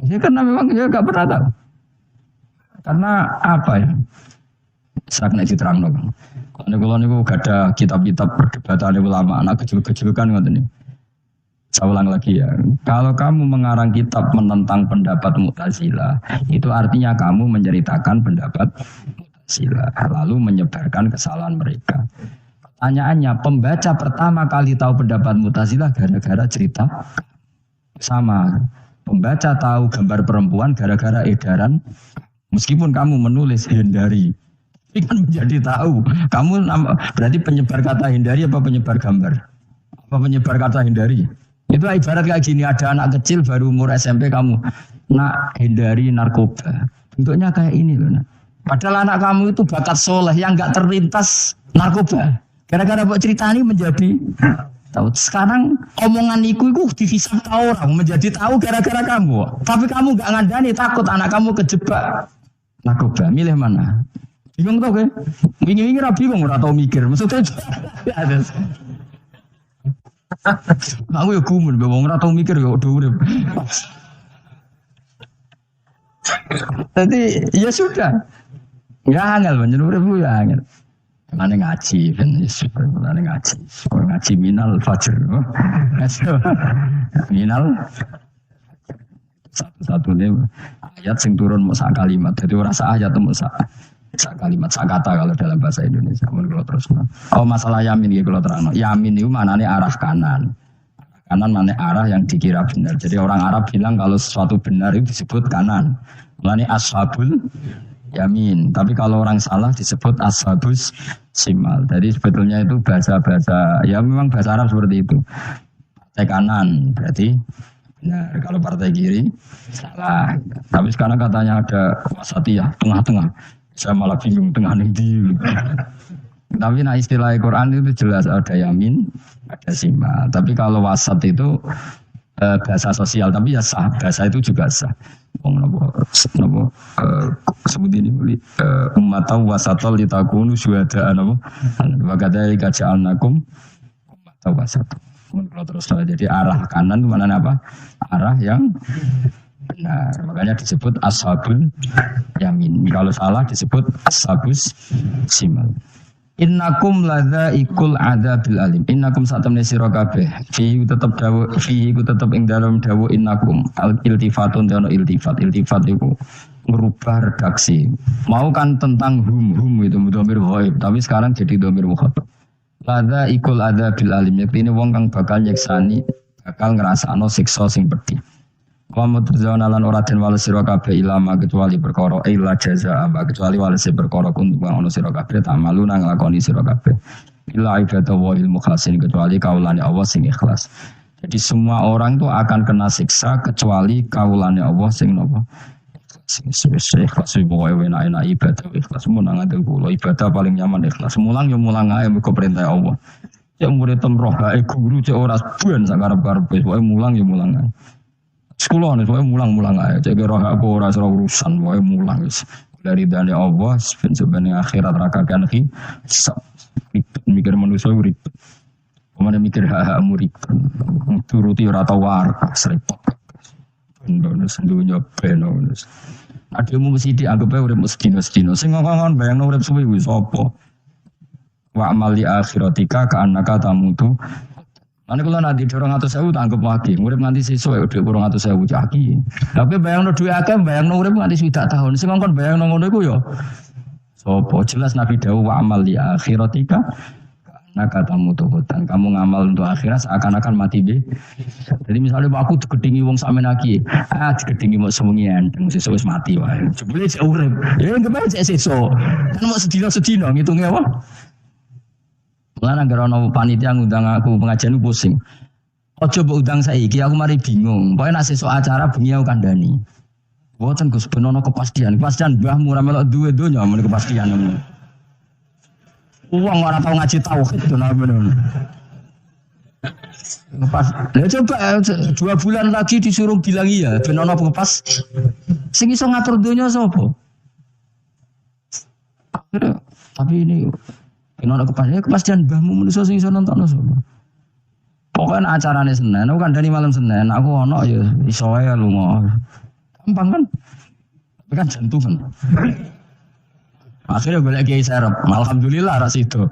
Ya karena memang ya enggak pernah tahu. Karena apa ya? Sakne diterangno, Bang. Kalau niku gak ada kitab-kitab perdebatan ulama anak kecil-kecil kan ngoten niku. Saya ulang lagi ya. Kalau kamu mengarang kitab menentang pendapat Mu'tazilah, itu artinya kamu menceritakan pendapat Mu'tazilah, lalu menyebarkan kesalahan mereka. Pertanyaannya, pembaca pertama kali tahu pendapat Mu'tazilah gara-gara cerita sama. Pembaca tahu gambar perempuan gara-gara edaran. Meskipun kamu menulis hindari, tapi kan menjadi tahu. Kamu berarti penyebar kata hindari apa penyebar gambar? Apa penyebar kata hindari? Itu ibarat kayak gini, ada anak kecil baru umur SMP kamu nak hindari narkoba. Bentuknya kayak ini loh. Nak. Padahal anak kamu itu bakat soleh yang nggak terlintas narkoba. Gara-gara buat cerita ini menjadi tahu. Sekarang omongan itu dihisap tahu orang menjadi tahu gara-gara kamu. Tapi kamu nggak ngandani, takut anak kamu kejebak narkoba. Milih mana? Bingung tau kan? Wingi-wingi ra bingung ora tau mikir. Maksudnya ada. Aku ya gumun, wong ora tau mikir ya udah urip. Jadi ya sudah. Ya angel panjen urip ya angel. Mane ngaji ben mane ngaji. Ngaji minal fajr. Minal satu-satunya ayat sing turun mau sak kalimat. Jadi ora sak ayat mau sak kalimat, sak kata kalau dalam bahasa Indonesia. Kalau terus oh masalah yamin gitu kalau terang. Yamin itu maknanya arah kanan. Kanan mana arah yang dikira benar. Jadi orang Arab bilang kalau sesuatu benar itu disebut kanan. Maknanya ashabul yamin. Tapi kalau orang salah disebut ashabus simal. Jadi sebetulnya itu bahasa-bahasa ya memang bahasa Arab seperti itu. Partai kanan berarti benar. Kalau partai kiri salah. Tapi sekarang katanya ada wasatiyah, tengah-tengah. Saya malah bingung tengah nanti. Tapi nah istilah Quran itu jelas ada yamin, ada simal. Tapi kalau wasat itu bahasa sosial, tapi ya sah. Bahasa itu juga sah. Sebut ini ummatan wasatol litakunu syuhada napa? Wa kadzalika ja'alnakum ummatan wasatol. Kalau terus jadi arah kanan itu mana apa? Arah yang benar. Makanya disebut ashabul yamin. Kalau salah disebut ashabus simal. Innakum ladzaikul adzabil alim. Innakum satamne sira kabeh. Fi tetep dawu, fi iku tetep ing dalem dawu innakum. Al iltifatun dana iltifat. Iltifat iku merubah redaksi. Mau kan tentang hum itu dhamir ghaib, tapi sekarang jadi dhamir mukhatab. Ladzaikul adzabil alim. Yektine wong kang bakal nyeksani, bakal ngrasakno siksa sing pedhi. Wa mutazawna lan ora den wales sira kabeh ilama kecuali perkara illa jazaa kecuali wales perkara kuntu ono sira kabeh tamalu nang nglakoni sira kabeh illa ibadah wa ilmu khasin kecuali kaulane Allah sing ikhlas. Jadi semua orang itu akan kena siksa kecuali kaulane Allah sing napa sing ikhlas pokoke enak-enak ibadah ikhlas munang ade kula ibadah paling nyaman ikhlas mulang ya mulang ae mergo perintah Allah. Cek murid temroh hae guru cek ora buan sak karep-karepe pokoke mulang ya mulang ae. Sekolah nih, soalnya mulang-mulang aja. Jadi roh aku rasa urusan, soalnya mulang. Dari dana Allah, sebenarnya akhirat rakakan ki, ribet mikir manusia ribet. Kemana mikir hak-hakmu ribet. Turuti rata waras, repot. Bendones, dunia bendones. Adilmu mesti dianggap urip sedino-sedino. Sing ngomong bayang urip suwi wis apa. Wa amali akhiratika ka annaka tamutu. Nanti kalau nanti 200.000 tangkap lagi, murid nanti siswa udah 200.000 caki. Tapi bayang no dua agam, bayang no murid nanti sudah tahun. Sehingga kan bayang no ngono itu yo. Sopo jelas Nabi Dawu wa amal di akhiratika. Nah katamu tuh dan kamu ngamal untuk akhirat seakan-akan mati be. Jadi misalnya aku digedingi wong sampean lagi, digedingi mau sewengian, sesuk wis mati wae. Jebule cek urip. Ya nggak cek sesuk. Kan mau sedina-sedina ngitungnya apa? Lan anggere ana panitia ngundang aku pengajian pusing. Aja mbok undang saiki aku mari bingung. Pokoke nek sesuk acara bengi aku kandhani. Mboten Gus ben ana kepastian. Kepastian mbahmu ora melok duwe donya men kepastian ngono. Wong ora tau ngaji tauhid to namanya. Lepas, ya coba 2 bulan lagi disuruh bilang iya, ben ana pas. Sing iso ngatur donya sapa? Tapi ini ana kepastian mbahmu manusa sing iso nonton sapa. Pokoke acarane Senin, aku kandhani malam Senin, aku ana ya iso wae lunga. Gampang kan? Tapi kan jantungan. Akhirnya golek kiai serep. Alhamdulillah ras itu.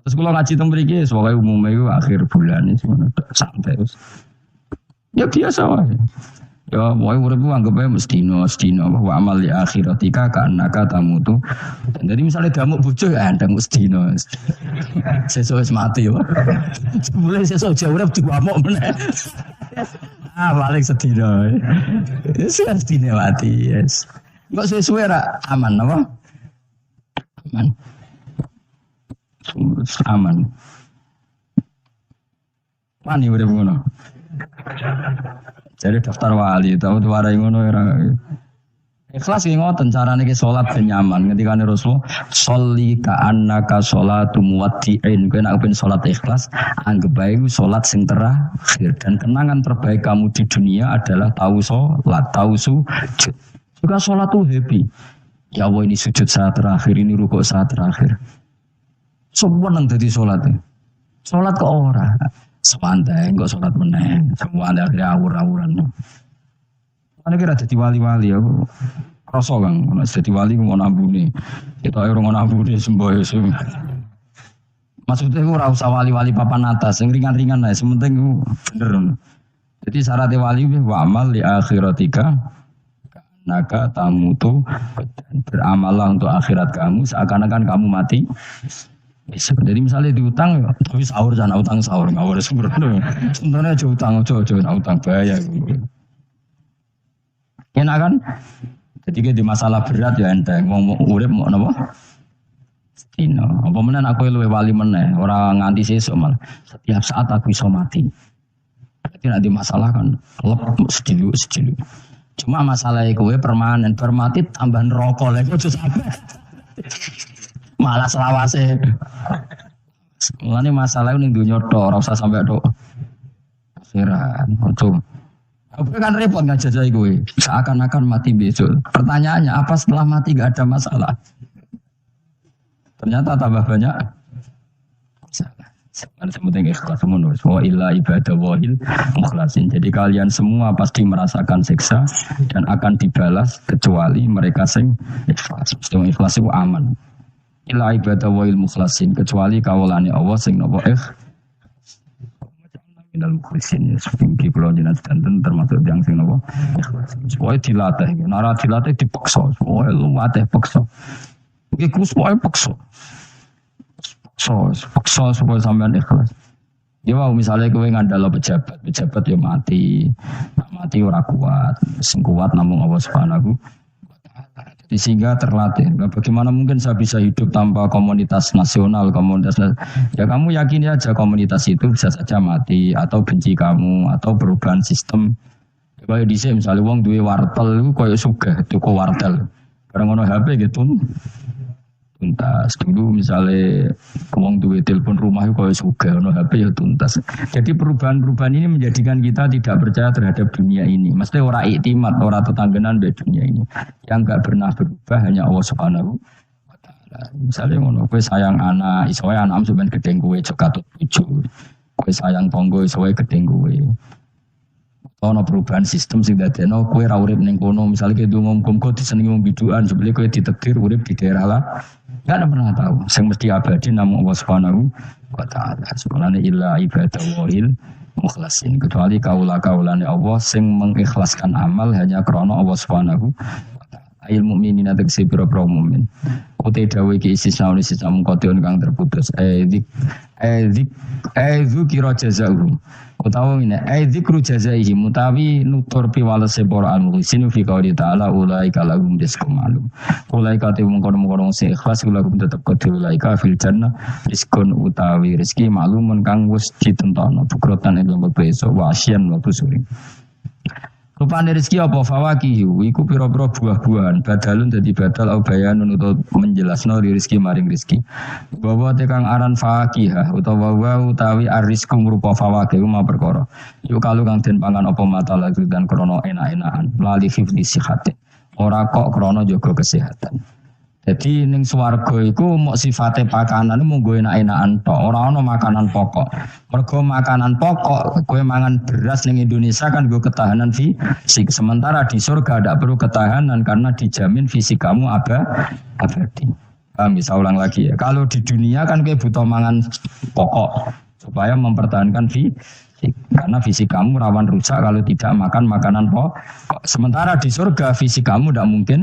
Terus kalau ngaji teng mriki pokoke umume iku akhir bulan iki ngono santai terus. Ya biasa wae. Ya pokoke uripku anggap ae mestino wa amal li akhiratika kanaka tamutu. Jadi misalnya damuk bojo ya ndang mestino. Sesuk wis mati yo. Mulai sesuk jauh urip diwamuk meneh. Paling sedina. Wis sedina mati, yes. Enggak suwe-suwe ra aman apa? Aman. Wani urip ngono. Jadi daftar wali tahu tuh warai ngono ora. Ikhlas ki ngoten carane ki salat ben nyaman. Ketika Rasul sholli ka annaka sholatu muwaddi'in. Kowe nek ben salat ikhlas anggap bae iku salat sing terakhir dan kenangan terbaik kamu di dunia adalah tahu salat, tahu sujud. Juga salat tuh happy. Ya Allah ini sujud saat terakhir, ini rukuk saat terakhir. Semua nang dadi salate. Salat kok ora. Sepantai enggak salat meneh. Semua ada akhirnya awur-awuran. Ana kira dadi wali-wali aku. Rasa Kang, nek dadi wali ku ngono ambune. Kita ora ngono ambune semboyo sing. Maksudnya ora usah wali-wali papan atas, sing ringan-ringan ae, sementing ku bener. Jadi syarat wali wa amal li akhiratika naga tamutu beramallah untuk akhirat kamu seakan-akan kamu mati. Bisa. Jadi misalnya diutang, tapi sahur jangan utang sahur ngawur sembrono. Sebenarnya aja utang, ojo utang bahaya. Enak kan? Jadi di masalah berat ya enteng. Mau urip mau napa? Dino. Apa menen aku luwe wali meneh, ora nganti sesuk malah. Setiap saat aku iso mati. Berarti nek di masalah kan lep sedilu. Cuma masalahnya kowe permanen, bermati tambah rokok lagi ojo sampe. Malah selawase. Mulane masalah ning dunya tok, ora usah sampe tok. Akhirat, ojo. Apa kan repot kan jajah kowe. Seakan-akan mati besok. Pertanyaannya, apa setelah mati gak ada masalah? Ternyata tambah banyak masalah. Sebenarnya penting ikhlas semua. Wa illa ibadah wahil mukhlasin. Jadi kalian semua pasti merasakan siksa dan akan dibalas kecuali mereka sing ikhlas. Mesti ikhlas itu aman. Illa ibadah wahil mukhlasin kecuali kawulane Allah sing nopo minal mukhlisin ya seperti pulau jenaz danten termasuk yang sing nopo ikhlas. Supaya dilatih, nara dilatih dipaksa. Supaya lu latih paksa. Iki supaya paksa. Paksa supaya sampean ikhlas. Ya mau misalnya kowe ngandalo pejabat ya mati. Mati ora kuat. Sing kuat namung Allah Subhanahu wa taala. Jadi sehingga terlatih. Bagaimana mungkin saya bisa hidup tanpa komunitas nasional, ya kamu yakini aja komunitas itu bisa saja mati atau benci kamu atau perubahan sistem. Kayak di sini misalnya wong duwe wartel itu koyo sugih tuku wartel. Bareng ono HP gitu. Tuntas dulu misalnya wong duwe telepon rumah itu kalau sugih ono HP ya tuntas. Jadi perubahan-perubahan ini menjadikan kita tidak percaya terhadap dunia ini. Mesti ora iktimat, ora tetanggenan dari dunia ini. Yang enggak pernah berubah hanya Allah Subhanahu wa taala. Misalnya ngono kowe sayang anak, iso wae anakmu sampean gedeng kowe aja katut bojo. Kowe sayang tangga iso wae gedeng kowe. Ono perubahan sistem sing dadekno kowe ra urip ning kono, misale kowe ndonga-ndonga disenengi wong bidukan, sebelum kowe ditakdir urip di daerah lah. Enggak ada pernah tahu. Sing mesti abadi namung Allah Subhanahu wa taala. Subhanallah illa ibadah wahil mukhlasin. Kecuali kaula-kaulane Allah sing mengikhlaskan amal hanya krana Allah Subhanahu wa taala. Ilmu mukminin tegese pira-pira mukmin. Uti dawuh iki istisna mungkotion kang terputus. Zikra jazaa'u. Utawa ngene, zikru jazaihi mutawi nutur piwalese para al-muhsin fi qouli ta'ala ulaika lahum rizqum ma'lum. Ulaika te mungkon-mungkon sing ikhlas lahum tetep kedhe ulaika fil jannah rizqun utawi rezeki ma'lumun kang wis ditentono bukrotan ing lembek besok wa asyan wa busuri. Rupane rezeki apa fawakihu iku pira-pira buah-buahan badalun dadi badal au bayanun utawa menjelasno rezeki maring rezeki. Bahwa tekang aran fakihah utawa utawi arizku rupa fawakih ma perkara. Yuk kalau kang den pangan apa mata lagi dan krana enak-enakan lali hifdzi sihate. Ora kok krana jaga kesehatan. Jadi ning swarga iku mok sifate pakanan mung nggo enak-enakan tok, ora ana makanan pokok. Mergo makanan pokok kowe mangan beras ning Indonesia kan nggo ketahanan fisik. Sementara di surga tidak perlu ketahanan karena dijamin fisik kamu abadi. Bisa ulang lagi ya. Kalau di dunia kan kayak butuh mangan pokok supaya mempertahankan fisik. Karena fisik kamu rawan rusak kalau tidak makan makanan pokok. Sementara di surga fisik kamu tidak mungkin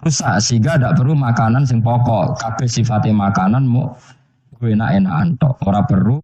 rusak sehingga tidak perlu makanan sing pokok. Kabeh sifatnya makanan mau enak-enakan tok. Ora perlu